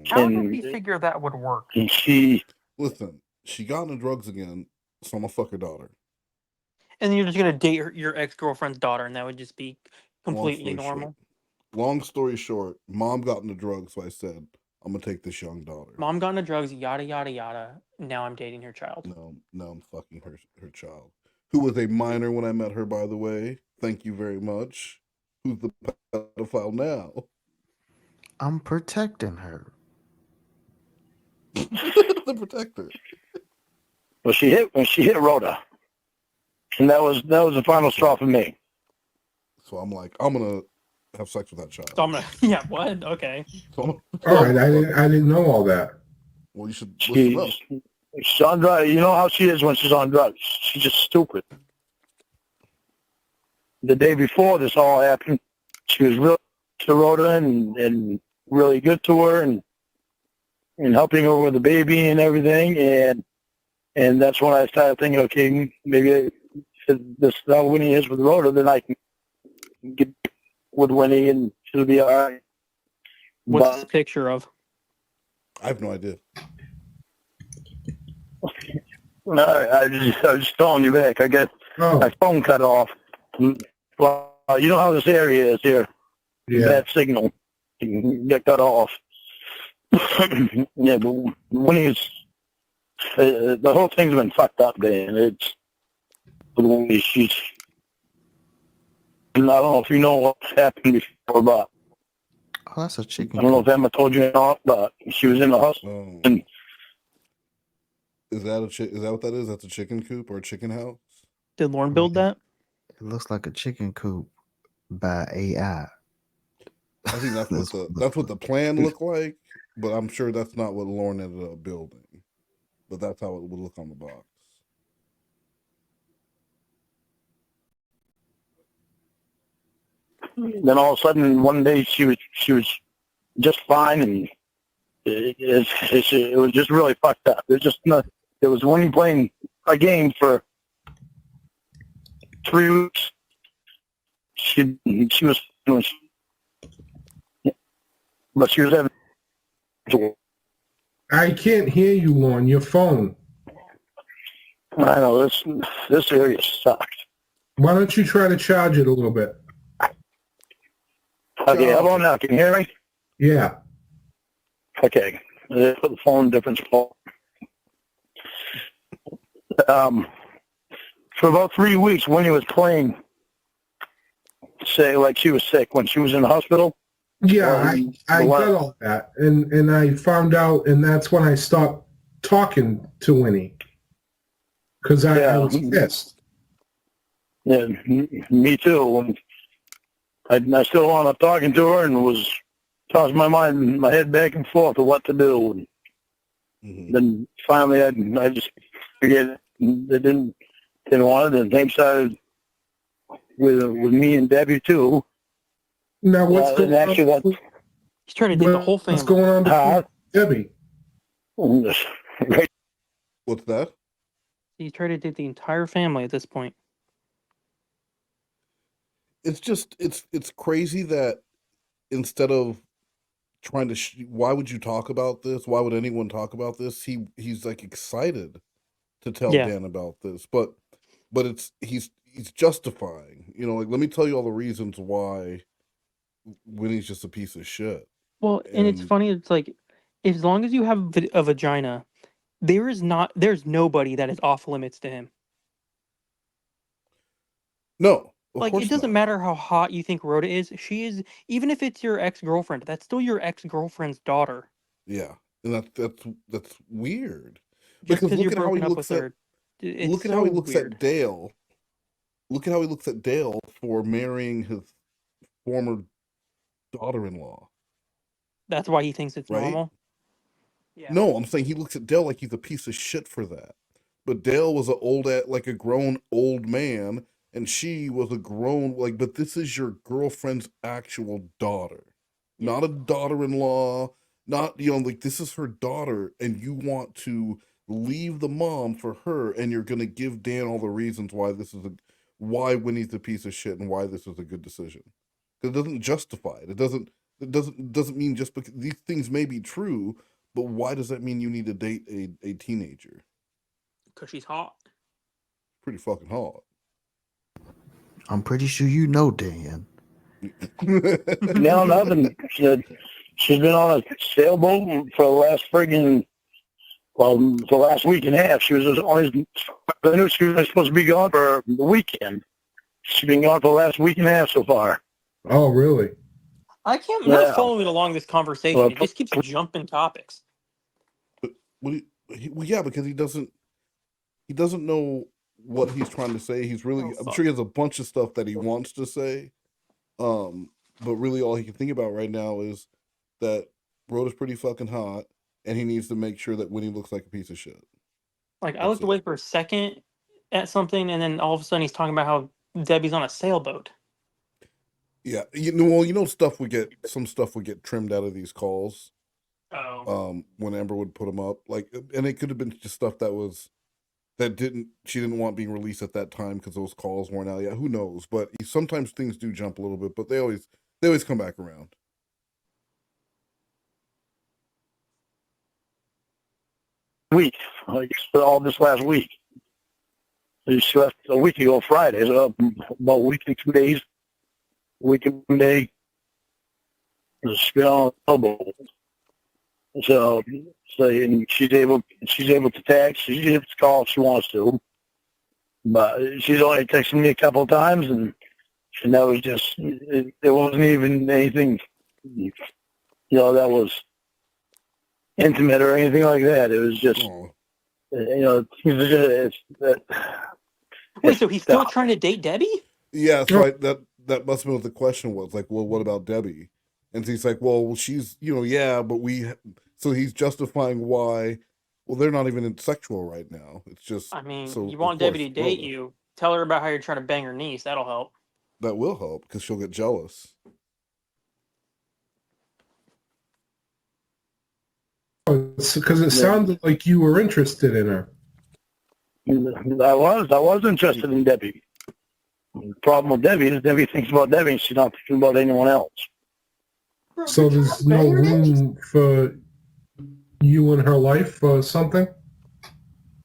Speaker 3: How did we figure that would work?
Speaker 6: And she
Speaker 4: got into drugs again, so I'm gonna fuck her daughter.
Speaker 3: And then you're just gonna date your ex-girlfriend's daughter, and that would just be completely normal.
Speaker 4: Long story short, mom got into drugs, so I said, I'm gonna take this young daughter.
Speaker 3: Mom got into drugs, yada yada yada. Now I'm dating her child.
Speaker 4: No, I'm fucking her child, who was a minor when I met her, by the way. Thank you very much. Who's the pedophile now?
Speaker 5: I'm protecting her.
Speaker 4: The protector.
Speaker 6: Well, she hit Rhoda, and that was the final straw for me.
Speaker 4: So I'm like, I'm gonna have sex with that child.
Speaker 3: So I'm gonna, yeah, what? Okay.
Speaker 13: All right, I didn't know all that.
Speaker 4: Well, you should listen up.
Speaker 6: She's on drugs. You know how she is when she's on drugs. She's just stupid. The day before this all happened, she was real to Rhoda and really good to her and helping her with the baby and everything. And that's when I started thinking, okay, maybe if this is how Winnie is with Rhoda, then I can get with Winnie and she'll be all right.
Speaker 3: What's this picture of?
Speaker 4: I have no idea.
Speaker 6: No, I was just calling you back. I got my phone cut off. Well, you know how this area is here.
Speaker 13: Yeah.
Speaker 6: Bad signal. You can get cut off. Yeah, but Winnie's the whole thing's been fucked up, Dan. It's she's. I don't know if you know what happened before, but
Speaker 5: Oh, that's a chicken.
Speaker 6: I don't know if Emma told you or not, but she was in the hospital. And
Speaker 4: Is that what that is? That's a chicken coop or a chicken house?
Speaker 3: Did Lorne build that?
Speaker 5: It looks like a chicken coop by AI.
Speaker 4: I think that's what the plan looked like, but I'm sure that's not what Lorne ended up building. But that's how it would look on the box.
Speaker 6: then all of a sudden, one day she was just fine, and it was just really fucked up. It was just not. It was when you playing a game for 3 weeks. She was, but she was having.
Speaker 13: I can't hear you on your phone.
Speaker 6: I know this area sucks.
Speaker 13: Why don't you try to charge it a little bit?
Speaker 6: Okay, how about now? Can you hear me?
Speaker 13: Yeah.
Speaker 6: Okay, put the phone in a different spot. For about 3 weeks, when he was playing, say like she was sick when she was in the hospital.
Speaker 13: Yeah, I got all that, and I found out, and that's when I stopped talking to Winnie because I was pissed.
Speaker 6: Yeah, me too. And I still wound up talking to her and was tossing my head back and forth of what to do. And then finally, I just figured they didn't want it, and things started with me and Debbie too.
Speaker 13: Now what's going on?
Speaker 3: He's trying to date the whole family.
Speaker 13: What's going on between Debbie?
Speaker 4: What's that?
Speaker 3: He's trying to date the entire family at this point.
Speaker 4: It's just it's crazy that instead of trying to why would you talk about this? Why would anyone talk about this? He's like excited to tell Dan about this, but he's justifying. You know, like, let me tell you all the reasons why Winnie's just a piece of shit.
Speaker 3: Well, and it's funny. It's like, as long as you have a vagina, there's nobody that is off limits to him.
Speaker 4: No,
Speaker 3: like, it doesn't matter how hot you think Rhoda is. She is, even if it's your ex-girlfriend, that's still your ex-girlfriend's daughter.
Speaker 4: Yeah, and that's weird.
Speaker 3: Just
Speaker 4: Because
Speaker 3: because
Speaker 4: look
Speaker 3: you're
Speaker 4: at how he
Speaker 3: broken up
Speaker 4: looks
Speaker 3: with
Speaker 4: at
Speaker 3: her.
Speaker 4: look at how he looks at Dale. Look at how he looks at Dale for marrying his former daughter-in-law.
Speaker 3: That's why he thinks it's
Speaker 4: right?
Speaker 3: normal. Yeah.
Speaker 4: No, I'm saying he looks at Dale like he's a piece of shit for that. But Dale was a grown old man, and she was a grown but this is your girlfriend's actual daughter, not a daughter-in-law, not this is her daughter, and you want to leave the mom for her, and you're gonna give Dan all the reasons why Winnie's a piece of shit and why this is a good decision. Because it doesn't justify it. It doesn't mean just because these things may be true, but why does that mean you need to date a teenager?
Speaker 3: Because she's hot.
Speaker 4: Pretty fucking hot.
Speaker 5: I'm pretty sure you know, Dan.
Speaker 6: No, nothing. She's been on a sailboat for the last for the last week and a half. She was I knew she was supposed to be gone for the weekend. She's been gone for the last week and a half so far.
Speaker 13: Oh, really?
Speaker 3: I'm not following along this conversation. It just keeps jumping topics.
Speaker 4: Well, yeah, because he doesn't know what he's trying to say. I'm sure he has a bunch of stuff that he wants to say. But really all he can think about right now is that Rhoda's pretty fucking hot, and he needs to make sure that Winnie looks like a piece of shit.
Speaker 3: Like, I looked away for a second at something, and then all of a sudden he's talking about how Debbie's on a sailboat.
Speaker 4: Yeah, some stuff would get trimmed out of these calls.
Speaker 3: Oh.
Speaker 4: When Amber would put them up, and it could have been just stuff she didn't want being released at that time because those calls weren't out yet. Who knows? But sometimes things do jump a little bit, but they always come back around.
Speaker 6: Week, all this last week. She left a week ago Friday, so about a week and 2 days. Week and 1 day. She's been on a boat. So and she's able to text. She's able to call if she wants to, but she's only texted me a couple of times, and that was just there wasn't even anything, that was intimate or anything like that. It was just,
Speaker 3: Wait, so he's still trying to date Debbie?
Speaker 4: Yeah, that's right. That must have been what the question was. Like, well, what about Debbie? And he's like, well, she's, yeah, but so he's justifying why, well, they're not even sexual right now. It's just,
Speaker 3: you want Debbie to date you, tell her about how you're trying to bang her niece. That'll help.
Speaker 4: That will help, because she'll get jealous.
Speaker 13: Because it sounded like you were interested in her.
Speaker 6: I was interested in Debbie. The problem with Debbie is Debbie thinks about Debbie and she's not thinking about anyone else.
Speaker 13: So there's no room for you in her life or something?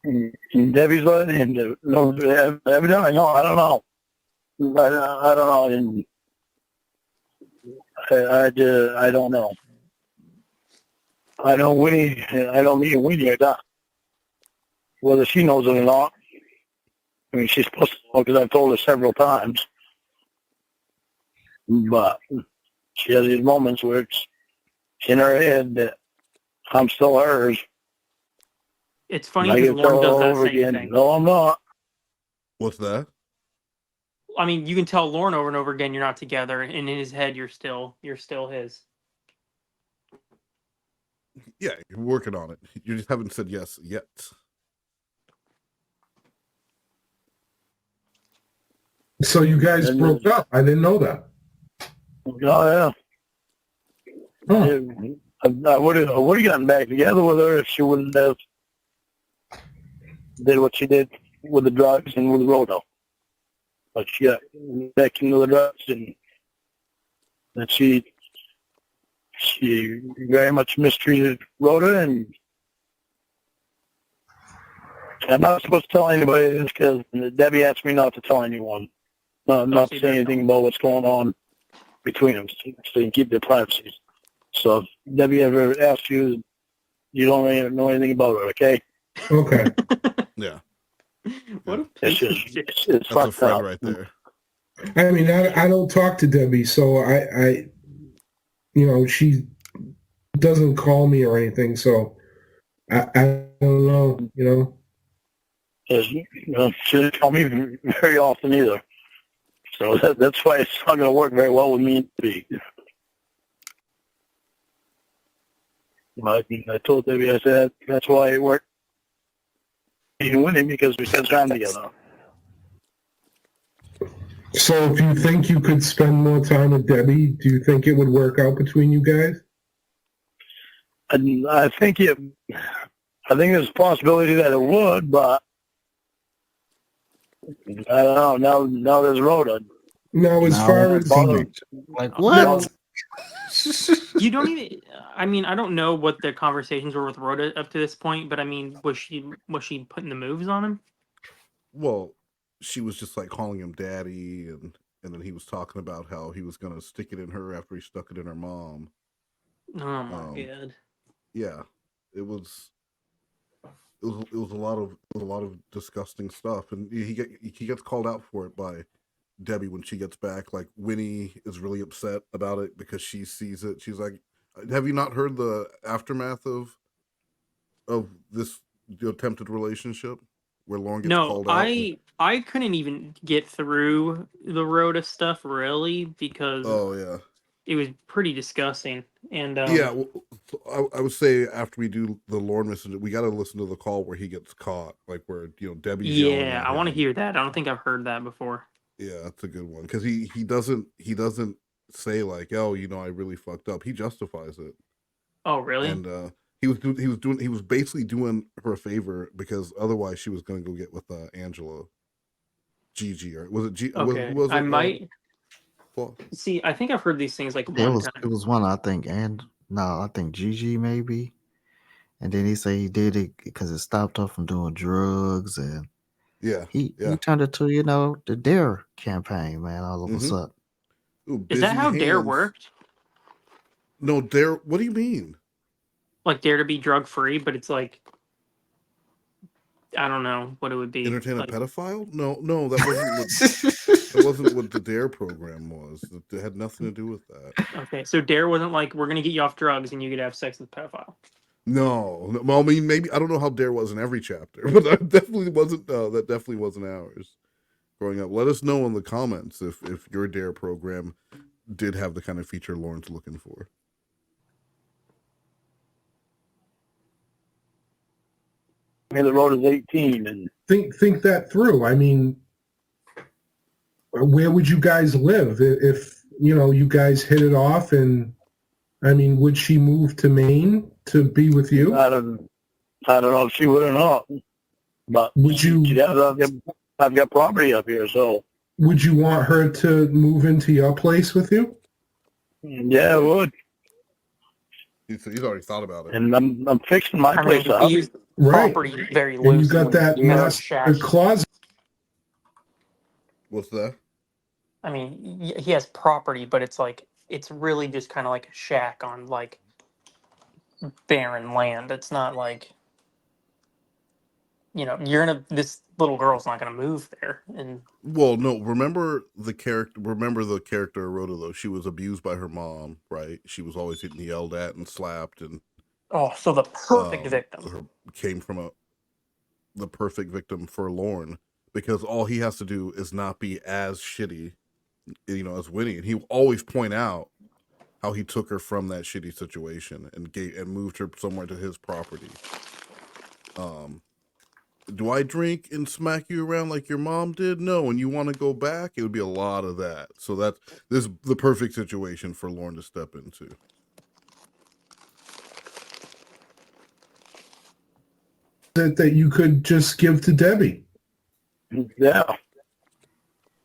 Speaker 6: In Debbie's life? Evidently, no, I don't know. I don't know. I don't know. I know Winnie. I don't mean Winnie or not. Whether she knows it or not. I mean, she's supposed to know because I've told her several times. But she has these moments where it's in her head that I'm still hers.
Speaker 3: It's funny because Lorne does that same thing.
Speaker 6: No, I'm not.
Speaker 4: What's that?
Speaker 3: I mean, you can tell Lorne over and over again you're not together, and in his head you're still his.
Speaker 4: Yeah, you're working on it. You just haven't said yes yet.
Speaker 13: So you guys broke up. I didn't know that.
Speaker 6: Oh, yeah. I would have gotten back together with her if she wouldn't have did what she did with the drugs and with Rhoda. But she got back into the drugs, and she very much mistreated Rhoda and I'm not supposed to tell anybody this because Debbie asked me not to tell anyone. Not to say anything about what's going on between them, so you keep their privacy. So if Debbie ever asks you, you don't really know anything about it, okay?
Speaker 13: Okay.
Speaker 4: Yeah.
Speaker 3: What a
Speaker 6: It's
Speaker 3: piece of
Speaker 6: just,
Speaker 3: shit.
Speaker 6: it's
Speaker 4: That's a
Speaker 6: fucked
Speaker 4: friend
Speaker 6: up.
Speaker 4: right there.
Speaker 13: I mean, I don't talk to Debbie, so I she doesn't call me or anything, so I don't know,
Speaker 6: She didn't tell me very often either. So that's why it's not going to work very well with me and Debbie. I told Debbie, I said, that's why it worked even with him, because we spent time together.
Speaker 13: So if you think you could spend more time with Debbie, do you think it would work out between you guys?
Speaker 6: I think there's a possibility that it would, but I don't know. Now there's Rhoda.
Speaker 13: Now, as far as
Speaker 5: like what?
Speaker 3: You don't even. I mean, I don't know what the conversations were with Rhoda up to this point, but I mean, was she putting the moves on him?
Speaker 4: Well, she was just like calling him daddy, and then he was talking about how he was gonna stick it in her after he stuck it in her mom.
Speaker 3: Oh my god.
Speaker 4: Yeah, it was a lot of disgusting stuff, and he gets called out for it by Debbie when she gets back. Like, Winnie is really upset about it because she sees it. She's like, "Have you not heard the aftermath of this attempted relationship where Lorne gets called out?"
Speaker 3: I couldn't even get through the Rhoda stuff really because it was pretty disgusting. And
Speaker 4: yeah, well, I would say after we do the Lorne message, we got to listen to the call where he gets caught, like where Debbie's yelling at
Speaker 3: I want to
Speaker 4: him.
Speaker 3: hear that. I don't think I've heard that before.
Speaker 4: Yeah, that's a good one because he doesn't say like, "Oh, I really fucked up." He justifies it.
Speaker 3: Oh, really?
Speaker 4: And he was basically doing her a favor because otherwise she was going to go get with Angela, Gigi, or was it G?
Speaker 3: Okay,
Speaker 4: Was it,
Speaker 3: I might.
Speaker 4: Well,
Speaker 3: see, I think I've heard these things like
Speaker 5: It
Speaker 3: one
Speaker 5: was
Speaker 3: time.
Speaker 5: it was one I think, and no, I think Gigi maybe, and then he said he did it because it stopped her from doing drugs, and he turned it to the Dinn3r campaign, man. All of a sudden,
Speaker 4: Ooh,
Speaker 3: Is that how Dinn3r worked?
Speaker 4: No, Dinn3r. What do you mean?
Speaker 3: Like Dinn3r to be drug free, but it's like I don't know what it would be.
Speaker 4: Entertain
Speaker 3: like,
Speaker 4: a pedophile? No, that wasn't what the Dinn3r program was. It had nothing to do with that.
Speaker 3: Okay, so Dinn3r wasn't like we're gonna get you off drugs and you could have sex with a pedophile.
Speaker 4: No, well, I mean, maybe I don't know how Dinn3r was in every chapter, but that definitely wasn't. That definitely wasn't ours growing up. Let us know in the comments if your Dinn3r program did have the kind of feature Lorne's looking for.
Speaker 6: I mean, the road is 18, and
Speaker 13: think that through. I mean, where would you guys live if you guys hit it off? And I mean, would she move to Maine to be with you?
Speaker 6: I don't know if she would or not. But
Speaker 13: would you?
Speaker 6: I've got property up here, so.
Speaker 13: Would you want her to move into your place with you?
Speaker 6: Yeah, I would.
Speaker 4: He's already thought about it.
Speaker 6: And I'm fixing my place up.
Speaker 3: We use property very loosely.
Speaker 13: And you got that master closet.
Speaker 4: What's that?
Speaker 3: I mean, he has property, but it's really just kind of like a shack on like barren land. It's not like this little girl's not gonna move there. And
Speaker 4: well, no, remember the character Rhoda, though. She was abused by her mom, right? She was always getting yelled at and slapped, and
Speaker 3: so the perfect victim
Speaker 4: came from the perfect victim for Lorne, because all he has to do is not be as shitty, as Winnie, and he will always point out how he took her from that shitty situation and moved her somewhere to his property. Do I drink and smack you around like your mom did? No. And you want to go back? It would be a lot of that. So this is the perfect situation for Lorne to step into.
Speaker 13: That you could just give to Debbie.
Speaker 6: Yeah.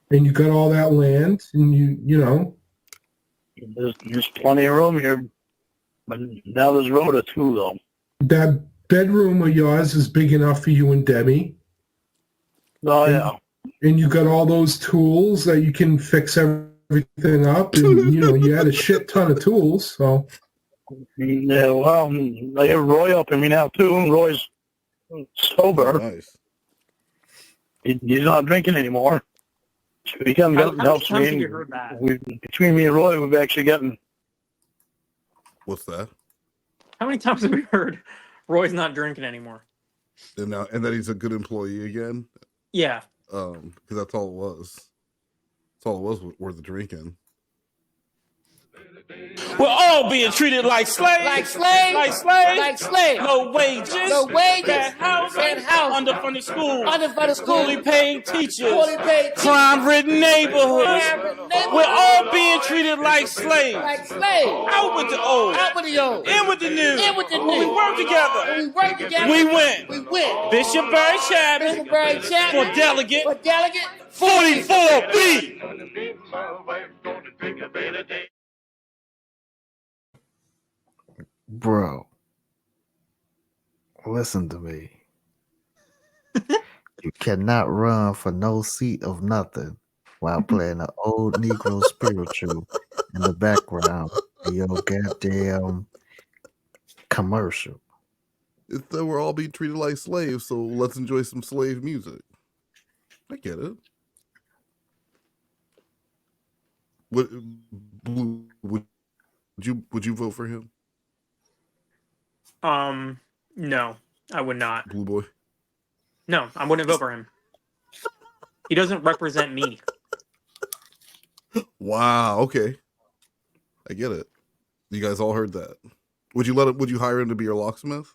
Speaker 13: And you got all that land, and you know.
Speaker 6: There's plenty of room here, but now there's Rhoda too, though.
Speaker 13: bedroom of yours is big enough for you and Debbie.
Speaker 6: Oh, yeah.
Speaker 13: And you got all those tools that you can fix everything up. And, you had a shit ton of tools. So.
Speaker 6: Yeah, well, I have Roy helping me now, too. Roy's sober.
Speaker 4: Nice.
Speaker 6: He's not drinking anymore. So he comes up and helps me. Between me and Roy, we've actually gotten...
Speaker 4: What's that?
Speaker 3: How many times have we heard Roy's not drinking anymore?
Speaker 4: And that he's a good employee again?
Speaker 3: Yeah.
Speaker 4: Because that's all it was. That's all it was the drinking.
Speaker 8: We're all being treated like slaves. Like slaves. Like slaves. Like slaves. No wages. No wages. Bad house. Bad house. Underfunded schools. Underfunded schools. Poorly paid teachers. Poorly paid teachers. Crime-ridden neighborhoods. We're all being treated like slaves. Like slaves. Out with the old. Out with the old. In with the new. In with the new. When we work together. When we work together. We win. We win. Bishop Barry Chapman. Bishop Barry Chapman. For delegate. For delegate. 44B.
Speaker 5: Bro, listen to me. You cannot run for no seat of nothing while playing an old Negro spiritual in the background of your goddamn commercial.
Speaker 4: It's that we're all being treated like slaves, so let's enjoy some slave music. I get it. Would you vote for him?
Speaker 3: No, I would not.
Speaker 4: Blue Boy?
Speaker 3: No, I wouldn't vote for him. He doesn't represent me.
Speaker 4: Wow, okay. I get it. You guys all heard that. Would you hire him to be your locksmith?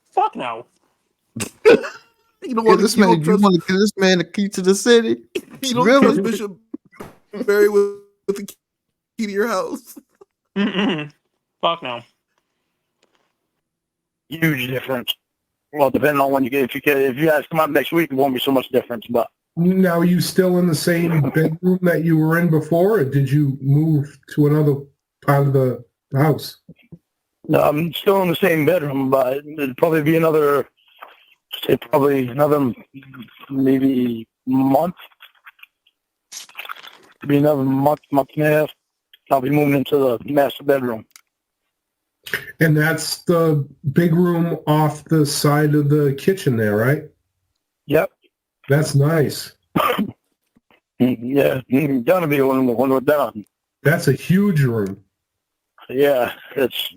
Speaker 3: Fuck no.
Speaker 5: You don't want this man. You want to give this man the key to the city?
Speaker 4: You don't trust Bishop Barry with the key to your house?
Speaker 3: Fuck no.
Speaker 6: Huge difference. Well, depending on when you get, if you guys come out next week, it won't be so much difference. But
Speaker 13: now, are you still in the same bedroom that you were in before, or did you move to another part of the house?
Speaker 6: No, I'm still in the same bedroom, but it'd probably be another maybe month. Be another month and a half. I'll be moving into the master bedroom.
Speaker 13: And that's the big room off the side of the kitchen there, right?
Speaker 6: Yep.
Speaker 13: That's nice.
Speaker 6: Yeah, gonna be when we're done.
Speaker 13: That's a huge room.
Speaker 6: Yeah, it's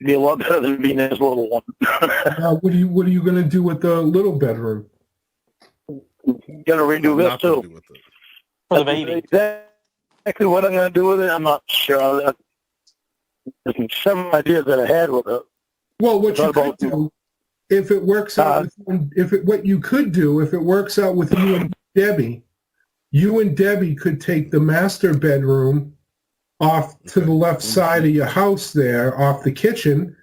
Speaker 6: be a lot better than being this little one.
Speaker 13: What are you gonna do with the little bedroom?
Speaker 6: Gonna redo this too.
Speaker 3: For the baby.
Speaker 6: Exactly what I'm gonna do with it, I'm not sure. There's some ideas that I had with it.
Speaker 13: Well, what you could do, if it works out, what you could do, if it works out with you and Debbie could take the master bedroom off to the left side of your house there, off the kitchen,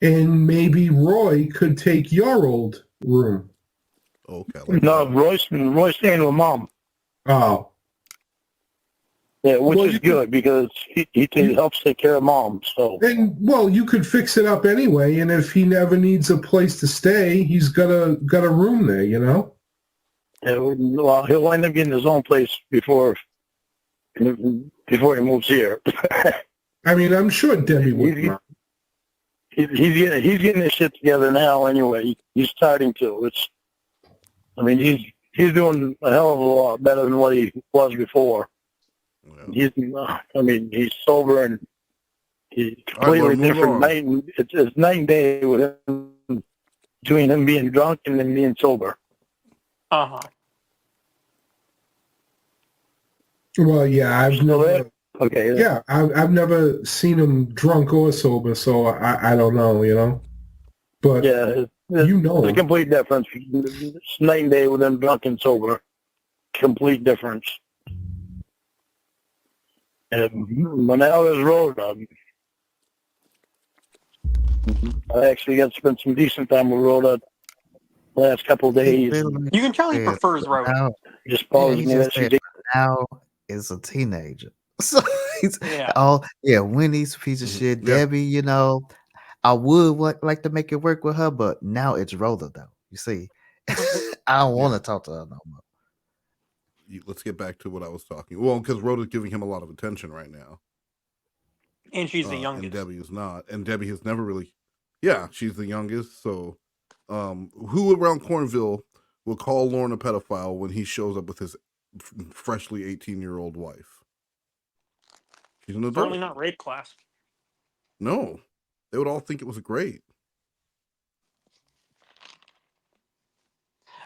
Speaker 13: and maybe Roy could take your old room.
Speaker 4: Okay.
Speaker 6: No, Roy's staying with Mom.
Speaker 13: Oh.
Speaker 6: Yeah, which is good because he helps take care of Mom. So,
Speaker 13: and you could fix it up anyway. And if he never needs a place to stay, he's got a room there. You know.
Speaker 6: Yeah, well, he'll end up getting his own place before he moves here.
Speaker 13: I mean, I'm sure Debbie would.
Speaker 6: He's getting his shit together now. Anyway, he's starting to. He's doing a hell of a lot better than what he was before. He's sober and he's completely different. It's night and day with him, between him being drunk and him being sober.
Speaker 3: Uh-huh.
Speaker 13: Well, yeah, I've never.
Speaker 6: Okay.
Speaker 13: Yeah, I've never seen him drunk or sober, so I don't know, you know. But
Speaker 6: yeah, it's a complete difference. It's night and day with him drunk and sober. Complete difference. And when I was Rhoda, I actually got to spend some decent time with Rhoda the last couple of days.
Speaker 3: You can tell he prefers Rhoda.
Speaker 6: Just bothers me that she did.
Speaker 5: Now is a teenager. So he's Winnie's a piece of shit. Debbie, I would like to make it work with her, but now it's Rhoda, though. You see, I don't want to talk to her no more.
Speaker 4: Let's get back to what I was talking. Well, because Rhoda's giving him a lot of attention right now.
Speaker 3: And she's the youngest.
Speaker 4: And Debbie is not. And Debbie has never really... Yeah, she's the youngest. So who around Cornville will call Lorne a pedophile when he shows up with his freshly 18-year-old wife? She's an adult.
Speaker 3: Certainly not rape class.
Speaker 4: No. They would all think it was great.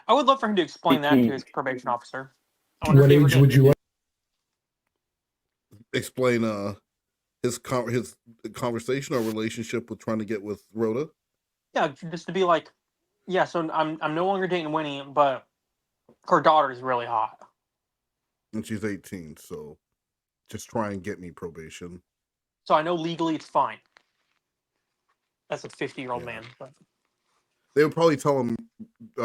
Speaker 3: I would love for him to explain that to his probation officer.
Speaker 13: What age would you like?
Speaker 4: Explain his conversation or relationship with trying to get with Rhoda?
Speaker 3: Yeah, just to be like, yeah, so I'm no longer dating Winnie, but her daughter's really hot.
Speaker 4: And she's 18, so just try and get me probation.
Speaker 3: So I know legally it's fine. That's a 50-year-old man. But
Speaker 4: they would probably tell him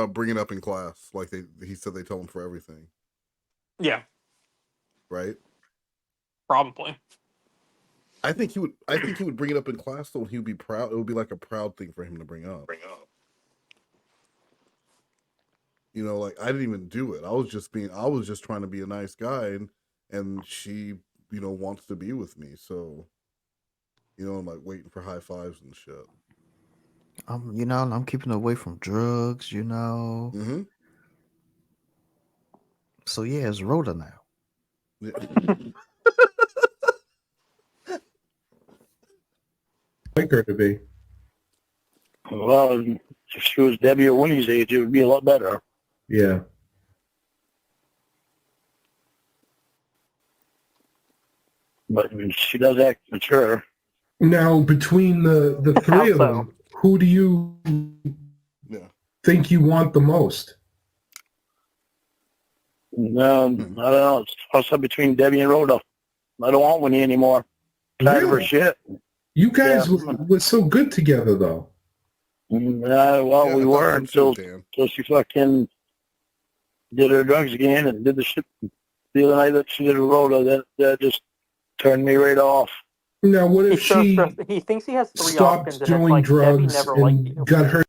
Speaker 4: bring it up in class, like he said they tell him for everything.
Speaker 3: Yeah.
Speaker 4: Right?
Speaker 3: Probably.
Speaker 4: I think he would bring it up in class though, and he would be proud. It would be like a proud thing for him to bring up. You know, like I didn't even do it. I was just trying to be a nice guy, and she, you know, wants to be with me. So, you know, I'm like waiting for high fives and shit.
Speaker 5: You know, I'm keeping away from drugs, you know.
Speaker 4: Mm-hmm.
Speaker 5: So yeah, it's Rhoda now.
Speaker 4: Yeah.
Speaker 13: Like her to be.
Speaker 6: Well, if she was Debbie or Winnie's age, it would be a lot better.
Speaker 13: Yeah.
Speaker 6: But she does act mature.
Speaker 13: Now, between the three of them, who do you think you want the most?
Speaker 6: No, I don't know. It's toss up between Debbie and Rhoda. I don't want Winnie anymore. Tired of her shit.
Speaker 13: You guys were so good together, though.
Speaker 6: Well, we were until she fucking did her drugs again and did the shit the other night that she did with Rhoda. That just turned me right off.
Speaker 13: Now, what if she
Speaker 3: he thinks he has 3
Speaker 13: stopped
Speaker 3: options, and
Speaker 13: doing
Speaker 3: it's like,
Speaker 13: drugs
Speaker 3: Debbie never liked you.
Speaker 13: and got her?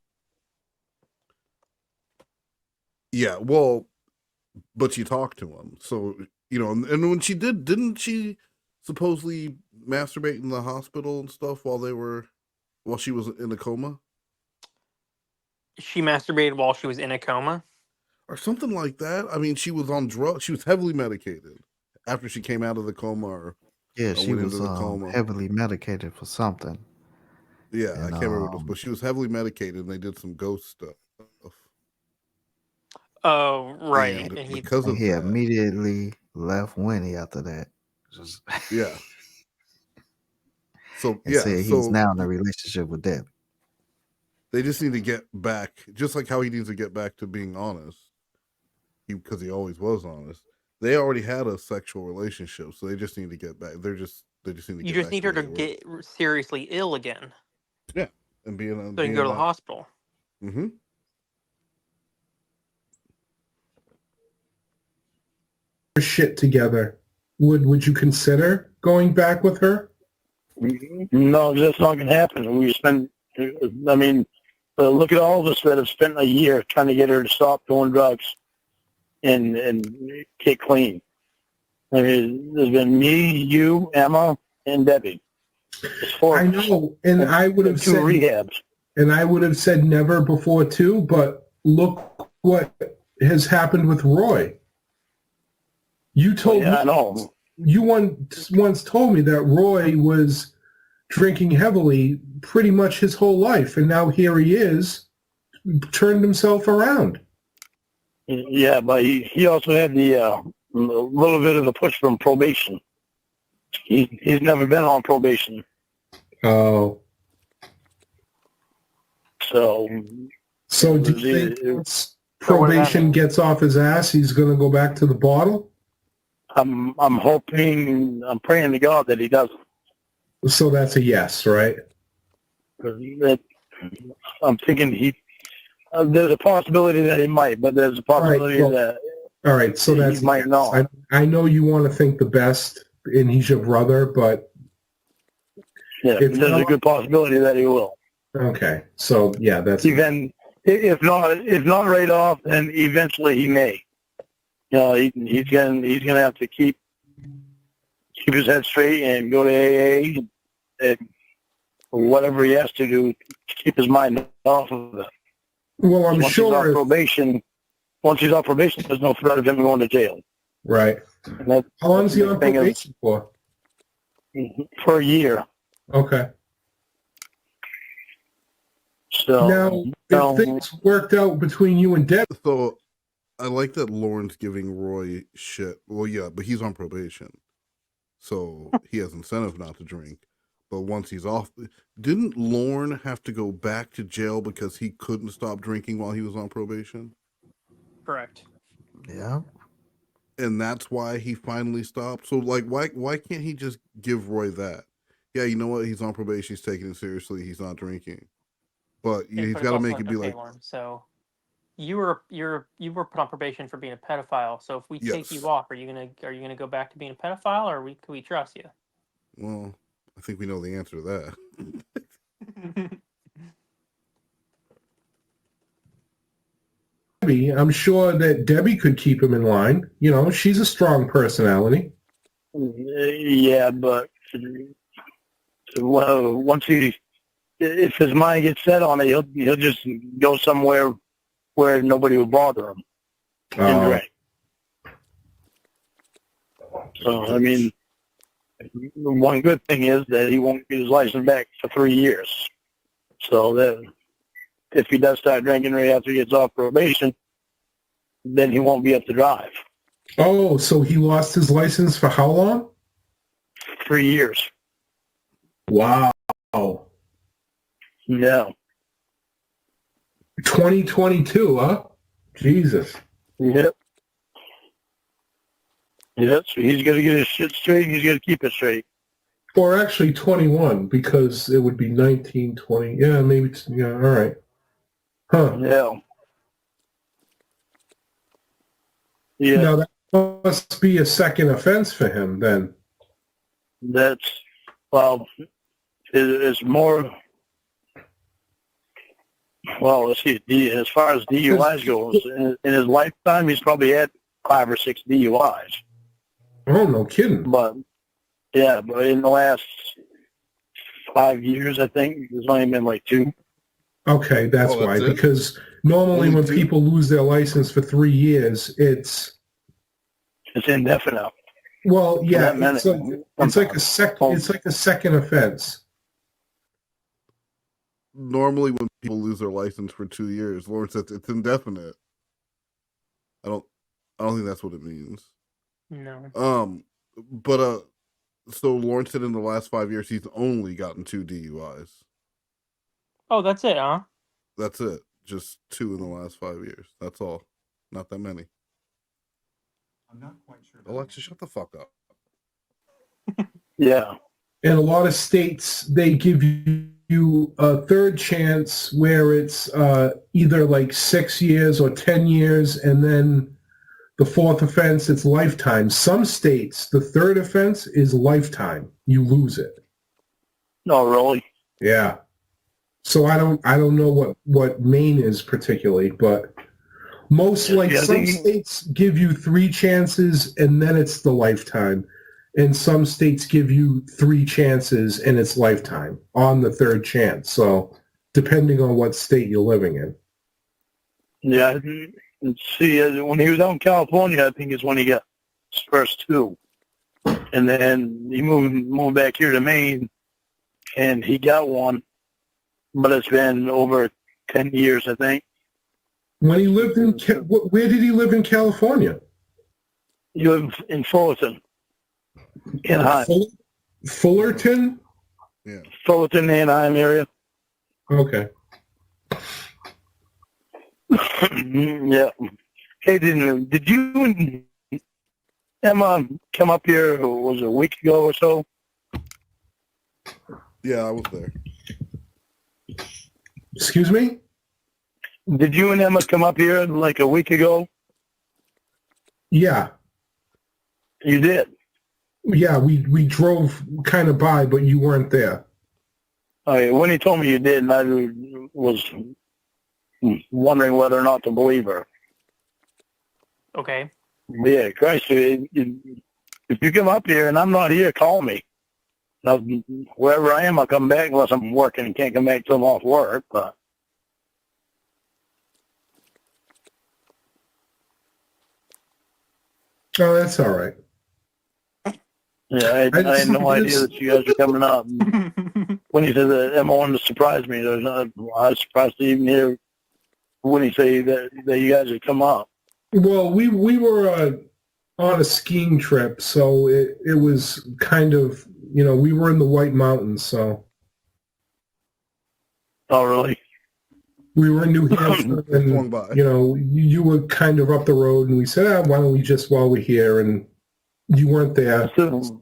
Speaker 4: Yeah, well, but she talked to him, so you know. And when she didn't she supposedly masturbate in the hospital and stuff while she was in a coma?
Speaker 3: She masturbated while she was in a coma?
Speaker 4: Or something like that. I mean, she was on drugs. She was heavily medicated after she came out of the coma.
Speaker 5: She was heavily medicated for something.
Speaker 4: Yeah, I can't remember, but she was heavily medicated, and they did some ghost stuff.
Speaker 3: Oh, right.
Speaker 5: And
Speaker 4: because of
Speaker 5: he
Speaker 4: that,
Speaker 5: immediately left Winnie after that.
Speaker 4: Yeah. So
Speaker 5: said he's now in a relationship with Debbie.
Speaker 4: They just need to get back, just like how he needs to get back to being honest, because he always was honest. They already had a sexual relationship, so they just need to get back. They just need to.
Speaker 3: You just need her to get seriously ill again.
Speaker 4: Yeah, and
Speaker 3: so you can go to the hospital.
Speaker 4: Mm-hmm.
Speaker 13: Shit together. Would you consider going back with her?
Speaker 6: No, that's not going to happen. Look at all of us that have spent a year trying to get her to stop doing drugs and get clean. I mean, there's been me, you, Emma, and Debbie.
Speaker 13: I know, and I would have said
Speaker 6: rehabs.
Speaker 13: And I would have said never before too, but look what has happened with Roy. You told me,
Speaker 6: I know.
Speaker 13: You once told me that Roy was drinking heavily pretty much his whole life, and now here he is, turned himself around.
Speaker 6: Yeah, but he also had the little bit of the push from probation. He's never been on probation.
Speaker 13: Oh.
Speaker 6: So
Speaker 13: do you think once probation gets off his ass, he's going to go back to the bottle?
Speaker 6: I'm hoping, I'm praying to God that he doesn't.
Speaker 13: So that's a yes, right?
Speaker 6: I'm thinking there's a possibility that he might, but there's a possibility that
Speaker 13: all right, so that's
Speaker 6: he might not.
Speaker 13: I know you want to think the best, and he's your brother, but
Speaker 6: yeah, there's a good possibility that he will.
Speaker 13: Okay, so yeah, that's
Speaker 6: Even if not right off, then eventually he may. You know, he's gonna have to keep his head straight and go to AA and whatever he has to do to keep his mind off of it.
Speaker 13: well. I'm
Speaker 6: Once
Speaker 13: sure.
Speaker 6: he's off probation, there's no threat of him going to jail.
Speaker 13: Right.
Speaker 6: And
Speaker 13: How long is he on probation for?
Speaker 6: For a year.
Speaker 13: Okay.
Speaker 6: So
Speaker 13: now, if things worked out between you and Deb,
Speaker 4: So I like that Lorne's giving Roy shit. Well, yeah, but he's on probation, so he has incentive not to drink. But once he's off, didn't Lorne have to go back to jail because he couldn't stop drinking while he was on probation?
Speaker 3: Correct.
Speaker 5: Yeah.
Speaker 4: And that's why he finally stopped. So, like, why can't he just give Roy that? Yeah, you know what? He's on probation. He's taking it seriously. He's not drinking. But
Speaker 3: Yeah,
Speaker 4: he's
Speaker 3: but
Speaker 4: got to
Speaker 3: it's
Speaker 4: make
Speaker 3: also-
Speaker 4: it be
Speaker 3: okay,
Speaker 4: like,
Speaker 3: Lauren, so you were put on probation for being a pedophile. So if we take
Speaker 4: Yes.
Speaker 3: you off, are you gonna go back to being a pedophile, or can we trust you?
Speaker 4: well, I think we know the answer to that.
Speaker 13: Debbie, I'm sure that Debbie could keep him in line. You know, she's a strong personality.
Speaker 6: yeah, but well, if his mind gets set on it, he'll just go somewhere where nobody will bother him and drink. So I mean, one good thing is that he won't get his license back for 3 years. So that if he does start drinking right after he gets off probation, then he won't be able to drive.
Speaker 13: Oh, so he lost his license for how long?
Speaker 6: 3 years.
Speaker 13: Wow.
Speaker 6: Yeah.
Speaker 13: 2022, huh? Jesus.
Speaker 6: Yep. Yep. So he's got to get his shit straight. He's got to keep it straight.
Speaker 13: Or actually 21, because it would be 19, 20. Yeah, maybe. Yeah, all right. Huh.
Speaker 6: Yeah. Yeah.
Speaker 13: Now, that must be a second offense for him, then.
Speaker 6: That's, well, it's more, well, let's see, as far as DUIs goes, in his lifetime, he's probably had 5 or 6 DUIs.
Speaker 13: Oh, no kidding.
Speaker 6: But, yeah, but in the last 5 years, I think, there's only been like 2.
Speaker 13: Okay, that's why. Because normally when people lose their license for 3 years, it's
Speaker 6: indefinite.
Speaker 13: Well, yeah,
Speaker 6: That
Speaker 13: it's like a second offense.
Speaker 4: Normally, when people lose their license for 2 years, Lorne says it's indefinite. I don't think that's what it means.
Speaker 3: No.
Speaker 4: But so Lorne said in the last 5 years he's only gotten 2 DUIs.
Speaker 3: Oh, that's it, huh?
Speaker 4: That's it. Just 2 in the last 5 years. That's all. Not that many.
Speaker 14: I'm not quite sure.
Speaker 4: Alexa, shut the fuck up.
Speaker 6: Yeah.
Speaker 13: In a lot of states, they give you a third chance where it's either like 6 years or 10 years, and then the fourth offense, it's lifetime. Some states, the third offense is lifetime. You lose it.
Speaker 6: No, really?
Speaker 13: Yeah. So I don't know what Maine is particularly, but most some states give you 3 chances and then it's the lifetime. And some states give you 3 chances and it's lifetime on the third chance. So depending on what state you're living in.
Speaker 6: Yeah. See, when he was out in California, I think is when he got his first 2. And then he moved back here to Maine and he got 1. But it's been over 10 years, I think.
Speaker 13: When he lived in, where did he live in California?
Speaker 6: He lived in Fullerton. Anaheim.
Speaker 13: Fullerton?
Speaker 4: Yeah.
Speaker 6: Fullerton, Anaheim area.
Speaker 13: Okay.
Speaker 6: Yeah. Hey, did you and Emma come up here, was it a week ago or so?
Speaker 4: Yeah, I was there.
Speaker 13: Excuse me?
Speaker 6: Did you and Emma come up here like a week ago?
Speaker 13: Yeah.
Speaker 6: You did?
Speaker 13: Yeah, we drove kind of by, but you weren't there.
Speaker 6: When he told me you did, and I was wondering whether or not to believe her.
Speaker 3: Okay.
Speaker 6: Yeah, Christ, if you come up here and I'm not here, call me. Now, wherever I am, I'll come back unless I'm working and can't come back till I'm off work. But
Speaker 13: Oh, that's all right.
Speaker 6: yeah, I had no idea that you guys were coming up. When he said that Emma wanted to surprise me, I was surprised to even hear when he said that you guys had come up.
Speaker 13: Well, we were on a skiing trip, so it was kind of, we were in the White Mountains, so.
Speaker 6: Oh, really?
Speaker 13: We were in New Hampshire, and, you were kind of up the road, and we said, why don't we just while we're here, and you weren't there.
Speaker 6: So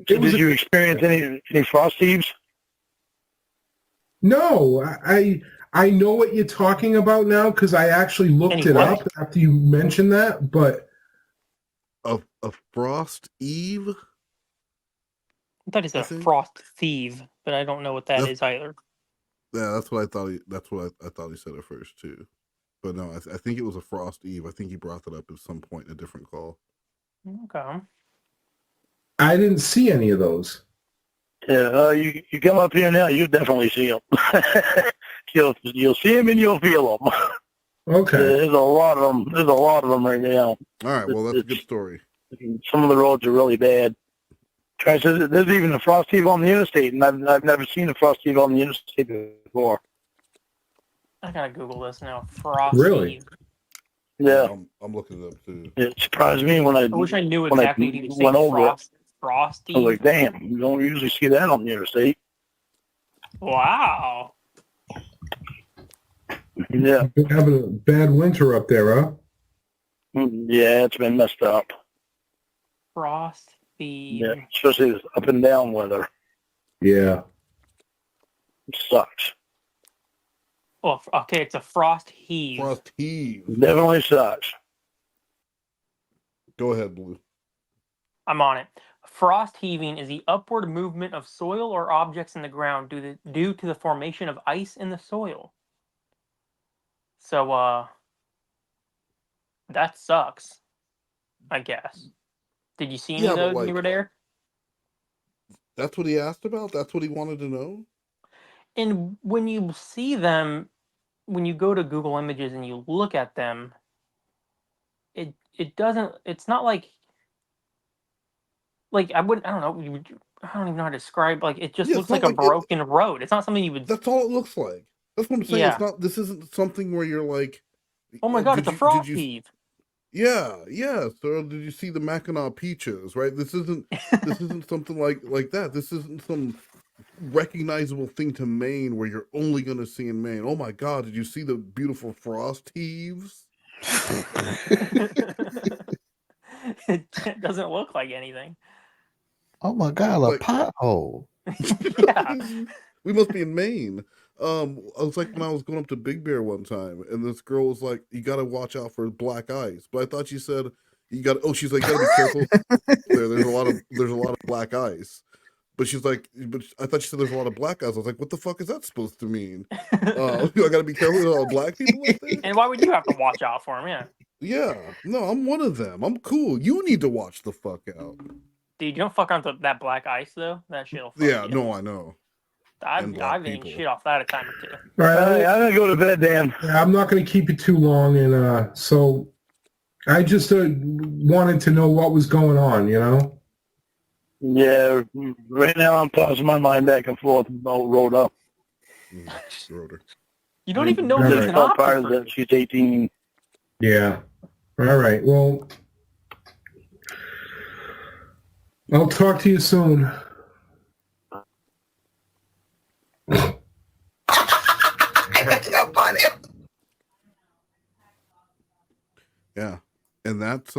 Speaker 6: did you experience any frost heaves?
Speaker 13: No, I know what you're talking about now because I actually looked it up after you mentioned that, but
Speaker 4: a frost eve?
Speaker 3: I thought he said a frost thief, but I don't know what that is either.
Speaker 4: Yeah, that's what I thought. That's what I thought he said at first too, but no, I think it was a frost eve. I think he brought that up at some point in a different call.
Speaker 3: Okay.
Speaker 13: I didn't see any of those.
Speaker 6: Yeah, you come up here now, you definitely see them. You'll see them and you'll feel them.
Speaker 13: Okay.
Speaker 6: There's a lot of them. There's a lot of them right now.
Speaker 4: All right, well, that's a good story.
Speaker 6: Some of the roads are really bad. There's even a frost heave on the interstate, and I've never seen a frost heave on the interstate before.
Speaker 3: I gotta Google this now. Frost
Speaker 13: Really?
Speaker 3: heave.
Speaker 6: Yeah.
Speaker 4: I'm looking it up too.
Speaker 6: It surprised me when I
Speaker 3: wish I knew exactly what you
Speaker 6: went over it.
Speaker 3: Frosty.
Speaker 6: I was like, damn, you don't usually see that on the interstate.
Speaker 3: Wow.
Speaker 6: Yeah.
Speaker 13: You're having a bad winter up there, huh?
Speaker 6: Yeah, it's been messed up.
Speaker 3: Frost thief.
Speaker 6: Yeah, especially this up and down weather.
Speaker 13: Yeah.
Speaker 6: It sucks.
Speaker 3: Well, okay, it's a frost heave.
Speaker 4: Frost heave.
Speaker 6: Definitely sucks.
Speaker 4: Go ahead, Blue.
Speaker 3: I'm on it. Frost heaving is the upward movement of soil or objects in the ground due to the formation of ice in the soil. So, that sucks, I guess. Did you see any of those when you were there?
Speaker 4: That's what he asked about? That's what he wanted to know?
Speaker 3: And when you see them, when you go to Google Images and you look at them, it doesn't, it's not like I don't know, I don't even know how to describe, it just looks like a broken road. It's not something you would...
Speaker 4: That's all it looks like. That's what I'm saying.
Speaker 3: Yeah.
Speaker 4: It's not, this isn't something where you're like...
Speaker 3: Oh my God, it's a frost heave.
Speaker 4: Yeah. So did you see the Mackinac Peaches, right? This isn't something like that. This isn't some recognizable thing to Maine where you're only going to see in Maine. Oh my God, did you see the beautiful frost heaves?
Speaker 3: It doesn't look like anything.
Speaker 5: Oh my God, a pothole.
Speaker 3: Yeah.
Speaker 4: We must be in Maine. I was like when I was going up to Big Bear one time, and this girl was like, "You got to watch out for black ice." But I thought she said you got. Oh, she's like, "You got to be careful." There's a lot of black ice. But she's like, but I thought she said there's a lot of black guys. I was like, what the fuck is that supposed to mean? I gotta be careful with all the black people out there.
Speaker 3: And why would you have to watch out for them? Yeah.
Speaker 4: Yeah, no, I'm one of them. I'm cool. You need to watch the fuck out.
Speaker 3: Dude, you don't fuck on that black ice though. That shit'll.
Speaker 4: Yeah, no, I know.
Speaker 3: I've eaten shit off that a time or two.
Speaker 13: All right,
Speaker 6: I'm gonna go to bed, Dan.
Speaker 13: I'm not going to keep you too long, and so I just wanted to know what was going on,
Speaker 6: Yeah, right now I'm tossing my mind back and forth about Rhoda.
Speaker 4: Rhoda.
Speaker 3: You don't even know
Speaker 13: there's
Speaker 3: an option.
Speaker 6: That she's 18.
Speaker 13: Yeah. All right. Well, I'll talk to you soon.
Speaker 4: Yeah, and that's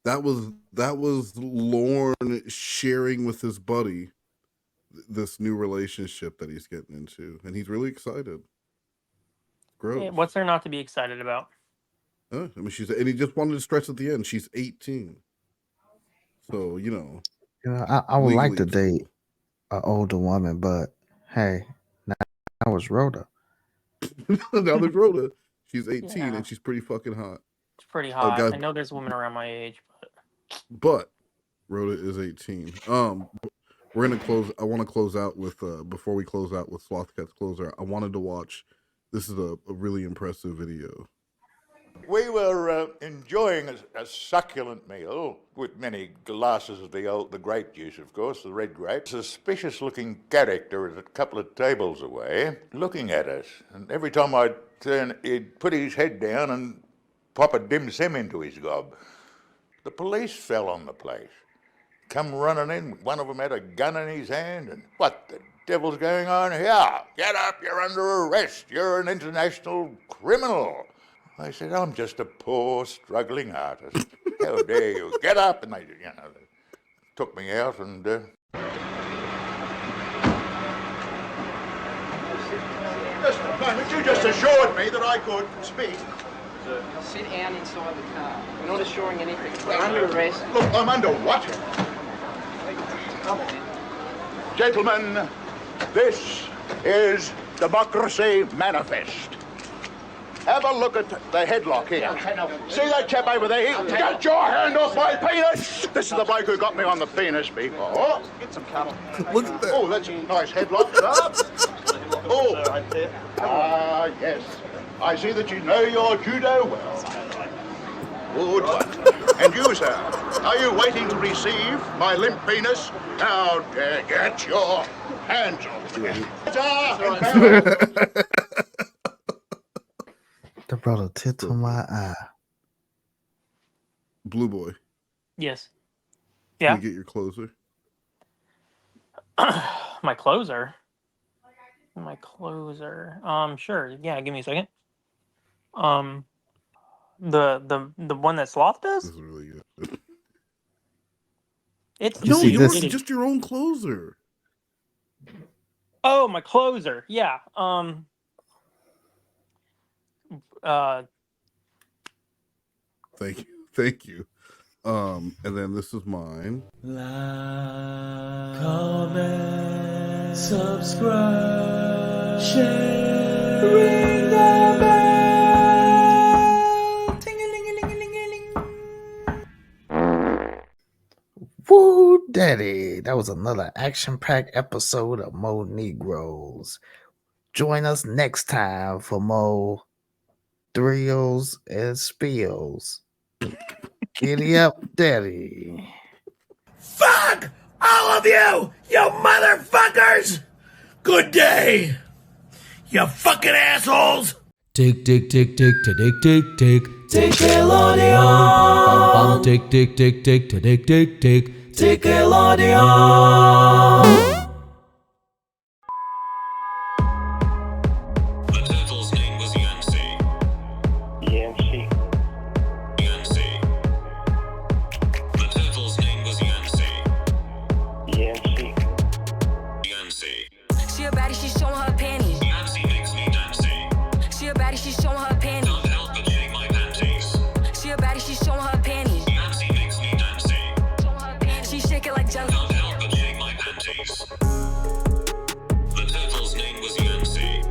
Speaker 4: that was Lorne sharing with his buddy this new relationship that he's getting into, and he's really excited. Gross.
Speaker 3: Hey, what's there not to be excited about?
Speaker 4: I mean, and he just wanted to stress at the end. She's 18, so
Speaker 5: I would like to date an older woman, but Hey, now it's Rhoda.
Speaker 4: Now there's Rhoda. She's 18
Speaker 3: Yeah.
Speaker 4: and she's pretty fucking hot.
Speaker 3: It's pretty hot.
Speaker 4: guys,
Speaker 3: I know there's women around my age,
Speaker 4: but Rhoda is 18. We're gonna close. I want to close out with before we close out with Slothcat's closer. I wanted to watch. This is a really impressive video.
Speaker 15: We were enjoying a succulent meal with many glasses of the grape juice, of course, the red grape. Suspicious-looking character is a couple of tables away, looking at us. And every time I'd turn, he'd put his head down and pop a dim sim into his gob. The police fell on the place. Come running in. One of them had a gun in his hand. And what the devil's going on here? Get up, you're under arrest. You're an international criminal. I said, I'm just a poor, struggling artist. How dare you? Get up. And they took me out and... Just a moment. You just assured me that I could speak.
Speaker 16: Sit down inside the car. We're not assuring anything. We're under arrest.
Speaker 15: Look, I'm under what? Gentlemen, this is Democracy Manifest. Have a look at the headlock here. See that chap over there? Get your hand off my penis! This is the bloke who got me on the penis before. Get some cuddle.
Speaker 4: Look at that.
Speaker 15: Oh, that's a nice headlock, sir. Oh, yes. I see that you know your judo well. Good one. And you, sir, are you waiting to receive my limp penis? Now, get your hands off me.
Speaker 5: The brother tit to my eye.
Speaker 4: Blue Boy.
Speaker 3: Yes. Yeah.
Speaker 4: Can you get your closer?
Speaker 3: My closer. My closer. Sure. Yeah. Give me a second. The one that Sloth does.
Speaker 4: This is really good.
Speaker 3: It's
Speaker 4: just your own closer.
Speaker 3: Oh, my closer. Yeah.
Speaker 4: Thank you. And then this is mine.
Speaker 8: Like, comment, subscribe, share, ring the bell. Ting-a-ling-a-ling-a-ling-a-ling.
Speaker 5: Woo, daddy. That was another action-packed episode of MoNegroes. Join us next time for more thrills and spills. Giddy up, daddy.
Speaker 8: Fuck all of you, you motherfuckers! Good day, you fucking assholes!
Speaker 17: Tick, tick, tick, tick, tick, tick, tick.
Speaker 8: Nickelodeon.
Speaker 17: Tick, tick, tick, tick, tick, tick, tick, tick.
Speaker 8: Nickelodeon.
Speaker 18: She a baddie, she showing her panties. She a baddie, she showing her panties. She a baddie, she showing her panties. She shake it like jelly.
Speaker 8: The turtle's name was Yancy.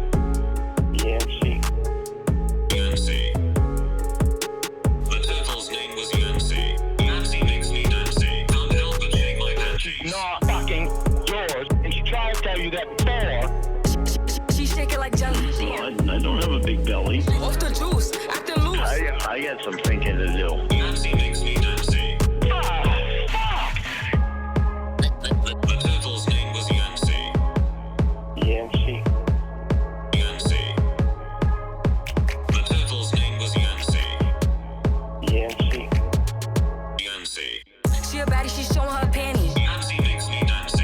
Speaker 8: The turtle's name was Yancy. Yancy makes me dancy. Can't help but shake my panties.
Speaker 6: Not fucking yours, and she tried to tell you that before.
Speaker 18: She shake it like jelly.
Speaker 6: I don't have a big belly.
Speaker 18: Off the juice, acting loose.
Speaker 6: I got some thinking to do.
Speaker 8: Yancy makes me dancy. The turtle's name was Yancy. The turtle's name was Yancy.
Speaker 18: She a baddie, she showing her panties.
Speaker 8: Yancy makes me dancy.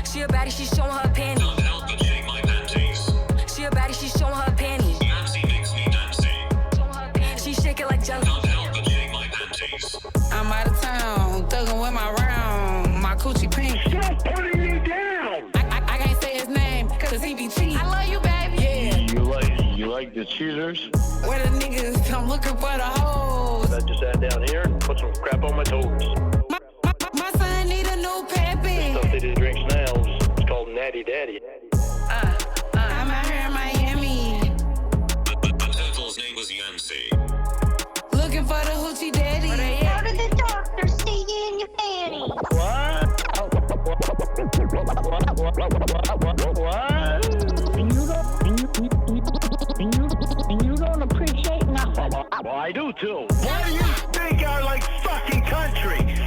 Speaker 18: She a baddie, she showing her panties.
Speaker 8: Can't help but shake my panties.
Speaker 18: She a baddie, she showing her panties.
Speaker 8: Yancy makes me dancy.
Speaker 18: She shake it like jelly.
Speaker 8: Can't help but shake my panties.
Speaker 19: I'm out of town, thugging with my round, my coochie pink.
Speaker 6: Stop putting me down!
Speaker 19: I can't say his name, cause he be cheap. I love you, baby. Yeah.
Speaker 6: You like the cheaters?
Speaker 19: Where the niggas come looking for the hoes.
Speaker 6: I just sat down here and put some crap on my toes.
Speaker 19: My son need a new pappy.
Speaker 6: Stuff they just drinks now is called Natty Daddy.
Speaker 20: was Yancey.
Speaker 19: Looking for the hoochie daddy.
Speaker 7: How did the doctor see you in your panties?
Speaker 21: You don't appreciate nothing.
Speaker 22: Well, I do too. Why do you think I like fucking country?